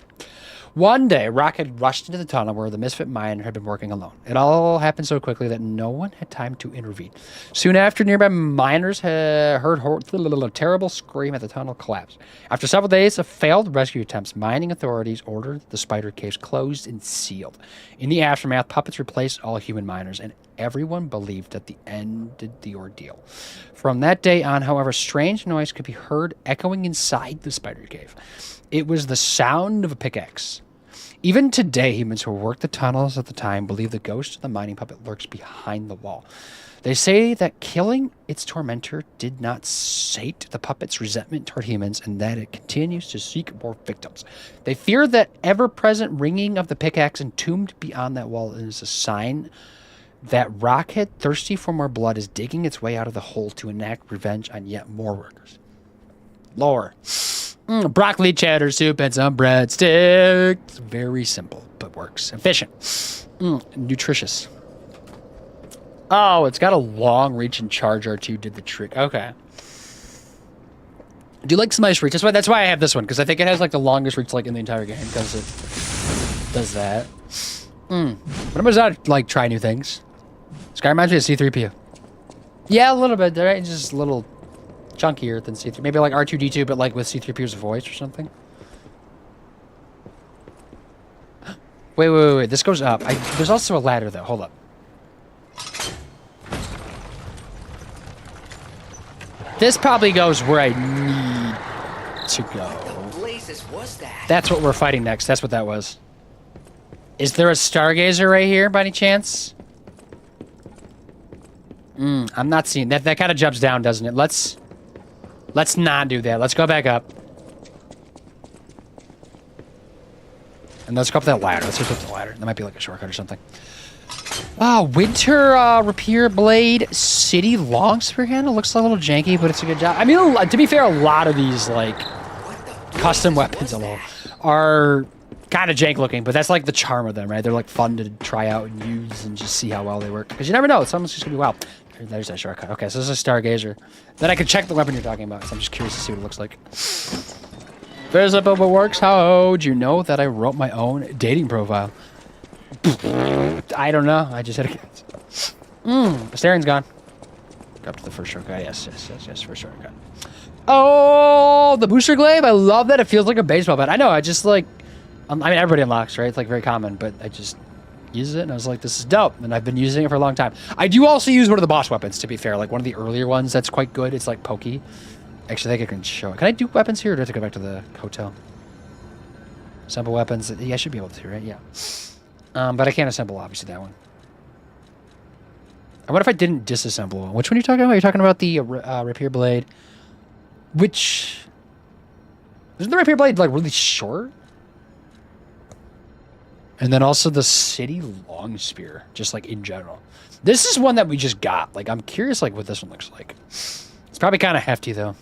One day, Rockhead rushed into the tunnel where the misfit miner had been working alone. It all happened so quickly that no one had time to intervene. Soon after, nearby miners heard a terrible scream at the tunnel collapse. After several days of failed rescue attempts, mining authorities ordered the spider caves closed and sealed. In the aftermath, puppets replaced all human miners, and everyone believed that the ended the ordeal. From that day on, however, strange noise could be heard echoing inside the spider cave. It was the sound of a pickaxe. Even today, humans who worked the tunnels at the time believe the ghost of the mining puppet lurks behind the wall. They say that killing its tormentor did not sate the puppet's resentment toward humans and that it continues to seek more victims. They fear that ever-present ringing of the pickaxe entombed beyond that wall is a sign that Rockhead, thirsty for more blood, is digging its way out of the hole to enact revenge on yet more workers. Lore. Broccoli, cheddar soup, and some breadsticks. Very simple, but works. Efficient. Nutritious. Oh, it's got a long reach and charge R2 did the trick. Okay. Do you like Smash Reach? That's why I have this one, because I think it has like the longest reach like in the entire game, because it does that. But I'm just like try new things. This guy reminds me of C-3PO. Yeah, a little bit, right? Just a little chunkier than C-3. Maybe like R2-D2, but like with C-3PO's voice or something. Wait. This goes up. There's also a ladder, though. Hold up. This probably goes where I need to go. What the blazes was that? That's what we're fighting next. That's what that was. Is there a Stargazer right here, by any chance? I'm not seeing that. That kind of jumps down, doesn't it? Let's not do that. Let's go back up. And let's go up that ladder. Let's just up the ladder. That might be like a shortcut or something. Oh, Winter Rapier Blade City Long Spear Handle looks a little janky, but it's a good job. I mean, to be fair, a lot of these like custom weapons alone are kind of jank looking, but that's like the charm of them, right? They're like fun to try out and use and just see how well they work. Because you never know, someone's just gonna be wow. There's that shortcut. Okay, so this is a Stargazer. Then I can check the weapon you're talking about. So I'm just curious to see what it looks like. Visible but works. How would you know that I wrote my own dating profile? I don't know. I just had a guess. The steering's gone. Go up to the first shortcut. Yes, first shortcut. Oh, the booster glaive. I love that. It feels like a baseball bat. I know. I just like. I mean, everybody unlocks, right? It's like very common, but I just used it and I was like, this is dope. And I've been using it for a long time. I do also use one of the boss weapons, to be fair. Like one of the earlier ones that's quite good. It's like pokey. Actually, I think I can show it. Can I do weapons here or do I have to go back to the hotel? Assemble weapons. Yeah, I should be able to, right? Yeah. But I can't assemble, obviously, that one. I wonder if I didn't disassemble one. Which one are you talking about? You're talking about the Rapier Blade. Which... Isn't the Rapier Blade, like, really short? And then also the City Long Spear, just, like, in general. This is one that we just got. Like, I'm curious, like, what this one looks like. It's probably kind of hefty, though.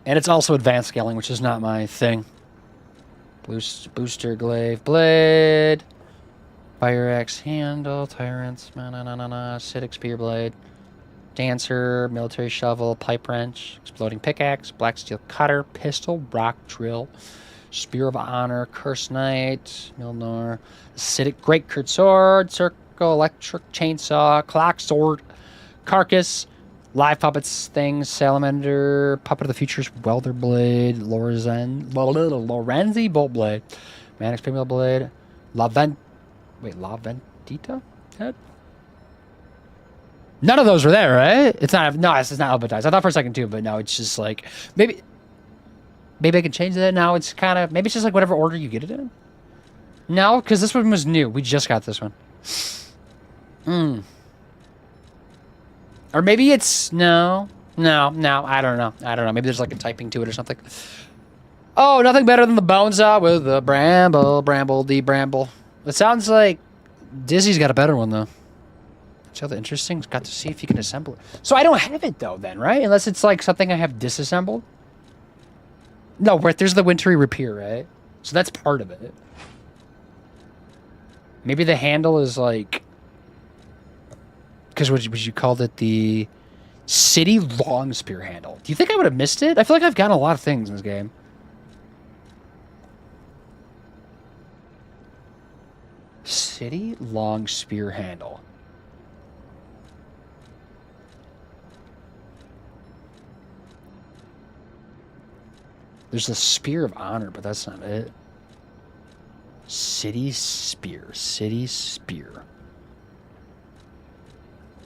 And it's also advanced scaling, which is not my thing. Booster glaive blade, fire axe handle, tyrants, acidic spear blade, dancer, military shovel, pipe wrench, exploding pickaxe, black steel cutter, pistol, rock drill, spear of honor, curse knight, Milnor, acidic great curd sword, circle, electric chainsaw, clock sword, carcass, live puppets things, salamander, puppet of the future's welder blade, Lorenzi bolt blade, Manix premium blade, La Vendita head. None of those were there, right? It's not. No, it's not alphabetized. I thought for a second too, but no, it's just like maybe I can change that now. It's kind of maybe it's just like whatever order you get it in. No, because this one was new. We just got this one. Or maybe it's... No. I don't know. Maybe there's like a typing to it or something. Oh, nothing better than the bone saw with the bramble. It sounds like Dizzy's got a better one, though. So the interesting. Got to see if you can assemble it. So I don't have it, though, then, right? Unless it's like something I have disassembled. No, right, there's the Wintry Rapier, right? So that's part of it. Maybe the handle is like... Because would you called it the City Long Spear handle? Do you think I would have missed it? I feel like I've gotten a lot of things in this game. City Long Spear handle. There's the Spear of Honor, but that's not it. City Spear.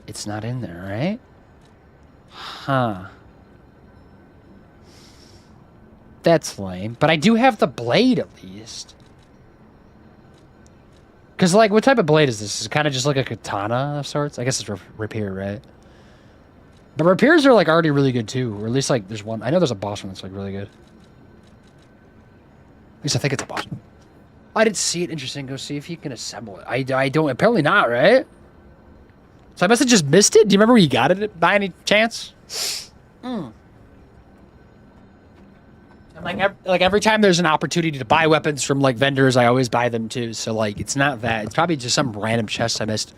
It's not in there, right? Huh. That's lame. But I do have the blade, at least. Because, like, what type of blade is this? Is it kind of just like a katana of sorts? I guess it's rapier, right? But rapiers are, like, already really good, too. Or at least, like, there's one. I know there's a boss one that's, like, really good. At least I think it's a boss. I didn't see it. Interesting. Go see if you can assemble it. I don't. Apparently not, right? So I must have just missed it. Do you remember where you got it by any chance? And like every time there's an opportunity to buy weapons from like vendors, I always buy them too. So like it's not that. It's probably just some random chest I missed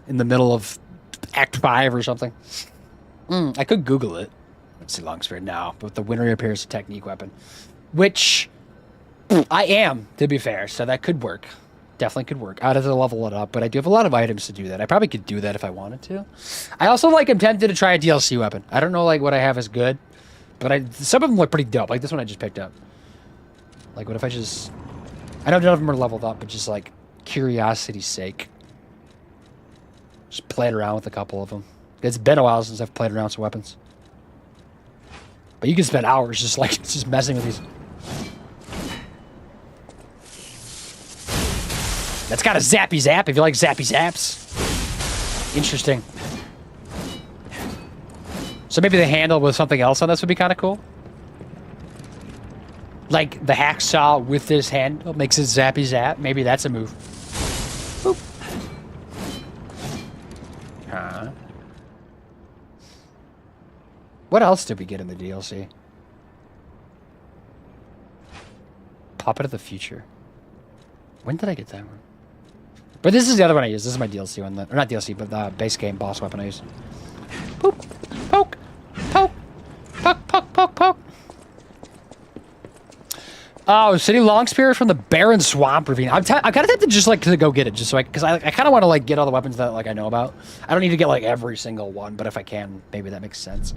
in the middle of Act 5 or something. I could Google it. Let's see, Longsword now, but the winter repair is a technique weapon, which I am, to be fair. So that could work. Definitely could work. I'd have to level it up, but I do have a lot of items to do that. I probably could do that if I wanted to. I also like am tempted to try a DLC weapon. I don't know like what I have is good. But some of them look pretty dope. Like this one I just picked up. Like, what if I just... I know none of them are leveled up, but just, like, curiosity's sake. Just playing around with a couple of them. It's been a while since I've played around with some weapons. But you can spend hours just, like, just messing with these. That's got a zappy zap if you like zappy zaps. Interesting. So maybe the handle with something else on this would be kind of cool. Like the hacksaw with this handle makes it zappy zap. Maybe that's a move. Boop. What else did we get in the DLC? Puppet of the Future. When did I get that one? But this is the other one I use. This is my DLC one. Or not DLC, but the base game boss weapon I use. Poop. Poke. Poke. Poke, poke, poke, poke. Oh, City Longspear from the Barren Swamp Ravine. I'm kind of tempted just like to go get it, just so because I kind of want to like get all the weapons that like I know about. I don't need to get like every single one, but if I can, maybe that makes sense.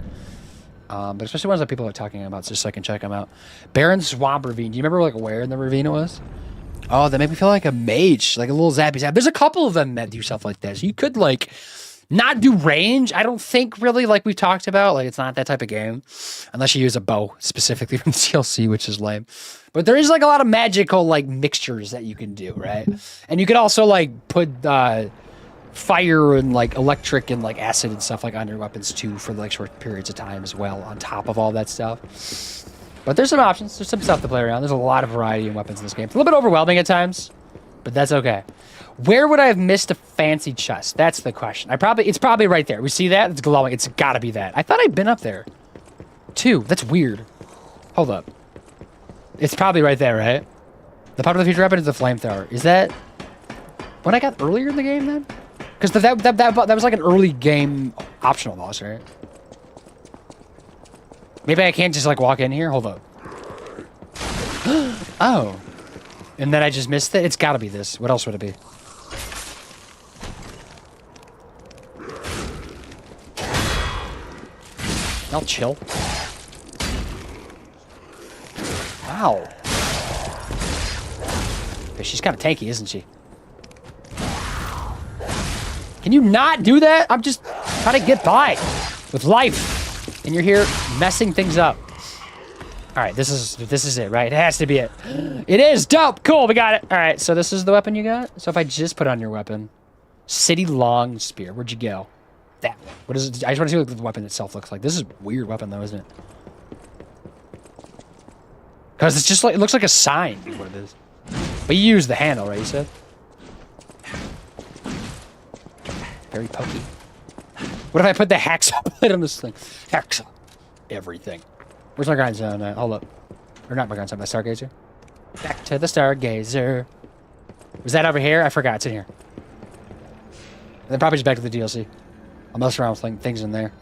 But especially ones that people are talking about, just so I can check them out. Barren Swamp Ravine. Do you remember like where in the ravine it was? Oh, that made me feel like a mage, like a little zappy zap. There's a couple of them that do stuff like this. You could like not do range. I don't think really like we talked about. Like it's not that type of game, unless you use a bow specifically from DLC, which is lame. But there is like a lot of magical like mixtures that you can do, right? And you could also like put fire and like electric and like acid and stuff like on your weapons too for like short periods of time as well on top of all that stuff. But there's some options. There's some stuff to play around. There's a lot of variety in weapons in this game. It's a little bit overwhelming at times, but that's okay. Where would I have missed a fancy chest? That's the question. It's probably right there. We see that? It's glowing. It's gotta be that. I thought I'd been up there too. That's weird. Hold up. It's probably right there, right? The Puppet of the Future weapon is the flamethrower. Is that what I got earlier in the game then? Because that was like an early game optional boss, right? Maybe I can't just like walk in here. Hold up. Oh. And then I just missed it? It's gotta be this. What else would it be? I'll chill. Wow. Okay, she's kind of tanky, isn't she? Can you not do that? I'm just trying to get by with life. And you're here messing things up. All right, this is it, right? It has to be it. It is dope. Cool, we got it. All right, so this is the weapon you got. So if I just put on your weapon, City Longspear, where'd you go? That one. What is it? I just want to see what the weapon itself looks like. This is a weird weapon, though, isn't it? Because it's just like it looks like a sign. Is what it is. But you use the handle, right? You said. Very pokey. What if I put the hacksaw blade on this thing? Hacksaw. Everything. Where's my grindstone? Hold up. Or not my grindstone, my Stargazer. Back to the Stargazer. Was that over here? I forgot. It's in here. And then probably just back to the DLC. I'll mess around with things in there.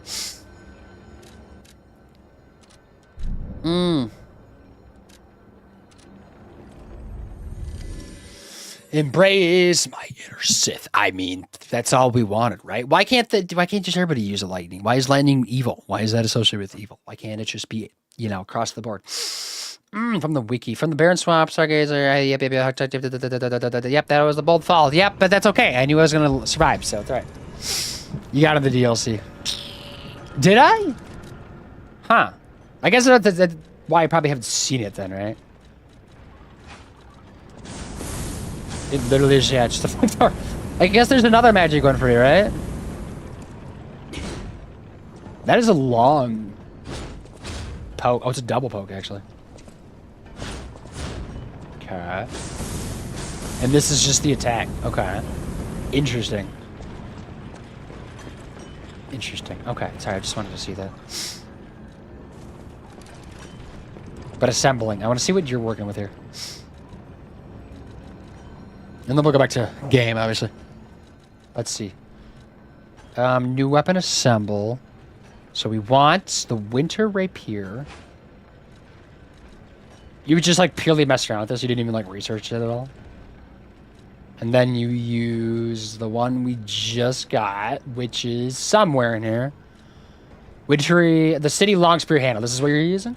Embrace my inner Sith. I mean, that's all we wanted, right? Why can't just everybody use a lightning? Why is lightning evil? Why is that associated with evil? Why can't it just be, across the board? From the wiki, from the Barren Swamp, Stargazer, yep, that was the bold fall. Yep, but that's okay. I knew I was gonna survive, so it's all right. You got in the DLC. Did I? Huh. I guess that's why I probably haven't seen it then, right? It literally is, yeah, just a flamethrower. I guess there's another magic one for you, right? That is a long poke. Oh, it's a double poke, actually. Okay. And this is just the attack. Okay. Interesting. Interesting. Okay, sorry, I just wanted to see that. But assembling. I want to see what you're working with here. And then we'll go back to game, obviously. Let's see. New weapon assemble. So we want the Winter Rapier. You would just like purely mess around with this. You didn't even like research it at all. And then you use the one we just got, which is somewhere in here. Witchery, the City Long Spear handle. This is what you're using?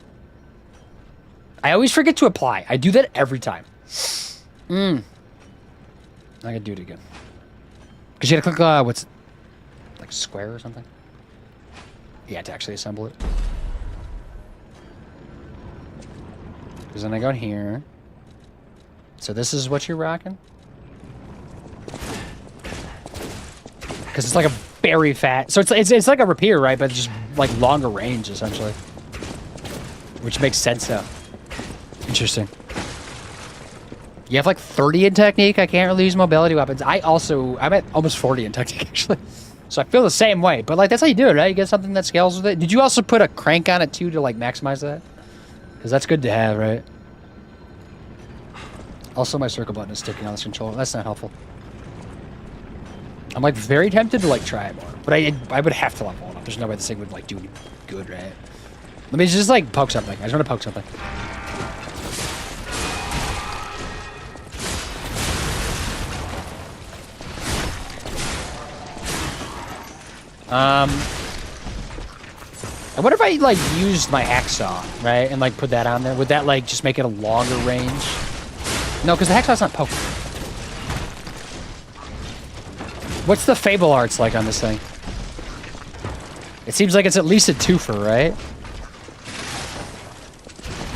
I always forget to apply. I do that every time. I gotta do it again. Because you gotta click, what's... like square or something? Yeah, to actually assemble it. Because then I go in here. So this is what you're rocking? Because it's like a very fat... So it's like a rapier, right? But just like longer range, essentially. Which makes sense, though. Interesting. You have like 30 in technique. I can't really use mobility weapons. I'm at almost 40 in technique, actually. So I feel the same way. But like, that's how you do it, right? You get something that scales with it. Did you also put a crank on it, too, to like maximize that? Because that's good to have, right? Also, my circle button is sticking on this controller. That's not helpful. I'm like very tempted to like try it more. But I would have to level it up. There's no way this thing would like do any good, right? Let me just like poke something. I just want to poke something. I wonder if I like used my hacksaw, right, and like put that on there. Would that like just make it a longer range? No, because the hacksaw's not poking. What's the Fable Arts like on this thing? It seems like it's at least a twofer, right?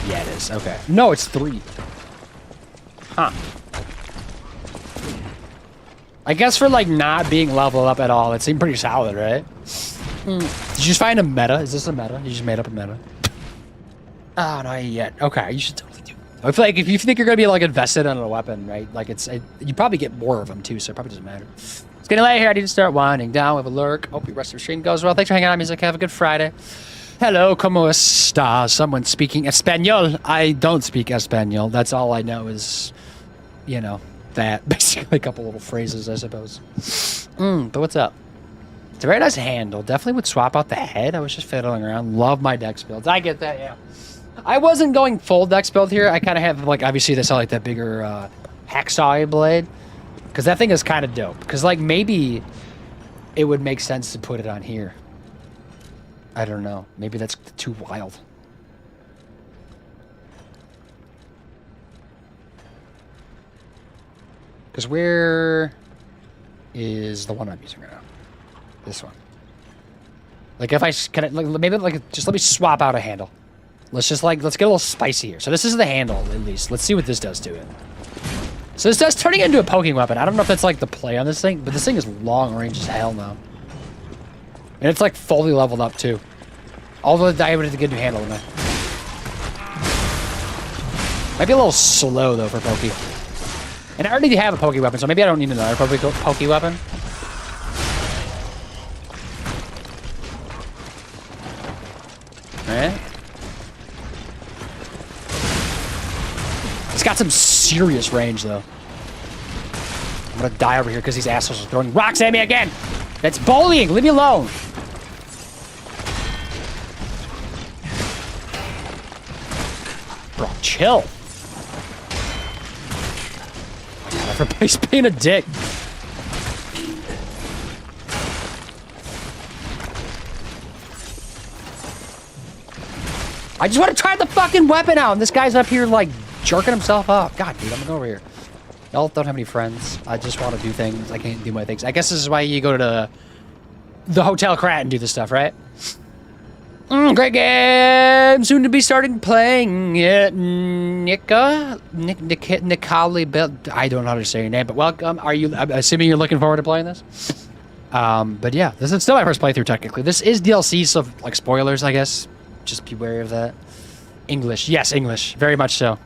Yeah, it is. Okay. No, it's 3. Huh. I guess for like not being leveled up at all, it seemed pretty solid, right? Did you just find a meta? Is this a meta? You just made up a meta? Oh, not yet. Okay, you should totally do it. I feel like if you think you're gonna be like invested in a weapon, right? Like you probably get more of them too, so it probably doesn't matter. It's getting late here. I need to start winding down with a lurk. Hope your rest of the stream goes well. Thanks for hanging out, music. Have a good Friday. Hello, como está? Someone speaking Espanol. I don't speak Espanol. That's all I know is, you know, that. Basically a couple little phrases, I suppose. But what's up? It's a very nice handle. Definitely would swap out the head. I was just fiddling around. Love my dex builds. I get that, yeah. I wasn't going full dex build here. I kind of have, like, obviously this, I like that bigger hacksaw blade. Because that thing is kind of dope. Because, like, maybe it would make sense to put it on here. I don't know. Maybe that's too wild. Because where is the one I'm using right now? This one. Like if I can, like maybe like just let me swap out a handle. Let's get a little spicy here. So this is the handle at least. Let's see what this does to it. So this does turning it into a poking weapon. I don't know if that's like the play on this thing, but this thing is long range as hell now. And it's like fully leveled up too. Although I would have to get a new handle in there. Might be a little slow though for pokey. And I already have a pokey weapon, so maybe I don't need another pokey weapon. Alright. It's got some serious range though. I'm gonna die over here because these assholes are throwing rocks at me again! That's bullying! Leave me alone! Bro, chill. Everybody's being a dick. I just want to try the fucking weapon out, and this guy's up here, like, jerking himself up. God, dude, I'm gonna go over here. Y'all don't have any friends. I just want to do things. I can't do my things. I guess this is why you go to the Hotel Krat and do this stuff, right? Great game! Soon to be starting playing it. Nikali Bell. I don't know how to say your name, but welcome. I'm assuming you're looking forward to playing this? But yeah, this is still my first playthrough technically. This is DLC, so like spoilers, I guess. Just be wary of that. English. Yes, English. Very much so.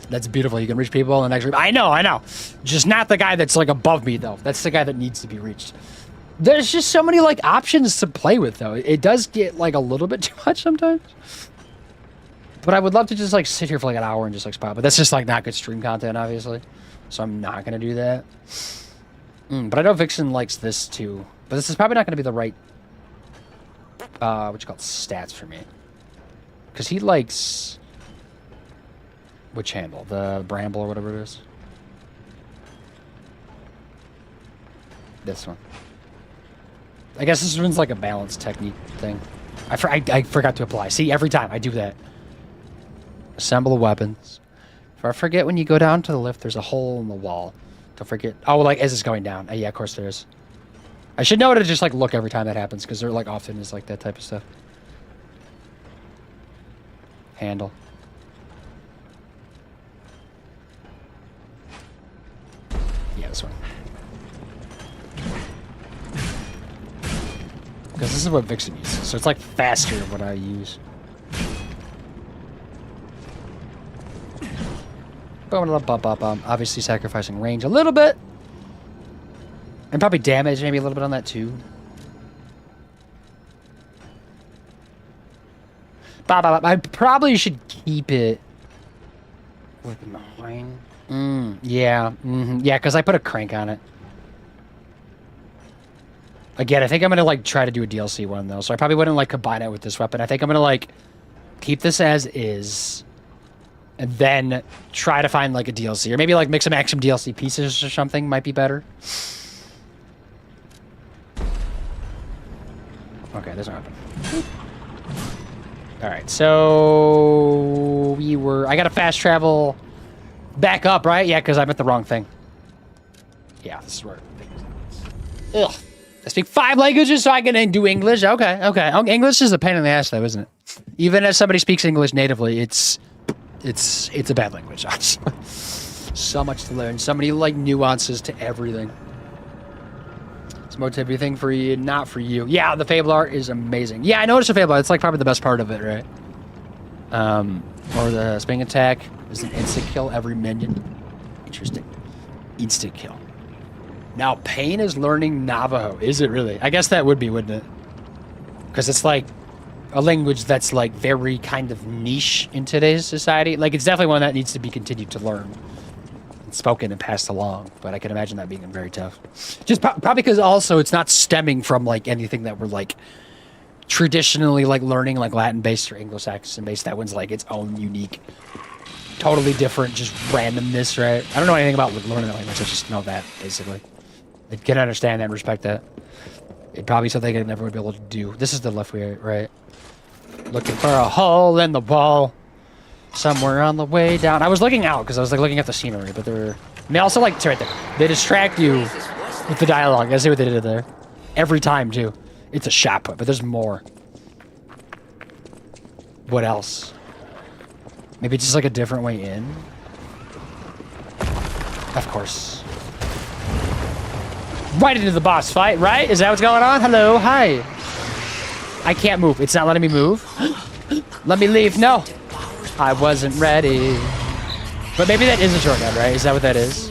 That's beautiful. You can reach people in the next room. I know. Just not the guy that's like above me though. That's the guy that needs to be reached. There's just so many like options to play with though. It does get like a little bit too much sometimes. But I would love to just like sit here for like an hour and just like spot. But that's just like not good stream content, obviously. So I'm not gonna do that. But I know Vixen likes this too. But this is probably not gonna be the right what you call it, stats for me. Because he likes which handle? The Bramble or whatever it is? This one. I guess this one's like a balance technique thing. I forgot to apply. See, every time I do that. Assemble the weapons. If I forget, when you go down to the lift, there's a hole in the wall. Don't forget. Oh, like as it's going down. Yeah, of course there is. I should know to just like look every time that happens because there like often is like that type of stuff. Handle. Yeah, this one. Because this is what Vixen uses, so it's like faster what I use. Obviously sacrificing range a little bit. And probably damage maybe a little bit on that too. I probably should keep it with mine. Yeah. Yeah, because I put a crank on it. Again, I think I'm going to, like, try to do a DLC one, though. So I probably wouldn't, like, combine it with this weapon. I think I'm going to, like, keep this as is. And then try to find, like, a DLC. Or maybe, like, mix and match some DLC pieces or something might be better. Okay, there's no weapon. Alright, so... I got to fast travel back up, right? Yeah, because I'm at the wrong thing. Yeah, this is where... Ugh. I speak 5 languages, so I can do English. Okay. English is a pain in the ass, though, isn't it? Even as somebody speaks English natively, it's a bad language. So much to learn. So many like nuances to everything. It's most everything for you, not for you. Yeah, the Fable art is amazing. Yeah, I noticed the Fable art. It's like probably the best part of it, right? Or the spring attack is an instant kill every minion. Interesting. Instant kill. Now, Pain is learning Navajo. Is it really? I guess that would be, wouldn't it? Because it's like a language that's like very kind of niche in today's society. Like, it's definitely one that needs to be continued to learn. And spoken and passed along. But I can imagine that being very tough. Just probably because also it's not stemming from like anything that we're like traditionally like learning, like Latin-based or Anglo-Saxon-based. That one's like its own unique, totally different, just randomness, right? I don't know anything about learning that language. I just know that, basically. I can understand that and respect that. It'd probably be something I never would be able to do. This is the left way, right? Looking for a hole in the wall. Somewhere on the way down. I was looking out because I was like looking at the scenery, but they also like, it's right there. They distract you with the dialogue. I see what they did there. Every time, too. It's a shot put, but there's more. What else? Maybe it's just like a different way in? Of course. Right into the boss fight, right? Is that what's going on? Hello, hi. I can't move. It's not letting me move. Let me leave. No. I wasn't ready. But maybe that is a shortcut, right? Is that what that is?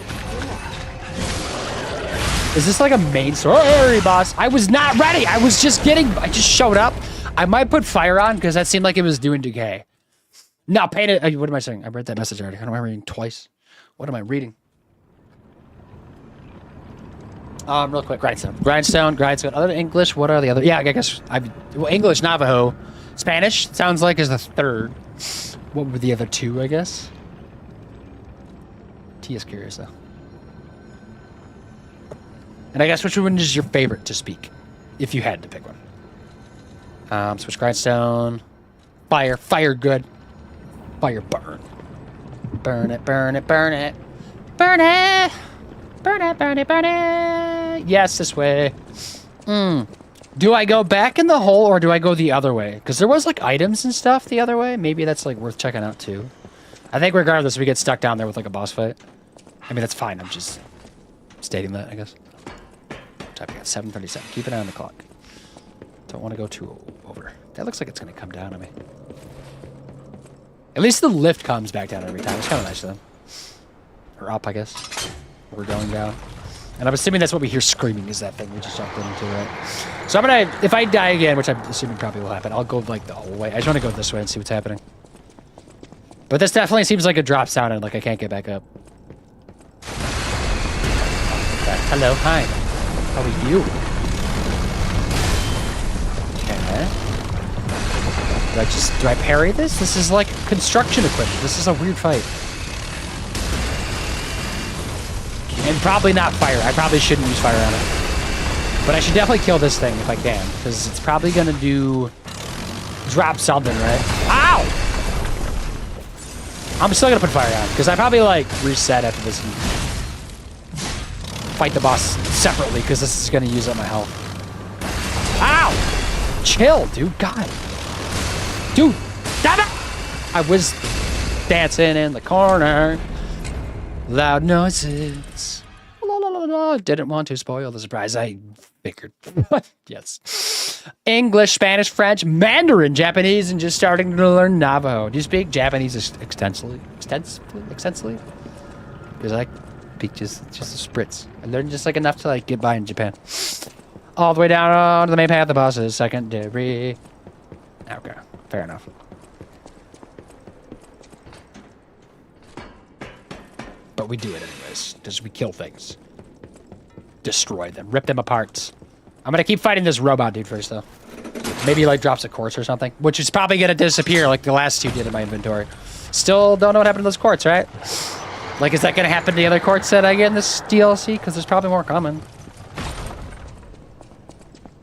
Is this like a main story boss? I was not ready. I just showed up. I might put fire on because that seemed like it was doing decay. No, paint it. What am I saying? I read that message already. How am I reading twice? What am I reading? Real quick, Grindstone. Other than English, what are the other? Yeah, I guess English, Navajo, Spanish sounds like is the third. What were the other two? I guess. T is curious though. And I guess which one is your favorite to speak, if you had to pick one? Switch Grindstone, fire good, fire burn it, burn it, burn it, burn it. Burn it, burn it, burn it! Yes, this way. Do I go back in the hole or do I go the other way? Because there was like items and stuff the other way. Maybe that's like worth checking out too. I think regardless, we get stuck down there with like a boss fight. I mean, that's fine. I'm just stating that, I guess. Typing at 7:37. Keep an eye on the clock. Don't want to go too over. That looks like it's going to come down on me. At least the lift comes back down every time. It's kind of nice though. Or up, I guess. We're going down. And I'm assuming that's what we hear screaming is that thing we just jumped into, right? So I'm gonna, if I die again, which I'm assuming probably will happen, I'll go like the whole way. I just want to go this way and see what's happening. But this definitely seems like it drops down and like I can't get back up. Hello, hi. How are you? Okay. Do I parry this? This is like construction equipment. This is a weird fight. And probably not fire. I probably shouldn't use fire on it. But I should definitely kill this thing if I can. Because it's probably going to drop something, right? Ow! I'm still going to put fire on. Because I probably like reset after this. And fight the boss separately. Because this is going to use up my health. Ow! Chill, dude. God. Dude. Damn it! I was dancing in the corner. Loud noises. La, la, la, la. Didn't want to spoil the surprise. I figured. Yes. English, Spanish, French, Mandarin, Japanese, and just starting to learn Navajo. Do you speak Japanese extensively? Extensively? Because I speak just a spritz. I learned just like enough to like get by in Japan. All the way down to the main path. The boss is secondary. Okay, fair enough. But we do it anyways, because we kill things. Destroy them, rip them apart. I'm gonna keep fighting this robot dude first, though. Maybe he, like, drops a quartz or something, which is probably gonna disappear like the last two did in my inventory. Still don't know what happened to those quartz, right? Like, is that gonna happen to the other quartz that I get in this DLC? Because there's probably more coming.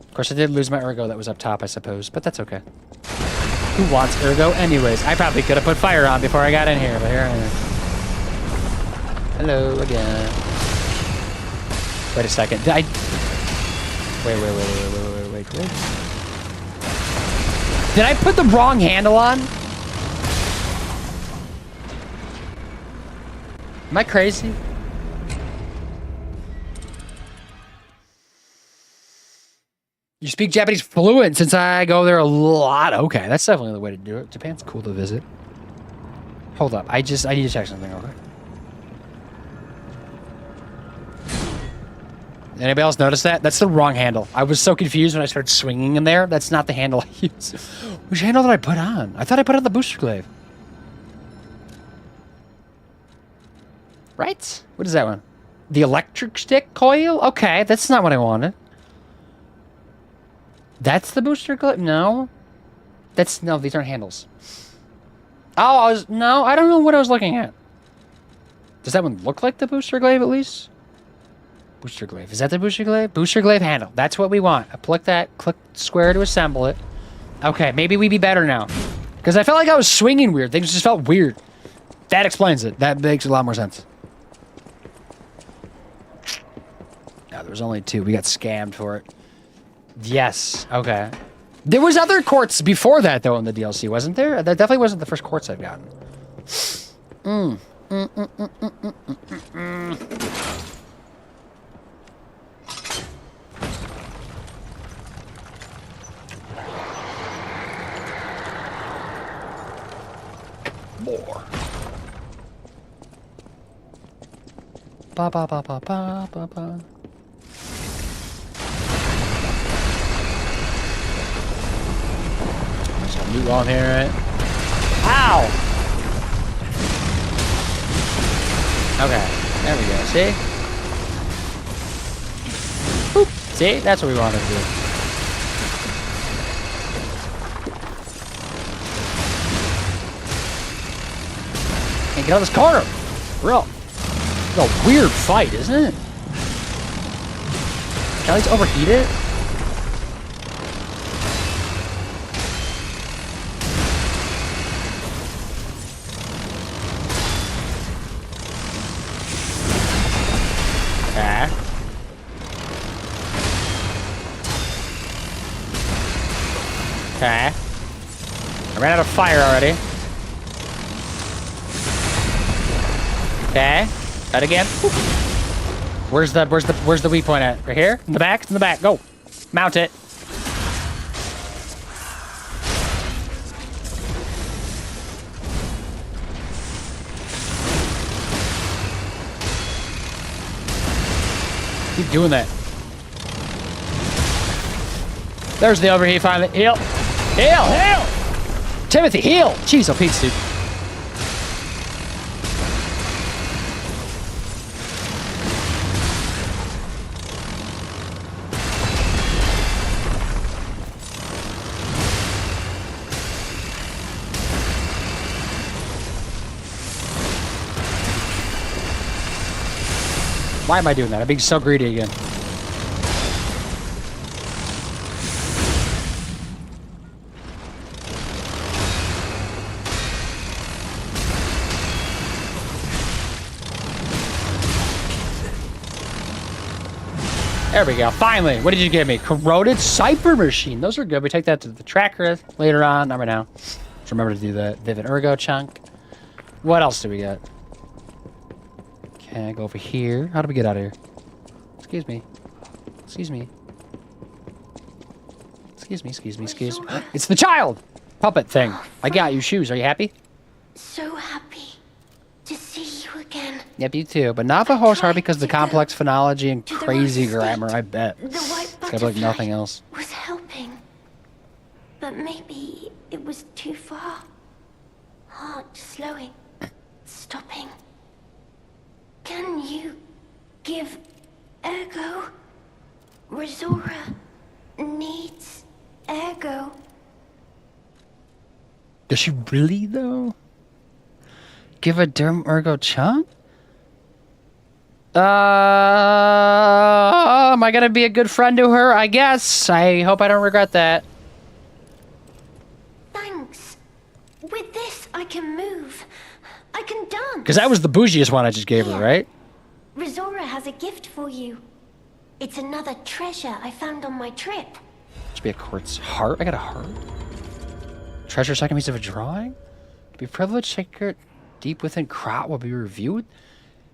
Of course, I did lose my ergo that was up top, I suppose, but that's okay. Who wants ergo anyways? I probably could have put fire on before I got in here, but here I am. Hello again. Wait a second. Did I... Wait. Did I put the wrong handle on? Am I crazy? You speak Japanese fluent since I go there a lot. Okay, that's definitely the way to do it. Japan's cool to visit. Hold up. I need to check something real quick. Anybody else notice that? That's the wrong handle. I was so confused when I started swinging in there. That's not the handle I use. Which handle did I put on? I thought I put on the booster glaive. Right? What is that one? The electric stick coil? Okay, that's not what I wanted. That's the booster glaive? No. No, these aren't handles. Oh, no, I don't know what I was looking at. Does that one look like the booster glaive at least? Booster glaive. Is that the booster glaive? Booster glaive handle. That's what we want. I click that. Click square to assemble it. Okay, maybe we'd be better now. Because I felt like I was swinging weird. Things just felt weird. That explains it. That makes a lot more sense. No, there was only two. We got scammed for it. Yes. Okay. There was other quartz before that, though, in the DLC, wasn't there? That definitely wasn't the first quartz I've gotten. More. Ba ba ba ba ba ba ba. There's some loot on here, right? Ow! Okay, there we go. See? Boop. See? That's what we wanted to do. Can't get out of this corner. Real. It's a weird fight, isn't it? Can I just overheat it? Okay. Okay. I ran out of fire already. Okay. That again. Where's the weak point at? Right here? In the back? In the back. Go. Mount it. Keep doing that. There's the overheat finally. Heal. Heal. Heal. Timothy, heal. Jeez, oh Pete, dude. Why am I doing that? I'm being so greedy again. There we go. Finally. What did you give me? Corroded Cypher Machine. Those are good. We take that to the tracker later on. Not right now. Just remember to do the Vivid Ergo chunk. What else do we got? Okay, go over here. How do we get out of here? Excuse me. Excuse me. Excuse me, excuse me, excuse me. It's the child! Puppet thing. I got you shoes. Are you happy? So happy to see you again. Yep, you too. But Navajo's hard because of the complex phonology and crazy grammar, I bet. The white It's gotta be like nothing else. was helping. But maybe it was too far. Heart slowing. Stopping. Can you give Ergo? Resora needs Ergo. Does she really, though? Give a Derm Ergo chunk? Am I gonna be a good friend to her? I guess. I hope I don't regret that. Thanks. With this, I can move. I can dance. Because that was the bougiest one I just gave her, right? Resora has a gift for you. It's another treasure I found on my trip. Should be a quartz heart. I got a heart. Treasure second piece of a drawing. To be privileged, secret deep within Krat will be revealed.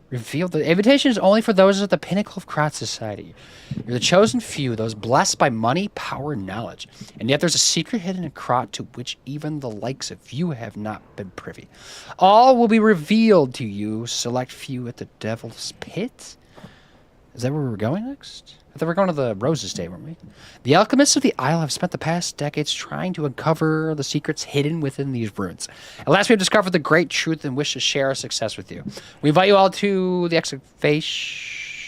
The invitation is only for those at the pinnacle of Krat society. You're the chosen few, those blessed by money, power, and knowledge. And yet there's a secret hidden in Krat to which even the likes of you have not been privy. All will be revealed to you, select few at the Devil's Pit. Is that where we were going next? I thought we were going to the Roses Day, weren't we? The alchemists of the Isle have spent the past decades trying to uncover the secrets hidden within these ruins. At last, we have discovered the great truth and wish to share our success with you. We invite you all to the excavation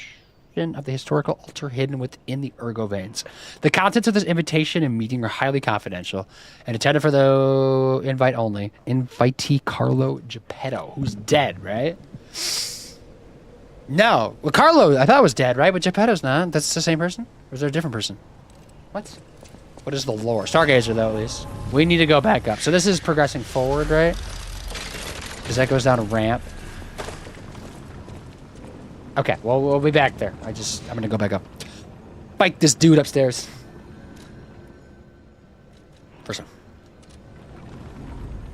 of the historical altar hidden within the Ergo veins. The contents of this invitation and meeting are highly confidential and intended for the invite only. Invitee Carlo Geppetto, who's dead, right? No. Well, Carlo, I thought was dead, right? But Geppetto's not. That's the same person? Or is there a different person? What? What is the lore? Stargazer, though, at least. We need to go back up. So this is progressing forward, right? Because that goes down a ramp. Okay, well, we'll be back there. I'm going to go back up. Fight this dude upstairs. First one.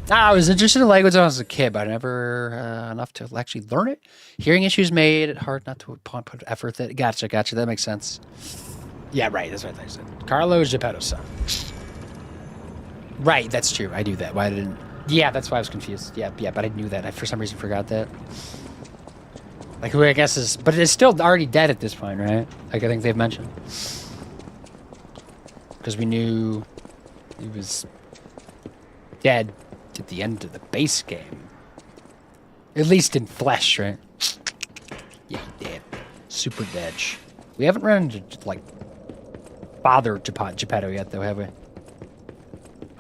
I was interested in language when I was a kid, but I never enough to actually learn it. Hearing issues made it hard not to put effort. Gotcha. That makes sense. Yeah, right. That's what I said. Carlo is Geppetto's son. Right, that's true. I do that. Why didn't? Yeah, that's why I was confused. Yeah, but I knew that. I for some reason forgot that. Like who I guess is, but it's still already dead at this point, right? Like I think they've mentioned. Because we knew he was dead at the end of the base game. At least in flesh, right? Yeah, he dead. Super dead. We haven't run into, like, Father Geppetto yet, though, have we?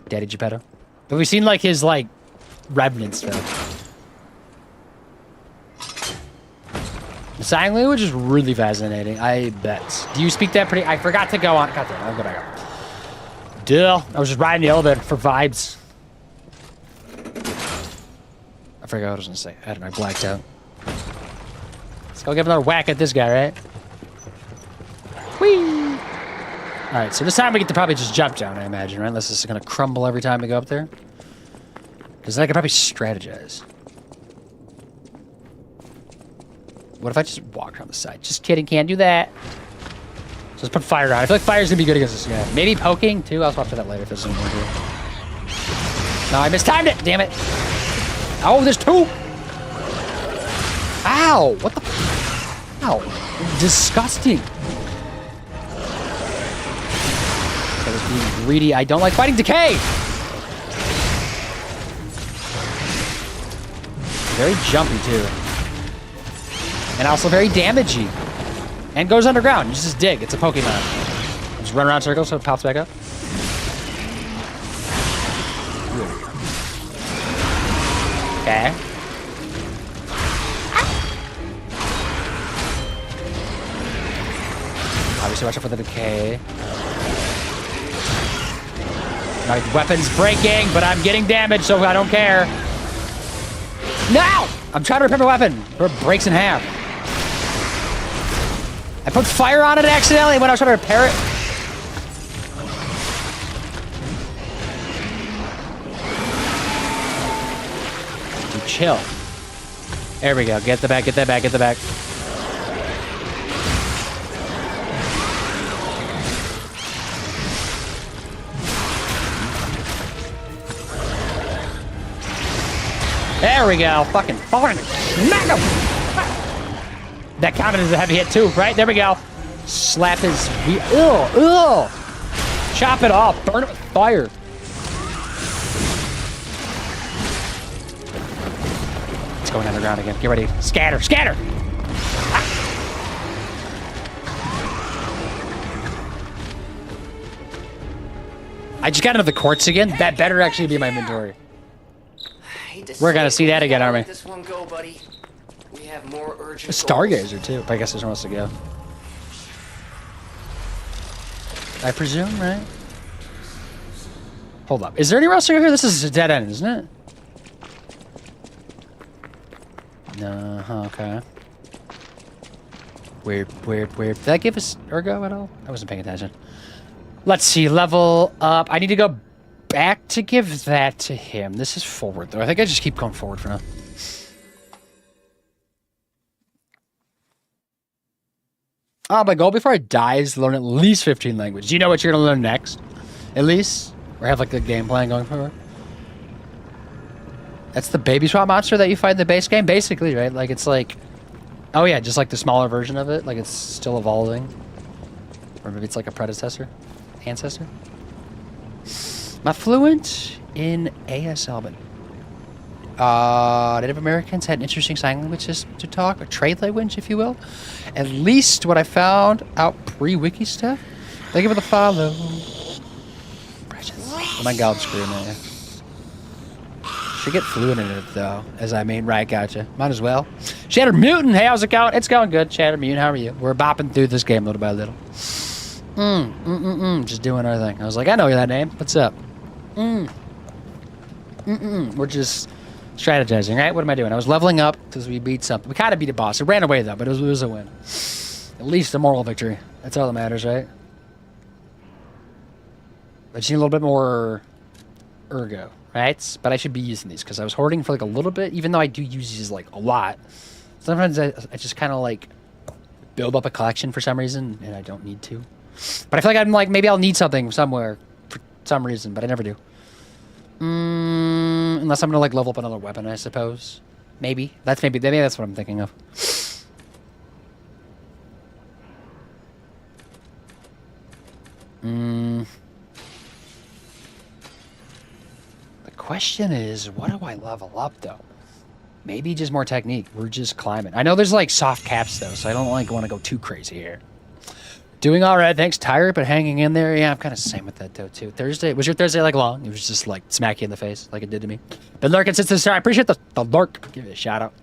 Daddy Geppetto? But we've seen, like, his, like, revenants, though. The sign language is really fascinating, I bet. Do you speak that pretty... I forgot to go on... God damn, I'll go back up. Duh. I was just riding the elevator for vibes. I forgot what I was gonna say. I don't know, I blacked out. Let's go give another whack at this guy, right? Whee! Alright, so this time we get to probably just jump down, I imagine, right? Unless this is going to crumble every time we go up there. Because then I could probably strategize. What if I just walk around the side? Just kidding, can't do that. So let's put fire on. I feel like fire's going to be good against this guy. Maybe poking, too. I'll swap to that later if this isn't going to do. No, I mistimed it! Damn it! Oh, there's two! Ow! What the... Ow. Disgusting. I was being greedy. I don't like fighting decay! Very jumpy, too. And also very damagey. And goes underground. You just dig. It's a Pokemon. Just run around circles so it pops back up. Okay. Obviously, watch out for the decay. My weapon's breaking, but I'm getting damage, so I don't care. No! I'm trying to repair my weapon, but it breaks in half. I put fire on it accidentally when I was trying to repair it. Dude, chill. There we go. Get the back, get that back, get the back. There we go. Fucking fine. Smack him! That counted as a heavy hit too, right? There we go. Slap his... Ugh! Chop it off. Burn it with fire. It's going underground again. Get ready. Scatter! Scatter! Ah. I just got into the quartz again. That better actually be my inventory. We're gonna see that again, aren't we? This one go, buddy. We have more urgent A Stargazer too, but I guess there's nowhere else to go. I presume, right? Hold up. Is there anywhere else to go here? This is a dead end, isn't it? No, okay. Weird. Did that give us Ergo at all? I wasn't paying attention. Let's see, level up. I need to go back to give that to him. This is forward, though. I think I just keep going forward for now. My goal before I die is to learn at least 15 languages. Do you know what you're going to learn next? At least? Or have, like, the game plan going forward? That's the baby swap monster that you fight in the base game? Basically, right? Like, it's like... Oh, yeah, just like the smaller version of it. Like, it's still evolving. Or maybe it's like a predecessor? Ancestor? Am I fluent in ASL, but Native Americans had interesting sign languages to talk, a trade language, if you will. At least what I found out pre-wiki stuff. Thank you for the follow. Precious. Oh my god, screw man. Should get fluent in it though, as I mean, right? Gotcha. Might as well. Shattered Mutant, hey, how's it going? It's going good. Shattered Mutant, how are you? We're bopping through this game little by little. Just doing our thing. I was like, I know that name. What's up? We're just strategizing, right? What am I doing? I was leveling up because we beat something. We kind of beat a boss. It ran away, though, but it was a win. At least a moral victory. That's all that matters, right? I just need a little bit more Ergo, right? But I should be using these because I was hoarding for like a little bit, even though I do use these like a lot. Sometimes I just kind of like build up a collection for some reason, and I don't need to. But I feel like I'm like, maybe I'll need something somewhere for some reason, but I never do. Unless I'm gonna like level up another weapon, I suppose. Maybe that's maybe that's what I'm thinking of. The question is, what do I level up though? Maybe just more technique. We're just climbing. I know there's like soft caps though, so I don't like want to go too crazy here. Doing all right, thanks. Tired, but hanging in there. Yeah, I'm kind of the same with that though too. Thursday, was your Thursday like long? It was just like smack you in the face, like it did to me. Been lurking since the start. I appreciate the lurk. Give it a shout out.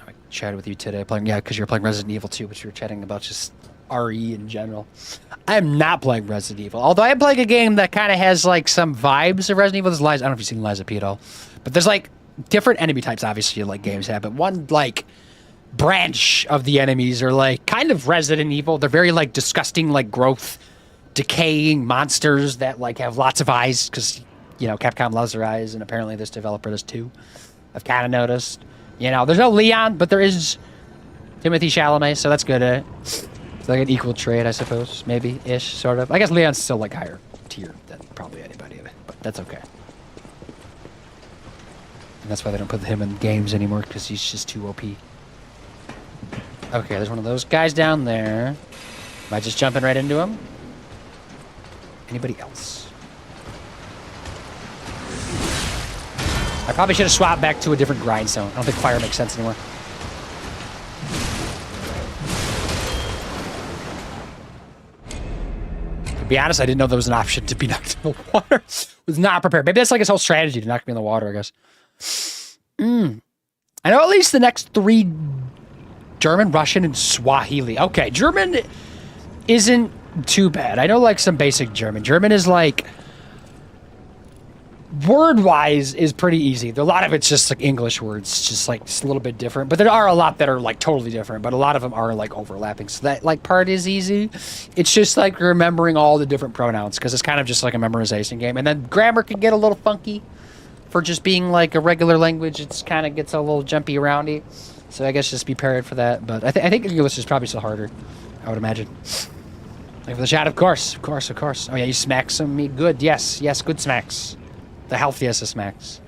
I chatted with you today, playing because you're playing Resident Evil 2, but you were chatting about just RE in general. I am not playing Resident Evil, although I am playing a game that kind of has like some vibes of Resident Evil. There's Liza. I don't know if you've seen Liza P at all, but there's like different enemy types. Obviously, like games have, but one like branch of the enemies are like kind of Resident Evil. They're very like disgusting, like growth decaying monsters that like have lots of eyes because you know Capcom loves their eyes, and apparently this developer does too. I've kind of noticed. You know, there's no Leon, but there is Timothy Chalamet, so that's good. It's like an equal trade, I suppose, maybe ish, sort of. I guess Leon's still like higher tier than probably anybody, but that's okay. And that's why they don't put him in games anymore, because he's just too OP. Okay, there's one of those guys down there. Am I just jumping right into him? Anybody else? I probably should have swapped back to a different grindstone. I don't think fire makes sense anymore. To be honest, I didn't know there was an option to be knocked in the water. Was not prepared. Maybe that's like his whole strategy to knock me in the water, I guess. I know at least the next 3 German, Russian, and Swahili. Okay, German isn't too bad. I know like some basic German. German is like word-wise is pretty easy. A lot of it's just like English words, just like just a little bit different. But there are a lot that are like totally different, but a lot of them are like overlapping. So that like part is easy. It's just like remembering all the different pronouns because it's kind of just like a memorization game. And then grammar can get a little funky for just being like a regular language. It's kind of gets a little jumpy aroundy. So I guess just be prepared for that. But I think English is probably still harder, I would imagine. Like for the chat, of course. Oh yeah, you smack some meat. Good, yes, good smacks. The healthiest of smacks.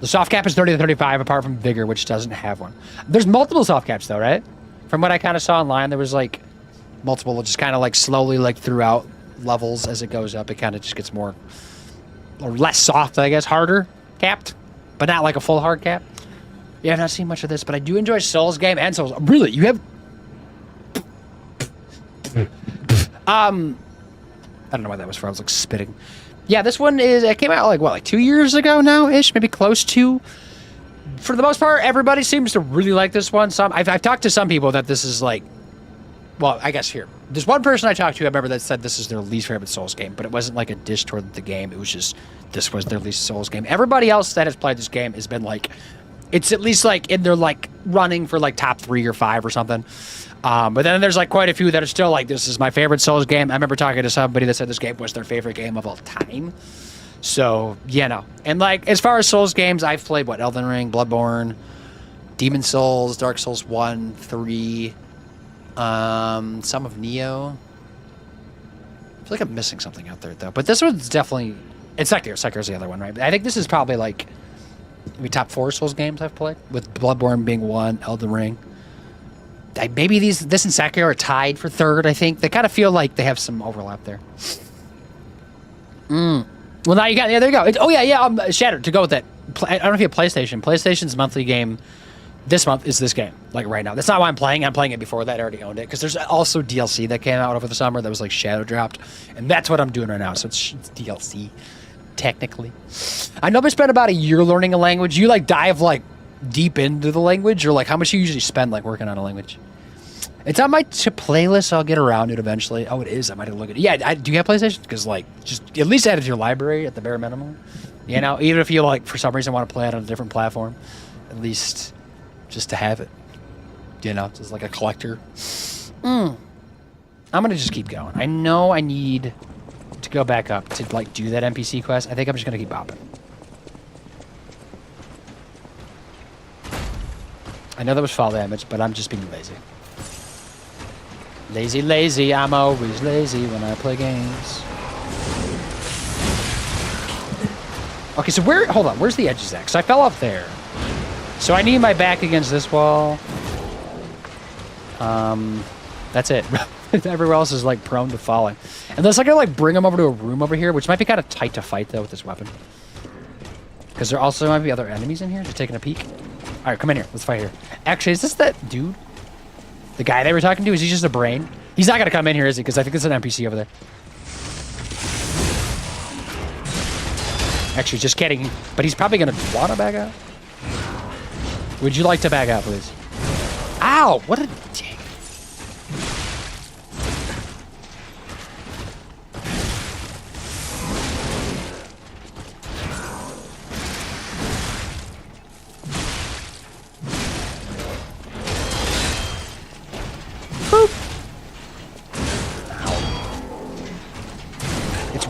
The soft cap is 30 to 35, apart from Vigor, which doesn't have one. There's multiple soft caps though, right? From what I kind of saw online, there was like multiple, just kind of like slowly like throughout levels as it goes up. It kind of just gets more or less soft, I guess, harder capped, but not like a full hard cap. Yeah, I've not seen much of this, but I do enjoy Souls game and Souls. Really, you have. I don't know why that was for. I was like spitting. Yeah, this one it came out like what, like 2 years ago now ish, maybe close to. For the most part, everybody seems to really like this one. I've talked to some people that this is like, well, I guess here. There's one person I talked to, I remember, that said this is their least favorite Souls game, but it wasn't like a dish toward the game. It was just, this was their least Souls game. Everybody else that has played this game has been like, it's at least like in their like running for like top 3 or 5 or something. But then there's like quite a few that are still like, this is my favorite Souls game. I remember talking to somebody that said this game was their favorite game of all time. So, you know. And like, as far as Souls games, I've played what? Elden Ring, Bloodborne, Demon Souls, Dark Souls 1, 3, some of Neo. I feel like I'm missing something out there though. But this one's definitely, it's Sekiro. Sekiro's the other one, right? I think this is probably like maybe top 4 Souls games I've played, with Bloodborne being 1, Elden Ring. Maybe this and Sekiro are tied for 3rd, I think. They kind of feel like they have some overlap there. Well, now you got, yeah, there you go. Shattered, to go with that. I don't know if you have PlayStation. PlayStation's monthly game this month is this game, like right now. That's not why I'm playing. I'm playing it before that. I already owned it. Because there's also DLC that came out over the summer that was like shadow dropped. And that's what I'm doing right now. So it's DLC, technically. I know I spent about a year learning a language. You like dive like deep into the language, or like how much you usually spend like working on a language? It's on my playlist, so I'll get around it eventually. Oh, it is. I might have looked at it. Yeah, do you have PlayStation? Because like, just at least add it to your library at the bare minimum. You know, even if you like for some reason want to play it on a different platform, at least just to have it. You know, just like a collector. I'm gonna just keep going. I know I need to go back up to like do that NPC quest. I think I'm just gonna keep bopping. I know that was fall damage, but I'm just being lazy. Lazy, I'm always lazy when I play games. Okay, so hold on, where's the edges at? Because I fell off there. So I need my back against this wall. That's it. Everywhere else is like prone to falling. Unless I can like bring them over to a room over here, which might be kind of tight to fight though with this weapon. Because there also might be other enemies in here, just taking a peek. All right, come in here, let's fight here. Actually, is this that dude? The guy they were talking to, is he just a brain? He's not gonna come in here, is he? Because I think there's an NPC over there. Actually, just kidding. But he's probably gonna wanna back out. Would you like to back out, please? Ow! What a dick.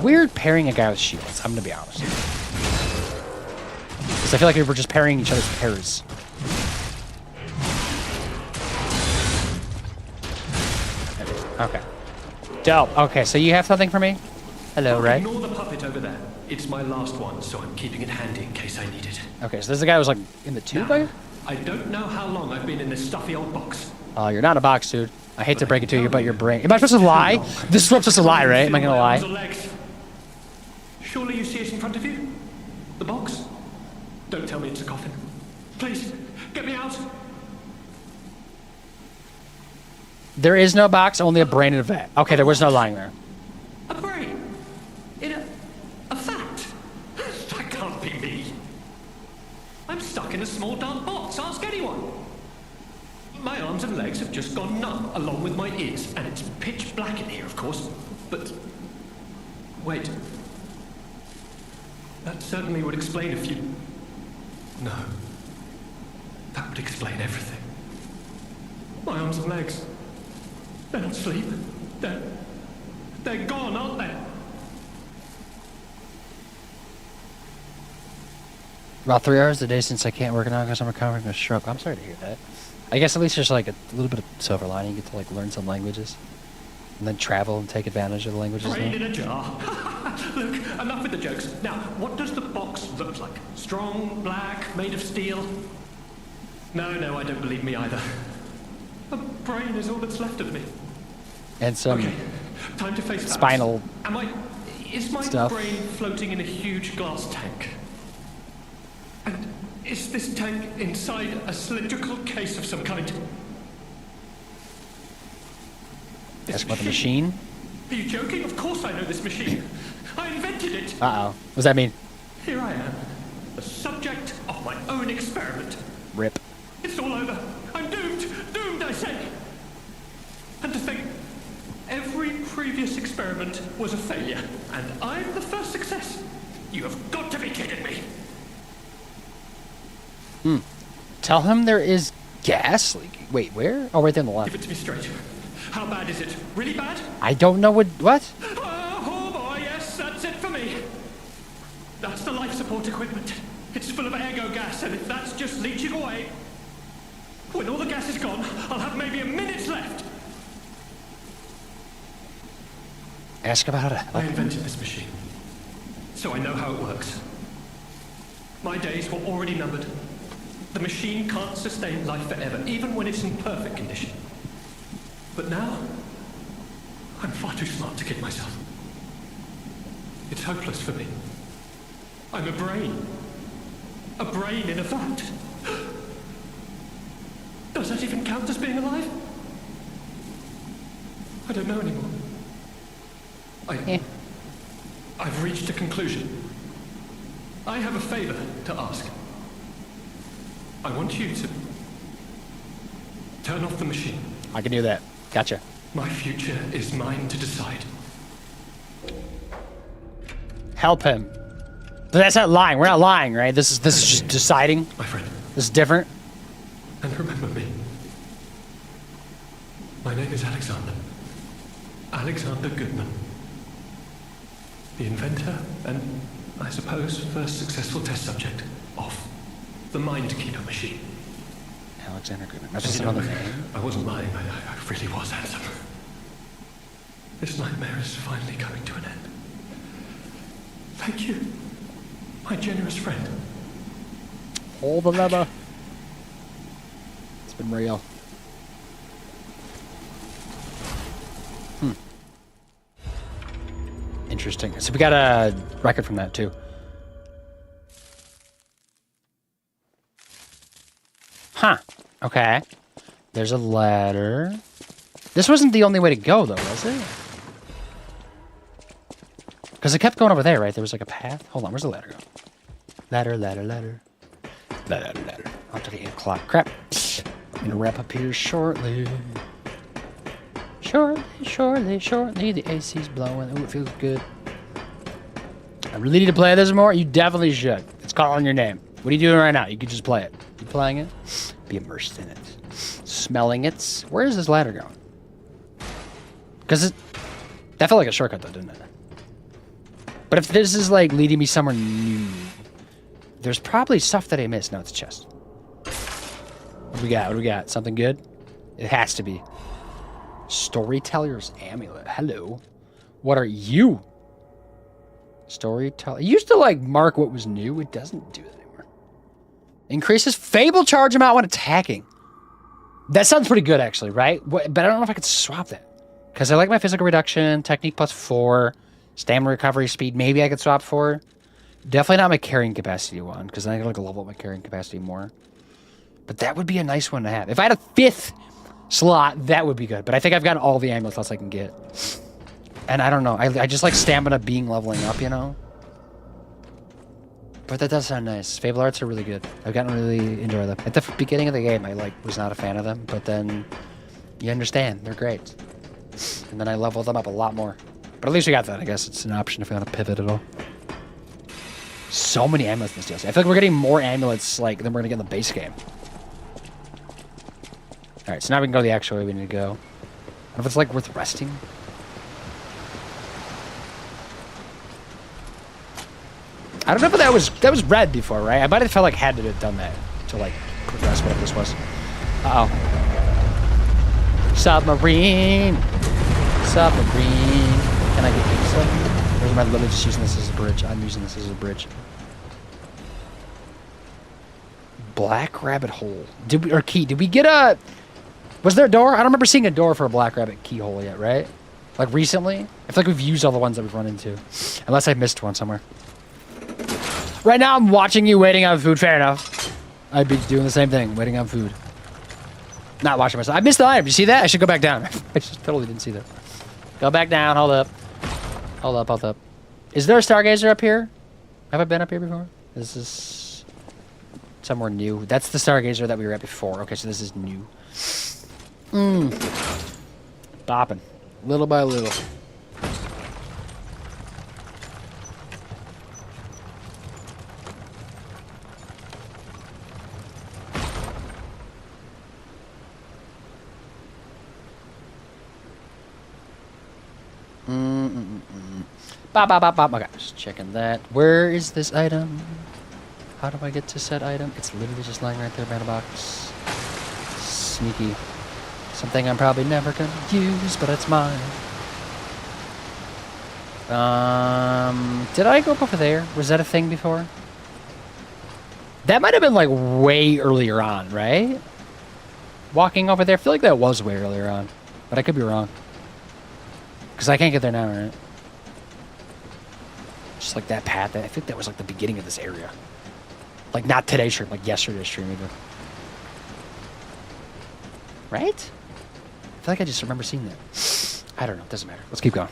weird pairing a guy with shields. I'm gonna be honest. Because I feel like we were just pairing each other's pairs. Okay. Dope. Okay, so you have something for me? Hello, right? Ignore the puppet over there. It's my last one, so I'm keeping it handy in case I need it. Okay, so there's a guy who's like in the tube, right? I don't know how long I've been in this stuffy old box. Oh, you're not a box, dude. I hate to break it to you, but your brain. Am I supposed to lie? This is what I'm supposed to lie, right? Am I gonna lie? Surely you see it in front of you? The box? Don't tell me it's a coffin. Please, get me out. There is no box, only a brain in a vat. Okay, there was no lying there. A brain? In a vat? That can't be me. I'm stuck in a small dark box. Ask anyone. My arms and legs have just gone numb, along with my ears, and it's pitch black in here, of course. But wait. That certainly would explain a few. No. That would explain everything. My arms and legs. They're not asleep. They're gone, aren't they? About 3 hours a day since I can't work now because I'm recovering from a stroke. I'm sorry to hear that. I guess at least there's like a little bit of silver lining. You get to like learn some languages. And then travel and take advantage of the languages. Brain in a jar. Look, enough with the jokes. Now, what does the box look like? Strong, black, made of steel? No, I don't believe me either. A brain is all that's left of me. And some okay, time to face spinal Is my stuff. brain floating in a huge glass tank? And is this tank inside a cylindrical case of some kind? Ask about the machine. Are you joking? Of course I know this machine. I invented it. Uh-oh. What does that mean? Here I am, the subject of my own experiment. Rip. It's all over. I'm doomed. Doomed, I say. And to think, every previous experiment was a failure, and I'm the first success. You have got to be kidding me. Tell him there is gas leaking. Wait, where? Oh, right there on the left. Give it to me straight. How bad is it? Really bad? I don't know what. Oh boy, yes, that's it for me. That's the life support equipment. It's full of ergo gas, and if that's just leaching away, when all the gas is gone, I'll have maybe a minute left. Ask about how to help. I invented this machine, so I know how it works. My days were already numbered. The machine can't sustain life forever, even when it's in perfect condition. But now, I'm far too smart to kid myself. It's hopeless for me. I'm a brain. A brain in a vat. Does that even count as being alive? I don't know anymore. I've reached a conclusion. I have a favor to ask. I want you to turn off the machine. I can do that. Gotcha. My future is mine to decide. Help him. But that's not lying. We're not lying, right? This is just deciding. My friend. This is different. And remember me. My name is Alexander. Alexander Goodman. The inventor and, I suppose, first successful test subject of the Mindkeeper machine. Alexander Goodman. That's just another name. I wasn't lying. I really was handsome. This nightmare is finally coming to an end. Thank you, my generous friend. Hold the lever. It's been real. Interesting. So we got a record from that too. Huh. Okay. There's a ladder. This wasn't the only way to go, though, was it? Because it kept going over there, right? There was like a path. Hold on. Where's the ladder go? Ladder, ladder, ladder. Ladder, ladder. Onto the 8 o'clock. Crap. I'm going to wrap up here shortly. Shortly. The AC's blowing. Ooh, it feels good. I really need to play this more? You definitely should. It's calling your name. What are you doing right now? You could just play it. You playing it? Be immersed in it. Smelling it. Where is this ladder going? Because that felt like a shortcut, though, didn't it? But if this is like leading me somewhere new, there's probably stuff that I missed. No, it's a chest. What do we got? What do we got? Something good? It has to be. Storyteller's Amulet. Hello. What are you? Storyteller. It used to like mark what was new. It doesn't do that anymore. Increases Fable charge amount when attacking. That sounds pretty good actually, right? But I don't know if I could swap that. Because I like my physical reduction, technique +4, stamina recovery speed. Maybe I could swap for. Definitely not my carrying capacity one, because then I gotta level up my carrying capacity more. But that would be a nice one to have. If I had a 5th slot, that would be good. But I think I've gotten all the amulet slots I can get. And I don't know. I just like stamina being leveling up, you know? But that does sound nice. Fable arts are really good. I've gotten really enjoy them. At the beginning of the game, I like was not a fan of them. But then you understand. They're great. And then I leveled them up a lot more. But at least we got that. I guess it's an option if we want to pivot at all. So many amulets in this DLC. I feel like we're getting more amulets like than we're going to get in the base game. Alright, so now we can go the actual way we need to go. I don't know if it's like worth resting. I don't know if that was red before, right? I might have felt like had to have done that to like progress whatever this was. Uh-oh. Submarine! Submarine! Can I get this? Or am I literally just using this as a bridge? I'm using this as a bridge. Black rabbit hole. Did we get a... Was there a door? I don't remember seeing a door for a black rabbit keyhole yet, right? Like recently? I feel like we've used all the ones that we've run into. Unless I missed one somewhere. Right now I'm watching you waiting on food. Fair enough. I'd be doing the same thing, waiting on food. Not watching myself. I missed the item. You see that? I should go back down. I just totally didn't see that. Go back down. Hold up. Hold up. Hold up. Is there a Stargazer up here? Have I been up here before? This is somewhere new. That's the Stargazer that we were at before. Okay, so this is new. Bopping. Little by little. Bop, bop, bop, bop. Okay, just checking that. Where is this item? How do I get to said item? It's literally just lying right there by the box. Sneaky. Something I'm probably never gonna use, but it's mine. Did I go up over there? Was that a thing before? That might have been like way earlier on, right? Walking over there. I feel like that was way earlier on, but I could be wrong. Because I can't get there now, right? Just like that path. I think that was like the beginning of this area. Like not today's stream, like yesterday's stream even. Right? I feel like I just remember seeing that. I don't know. It doesn't matter. Let's keep going.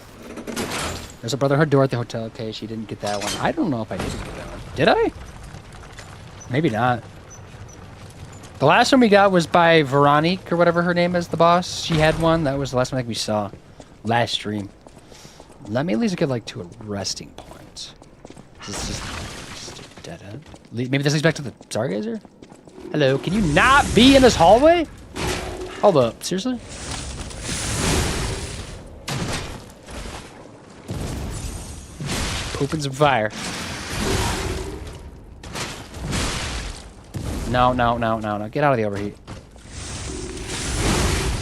There's a Brotherhood door at the hotel. Okay, she didn't get that one. I don't know if I did get that one. Did I? Maybe not. The last one we got was by Veronique or whatever her name is, the boss. She had one. That was the last one I think we saw. Last stream. Let me at least get like to a resting point. This is just a dead end. Maybe this leads back to the Stargazer? Hello, can you not be in this hallway? Hold up, seriously? Pooping some fire. No. Get out of the overheat.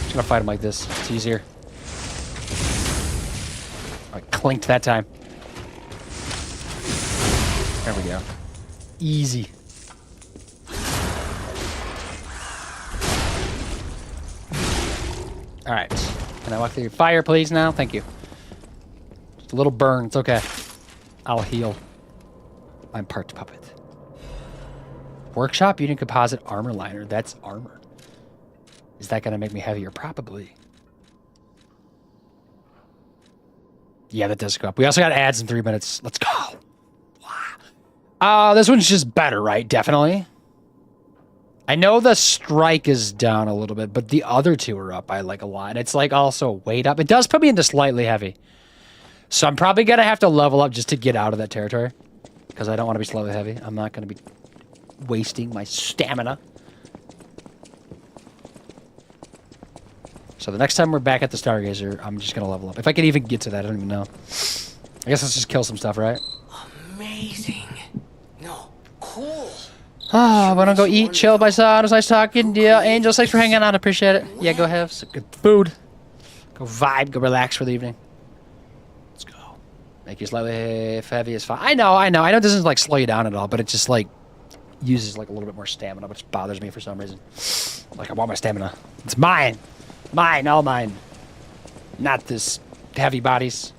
Just gonna fight him like this. It's easier. I clinked that time. There we go. Easy. Alright. Can I walk through your fire, please, now? Thank you. Just a little burn. It's okay. I'll heal. I'm part puppet. Workshop Union Composite Armor Liner. That's armor. Is that going to make me heavier? Probably. Yeah, that does go up. We also got ads in 3 minutes. Let's go. Wow. This one's just better, right? Definitely. I know the strike is down a little bit, but the other two are up by like a lot. It's like also weight up. It does put me into slightly heavy. So I'm probably going to have to level up just to get out of that territory. Because I don't want to be slightly heavy. I'm not going to be wasting my stamina. So the next time we're back at the Stargazer, I'm just going to level up. If I can even get to that, I don't even know. I guess let's just kill some stuff, right? Amazing. No, cool. Ah, wanna go eat, chill by side. It was nice talking to you. Angel, thanks for hanging out. I appreciate it. Yeah, go have some good food. Go vibe, go relax for the evening. Let's go. Make you slightly heavy is fine. I know. It doesn't like slow you down at all, but it just like uses like a little bit more stamina, which bothers me for some reason. Like I want my stamina. It's mine. Mine, all mine. Not this heavy bodies.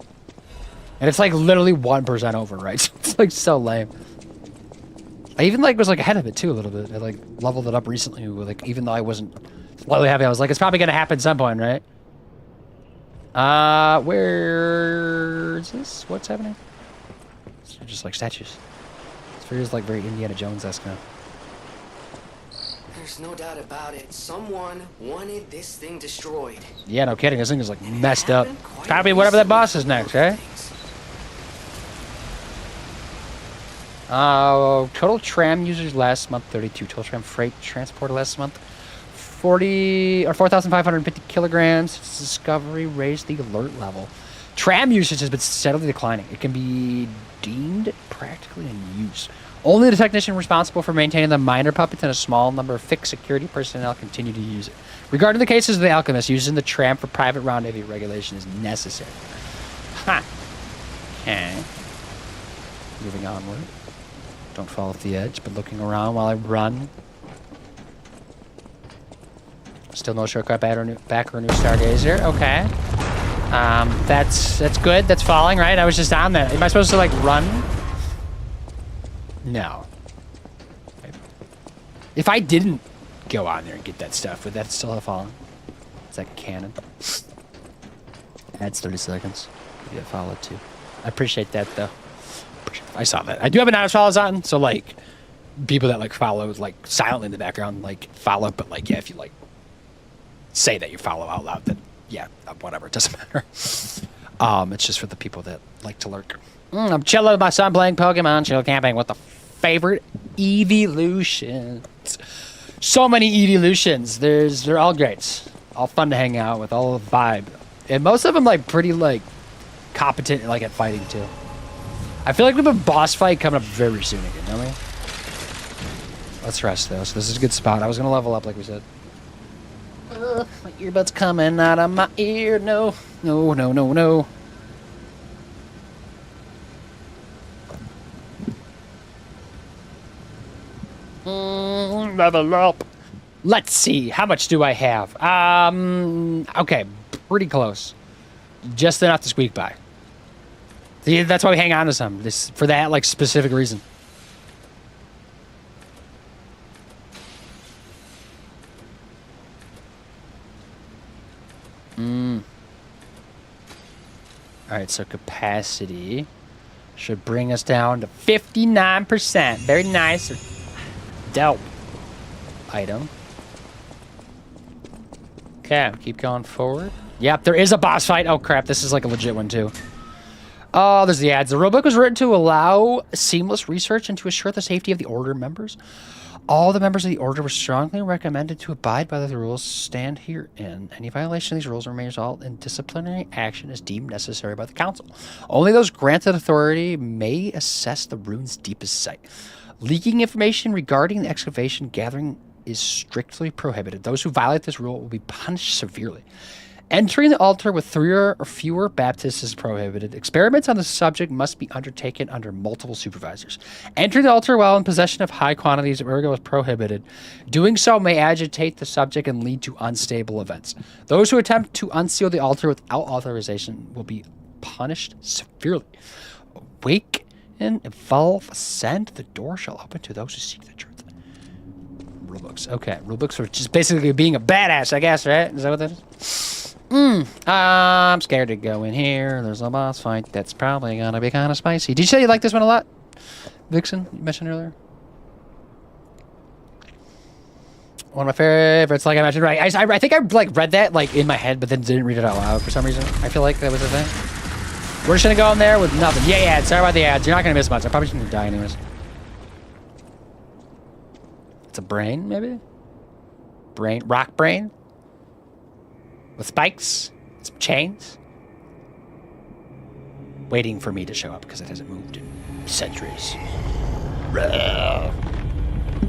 And it's like literally 1% over, right? So it's like so lame. I even like was like ahead of it too a little bit. I like leveled it up recently. Like even though I wasn't slightly heavy, I was like, it's probably gonna happen at some point, right? Where is this? What's happening? They're just like statues. It feels like very Indiana Jones-esque now. There's no doubt about it. Someone wanted this thing destroyed. Yeah, no kidding. This thing is like messed up. Probably whatever that boss is next, right? Total tram users last month 32. Total tram freight transport last month 4,550 kilograms. Discovery raised the alert level. Tram usage has been steadily declining. It can be deemed practically in use. Only the technician responsible for maintaining the minor puppets and a small number of fixed security personnel continue to use it. Regarding the cases of the alchemist, using the tram for private rendezvous regulation is necessary. Ha. Okay. Moving onward. Don't fall off the edge, but looking around while I run. Still no shortcut back or new Stargazer. Okay. That's good. That's falling, right? I was just on that. Am I supposed to like run? No. If I didn't go on there and get that stuff, would that still have fallen? Is that canon? Adds 30 seconds. Yeah, follow too. I appreciate that though. I saw that. I do have an honest follows on, so like people that like follow like silently in the background like follow, but like yeah, if you like say that you follow out loud, then yeah, whatever, it doesn't matter. It's just for the people that like to lurk. I'm chilling with my son playing Pokemon, chill camping with the favorite evolutions. So many evolutions. They're all great, all fun to hang out with, all the vibe, and most of them like pretty like competent like at fighting too. I feel like we have a boss fight coming up very soon again, don't we? Let's rest though. So this is a good spot. I was gonna level up like we said. My earbud's coming out of my ear. No. Level up. Let's see. How much do I have? Okay, pretty close. Just enough to squeak by. See, that's why we hang on to some. This for that like specific reason. Alright, so capacity should bring us down to 59%. Very nice. Dope. Item. Okay, keep going forward. Yep, there is a boss fight. Oh crap, this is like a legit one too. Oh, there's the ads. The rulebook was written to allow seamless research and to assure the safety of the Order members. All the members of the Order were strongly recommended to abide by the rules stand herein. Any violation of these rules may result in disciplinary action as deemed necessary by the Council. Only those granted authority may assess the rune's deepest site. Leaking information regarding the excavation gathering is strictly prohibited. Those who violate this rule will be punished severely. Entering the altar with 3 or fewer baptists is prohibited. Experiments on the subject must be undertaken under multiple supervisors. Entering the altar while in possession of high quantities of ergo is prohibited. Doing so may agitate the subject and lead to unstable events. Those who attempt to unseal the altar without authorization will be punished severely. Awaken, evolve, ascend. The door shall open to those who seek the truth. Rulebooks. Okay, rulebooks for just basically being a badass, I guess, right? Is that what that is? I'm scared to go in here. There's a boss fight that's probably gonna be kind of spicy. Did you say you like this one a lot, Vixen? You mentioned earlier. One of my favorites, like I mentioned, right? I think I like read that like in my head, but then didn't read it out loud for some reason. I feel like that was the thing. We're just gonna go in there with nothing. Yeah, ads. Sorry about the ads. You're not gonna miss much. I'm probably just gonna die anyways. It's a brain, maybe? Brain, rock brain? With spikes, some chains. waiting for me to show up because it hasn't moved in centuries. Rah.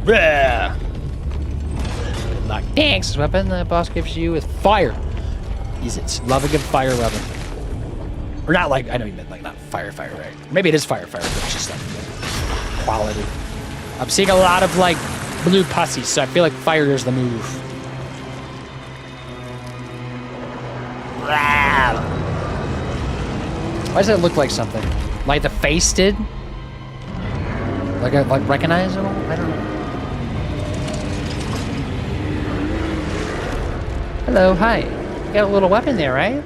Rah. Good luck. Thanks. Weapon the boss gives you with fire. Use it. Love a good fire weapon. Or not like, I know you meant like not fire, right? Maybe it is fire, but it's just like quality. I'm seeing a lot of like blue pussies, so I feel like fire is the move. Why does it look like something? Like the face did? Like recognizable? I don't know. Hello, hi. You got a little weapon there, right?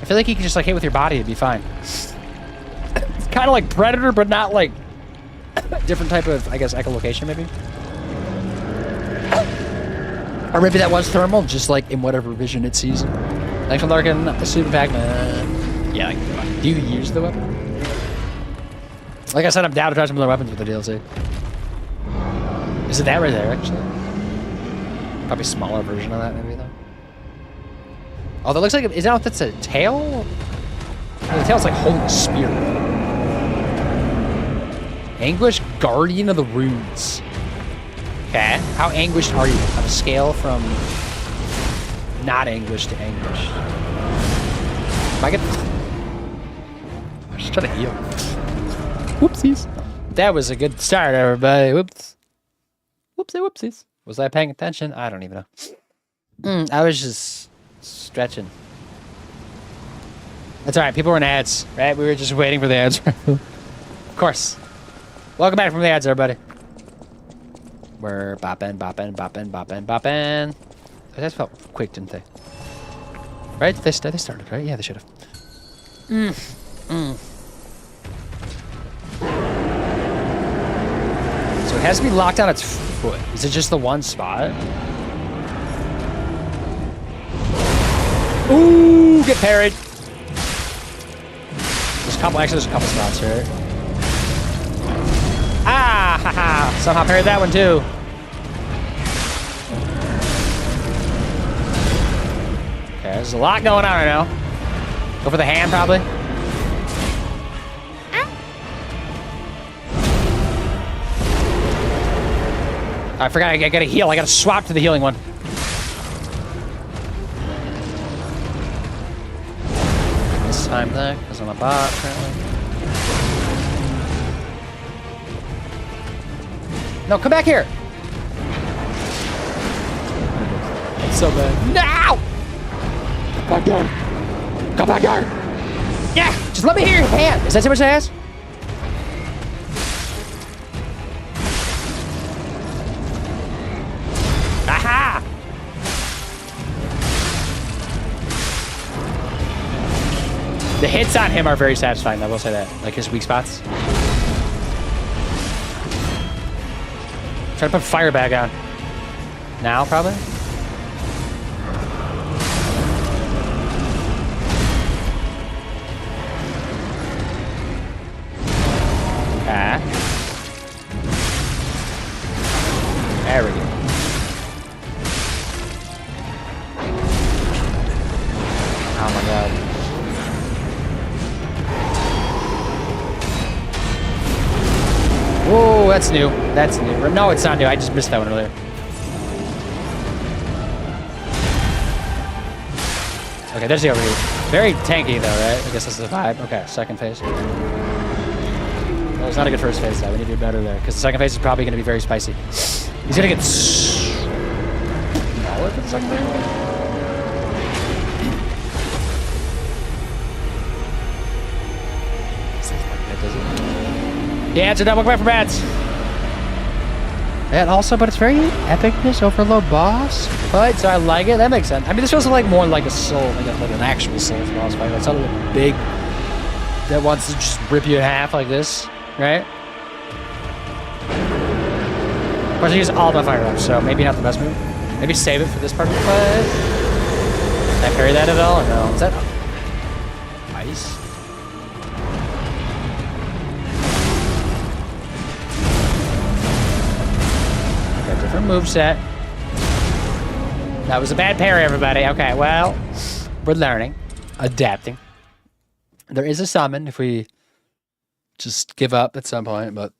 I feel like you can just like hit with your body, it'd be fine. It's kind of like Predator, but not like different type of, I guess, echolocation maybe. Or maybe that was thermal, just like in whatever vision it sees. Thanks for Larkin, Super Pac-Man. Yeah, do you use the weapon? Like I said, I'm down to try some other weapons with the DLC. Is it that right there, actually? Probably a smaller version of that, maybe, though. Oh, that looks like, is that what that's a tail? The tail's like holding a spear. Anguish, Guardian of the Runes. Okay, how anguished are you? On a scale from not anguished to anguished. Am I I'm just trying to heal. Whoopsies. That was a good start, everybody. Whoops. Whoopsies. Was I paying attention? I don't even know. I was just stretching. That's alright, people were in ads, right? We were just waiting for the ads. Of course. Welcome back from the ads, everybody. We're bopping. They just felt quick, didn't they? Right? They started, right? Yeah, they should have. So it has to be locked on its foot. Is it just the one spot? Ooh, get parried. There's a couple spots here. Ah, haha. Somehow parried that one too. Okay, there's a lot going on right now. Go for the hand, probably. I forgot, I gotta heal. I gotta swap to the healing one. This time though, because I'm a bot, apparently. No, come back here! It's so bad. No! Come back here! Come back here! Yeah! Just let me hear your hand! Is that too much to ask? Aha! The hits on him are very satisfying, I will say that. Like his weak spots. Try to put fire back on. Now, probably? Ah. There we go. Oh my god. Whoa, that's new. That's new. No, it's not new. I just missed that one earlier. Okay, there's the overheat. Very tanky though, right? I guess that's the vibe. Okay, second phase. Well, it's not a good first phase though. We need to do better there. Because the second phase is probably going to be very spicy. He's going to get smaller for the second phase? Yeah, it's a double back for bats. And also, but it's very epicness overload boss fight, so I like it. That makes sense. I mean, this feels like more like a soul, like an actual Souls boss fight. It's something big that wants to just rip you in half like this, right? Of course, I use all my fire ups, so maybe not the best move. Maybe save it for this part of the fight. Did I parry that at all? Or no? Is that ice? Different moveset. That was a bad parry, everybody. Okay, well, we're learning, adapting. There is a summon if we just give up at some point, but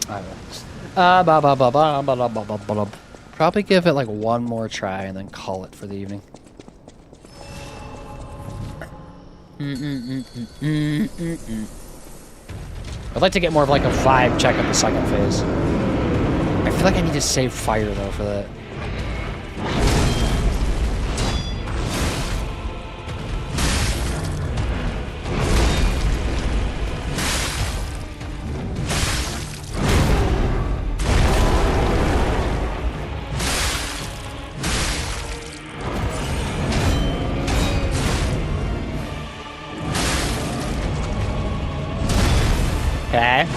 I don't know. Probably give it like one more try and then call it for the evening. I'd like to get more of like a vibe check of the second phase. I feel like I need to save fire though for that. Okay.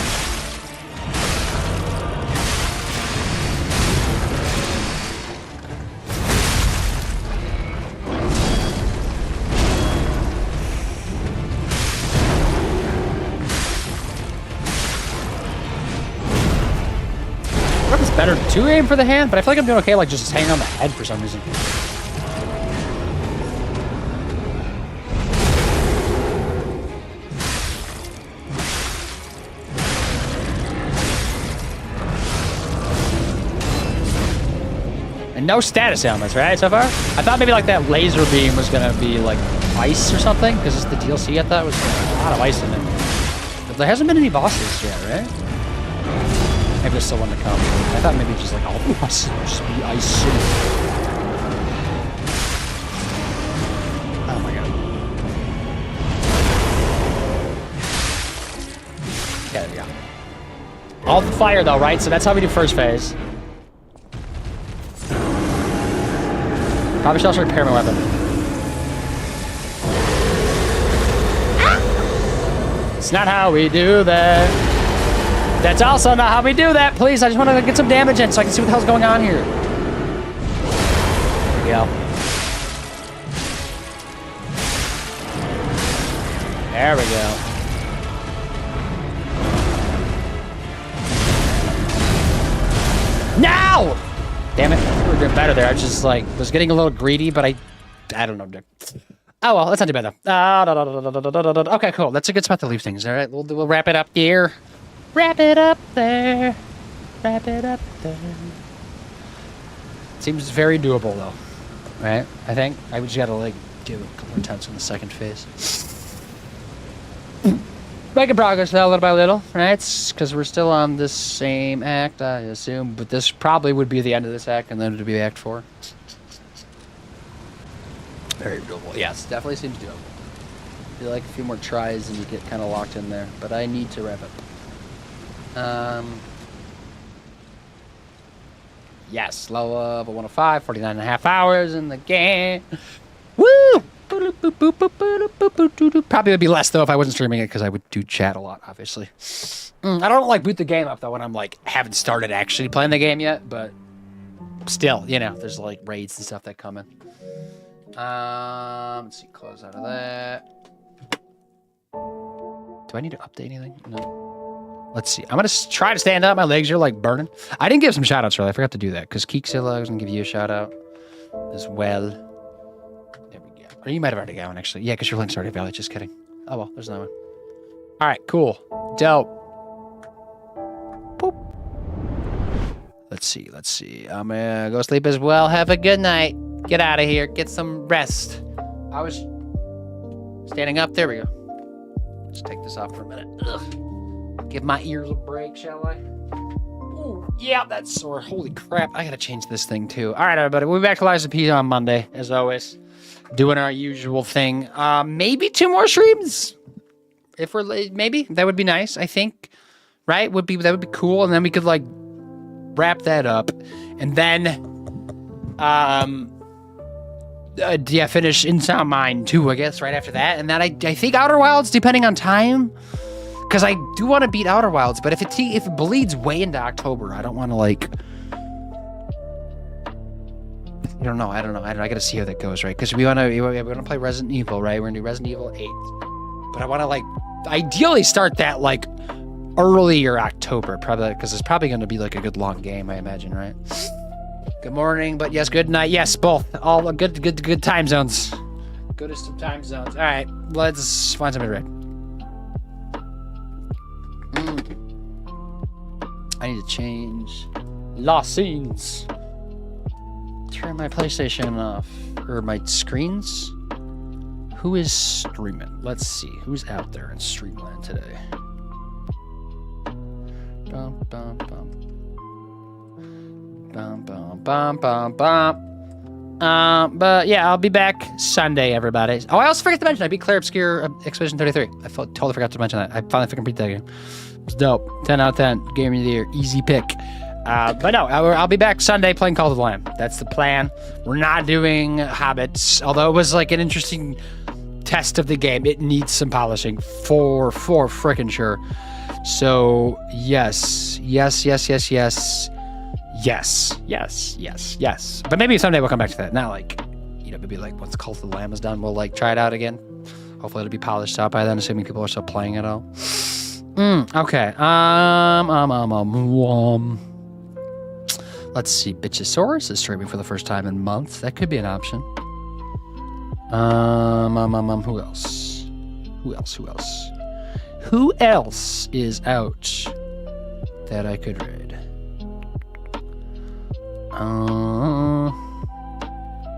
It's better to aim for the hand, but I feel like I'm doing okay like just hanging on the head for some reason. And no status ailments, right, so far? I thought maybe like that laser beam was gonna be like ice or something, because it's the DLC I thought was a lot of ice in it. But there hasn't been any bosses yet, right? Maybe there's still one to come. I thought maybe just like all the bosses would just be ice city. Oh my god. Yeah, there we go. All the fire though, right? So that's how we do first phase. Probably should also repair my weapon. It's not how we do that. That's also not how we do that. Please, I just want to get some damage in so I can see what the hell's going on here. There we go. There we go. No! Damn it, we were doing better there. I just like was getting a little greedy, but I don't know. Oh well, that's not too bad though. Okay, cool. That's a good spot to leave things. All right, we'll wrap it up here. Wrap it up there. Wrap it up there. Seems very doable though, right? I think I just gotta like do a couple more attempts in the second phase. Making progress though, little by little, right? Because we're still on this same act, I assume. But this probably would be the end of this act, and then it would be Act 4. Very doable. Yes, definitely seems doable. I feel like a few more tries and you get kind of locked in there. But I need to wrap up. Yes, low level 105, 49 and a half hours in the game. Woo! Probably would be less though if I wasn't streaming it because I would do chat a lot, obviously. I don't like boot the game up though when I'm like haven't started actually playing the game yet, but still, you know, there's like raids and stuff that come in. Let's see, close out of that. Do I need to update anything? No. Let's see. I'm gonna try to stand up. My legs are like burning. I didn't give some shout outs earlier. I forgot to do that because Keekzilla, I was gonna give you a shout out as well. Or you might have already got one, actually. Yeah, because your link's already valid. Just kidding. Oh, well, there's another one. All right, cool. Dope. Boop. Let's see. I'm gonna go sleep as well. Have a good night. Get out of here. Get some rest. I was standing up. There we go. Let's take this off for a minute. Ugh. Give my ears a break, shall I? Ooh, yeah, that's sore. Holy crap. I gotta change this thing, too. All right, everybody. We'll be back to Lies of P on Monday, as always. Doing our usual thing. Maybe 2 more streams. If we're maybe that would be nice. I think, right? That would be cool, and then we could like wrap that up, and then finish Insound Mine too. I guess right after that, and then I think Outer Wilds, depending on time, because I do want to beat Outer Wilds, but if it bleeds way into October, I don't want to like. I don't know. I gotta see how that goes, right? Because we wanna play Resident Evil, right? We're gonna do Resident Evil 8. But I wanna like ideally start that like earlier October, probably because it's probably gonna be like a good long game, I imagine, right? Good morning, but yes, good night. Yes, both. All good time zones. Goodest of time zones. All right, let's find somebody to raid. I need to change Lost Scenes. Turn my PlayStation off. Or my screens. Who is streaming? Let's see. Who's out there in Streamland today? Bum, bum, bum. Bum, bum, bum, bum, bum. But yeah, I'll be back Sunday, everybody. Oh, I also forgot to mention I beat Claire Obscure Expedition 33. I totally forgot to mention that. I finally freaking beat that game. It's dope. 10 out of 10. Game of the year. Easy pick. But no, I'll be back Sunday playing Call of the Lamb. That's the plan. We're not doing Hobbits, although it was like an interesting test of the game. It needs some polishing for frickin' sure. So yes. But maybe someday we'll come back to that. Not like, maybe like once Call of the Lamb is done, we'll like try it out again. Hopefully it'll be polished out by then, assuming people are still playing it all. Okay. Let's see. Bitchosaurus is streaming for the first time in months. That could be an option. Who else? Who else is out that I could raid?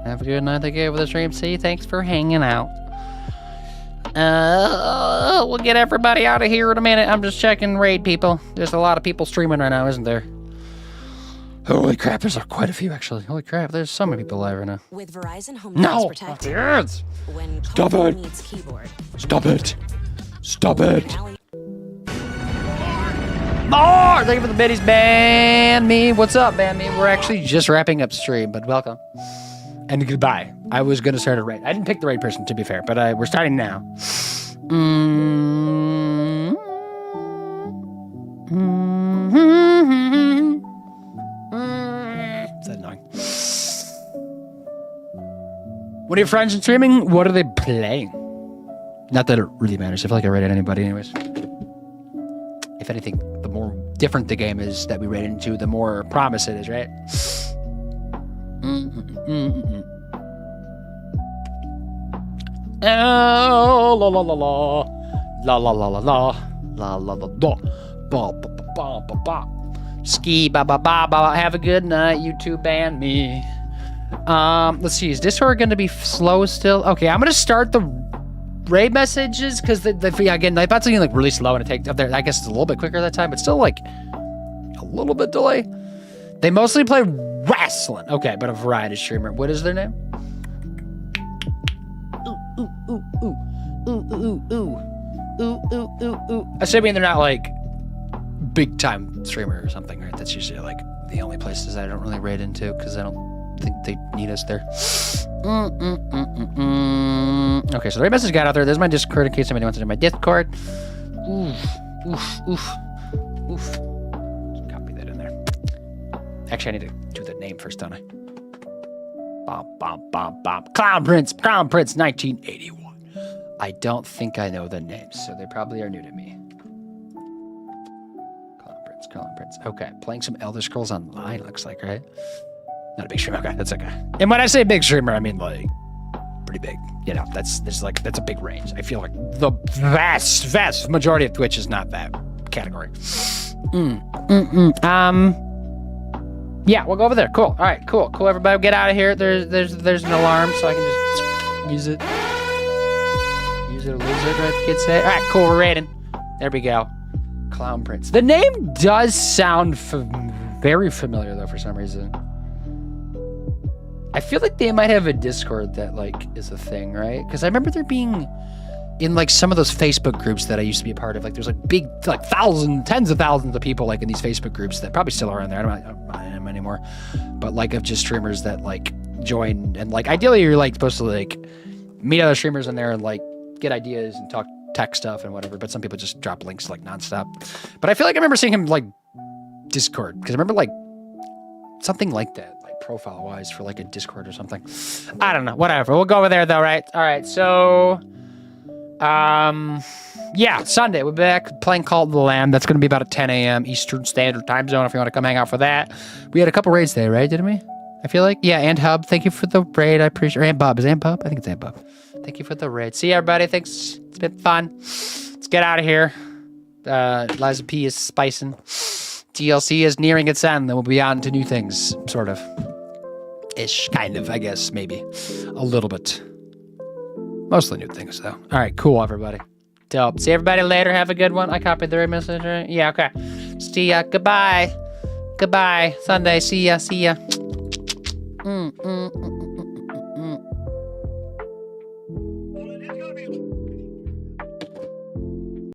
Have a good night, again with the stream. See, thanks for hanging out. We'll get everybody out of here in a minute. I'm just checking raid people. There's a lot of people streaming right now, isn't there? Holy crap, there's quite a few actually. Holy crap, there's so many people live right now. With Verizon Home No! Protect. Yes! When Stop calling it! needs keyboard. Stop it! Stop it! More! Thank you for the biddies, Ban Me. What's up, Ban Me? We're actually just wrapping up stream, but welcome. And goodbye. I was going to start a raid. I didn't pick the raid person, to be fair, but we're starting now. Is that annoying? What are your friends streaming? What are they playing? Not that it really matters. I feel like I rated anybody anyways. If anything, the more different the game is that we raid into, the more promise it is, right? Oh, la la la la. La la la la la. La la la la. Ba ba ba ba ba. Ski ba ba ba ba. Have a good night, YouTube Ban Me. Let's see. Is Discord going to be slow still? Okay, I'm going to start the raid messages because again, I thought something like really slow and it takes up there. I guess it's a little bit quicker that time, but still like a little bit delay. They mostly play wrestling. Okay, but a variety streamer. What is their name? Assuming they're not like big time streamer or something, right? That's usually like the only places I don't really raid into because I don't think they need us there. Okay, so the right message got out there. There's my Discord in case somebody wants to do my Discord. Oof. Just copy that in there. Actually, I need to do the name first, don't I? Clown Prince 1981. I don't think I know the names, so they probably are new to me. Clown Prince. Okay, playing some Elder Scrolls Online, looks like, right? Not a big streamer. Okay, that's okay. And when I say big streamer, I mean like pretty big. That's a big range. I feel like the vast majority of Twitch is not that category. Yeah, we'll go over there. Cool. All right, cool. Everybody, get out of here. There's an alarm, so I can just use it. Use it or lose it, right? The kids say. All right, cool. We're raiding. There we go. Clown Prince. The name does sound very familiar though for some reason. I feel like they might have a Discord that like is a thing, right? Because I remember there being in like some of those Facebook groups that I used to be a part of. Like there's like big, like tens of thousands of people like in these Facebook groups that probably still are in there. I don't mind them anymore, but like of just streamers that like join and like ideally you're like supposed to like meet other streamers in there and like get ideas and talk tech stuff and whatever. But some people just drop links like nonstop. But I feel like I remember seeing him like Discord because I remember like something like that. Profile wise for like a Discord or something. I don't know. Whatever. We'll go over there though, right? All right. So, yeah, Sunday we'll be back playing Call of the Lamb. That's going to be about at 10 a.m. Eastern Standard Time Zone if you want to come hang out for that. We had a couple raids today, right? Didn't we? I feel like. Yeah, and Hub, thank you for the raid. I appreciate it. And Bub. Is it and Bub? I think it's and Bub. Thank you for the raid. See you, everybody. Thanks. It's been fun. Let's get out of here. Liza P is spicing. DLC is nearing its end. Then we'll be on to new things, sort of. Ish, kind of, I guess, maybe. A little bit. Mostly new things, though. All right, cool, everybody. Dope. See everybody later. Have a good one. I copied the right message, right? Yeah, okay. See ya. Goodbye. Goodbye. Sunday. See ya. See ya.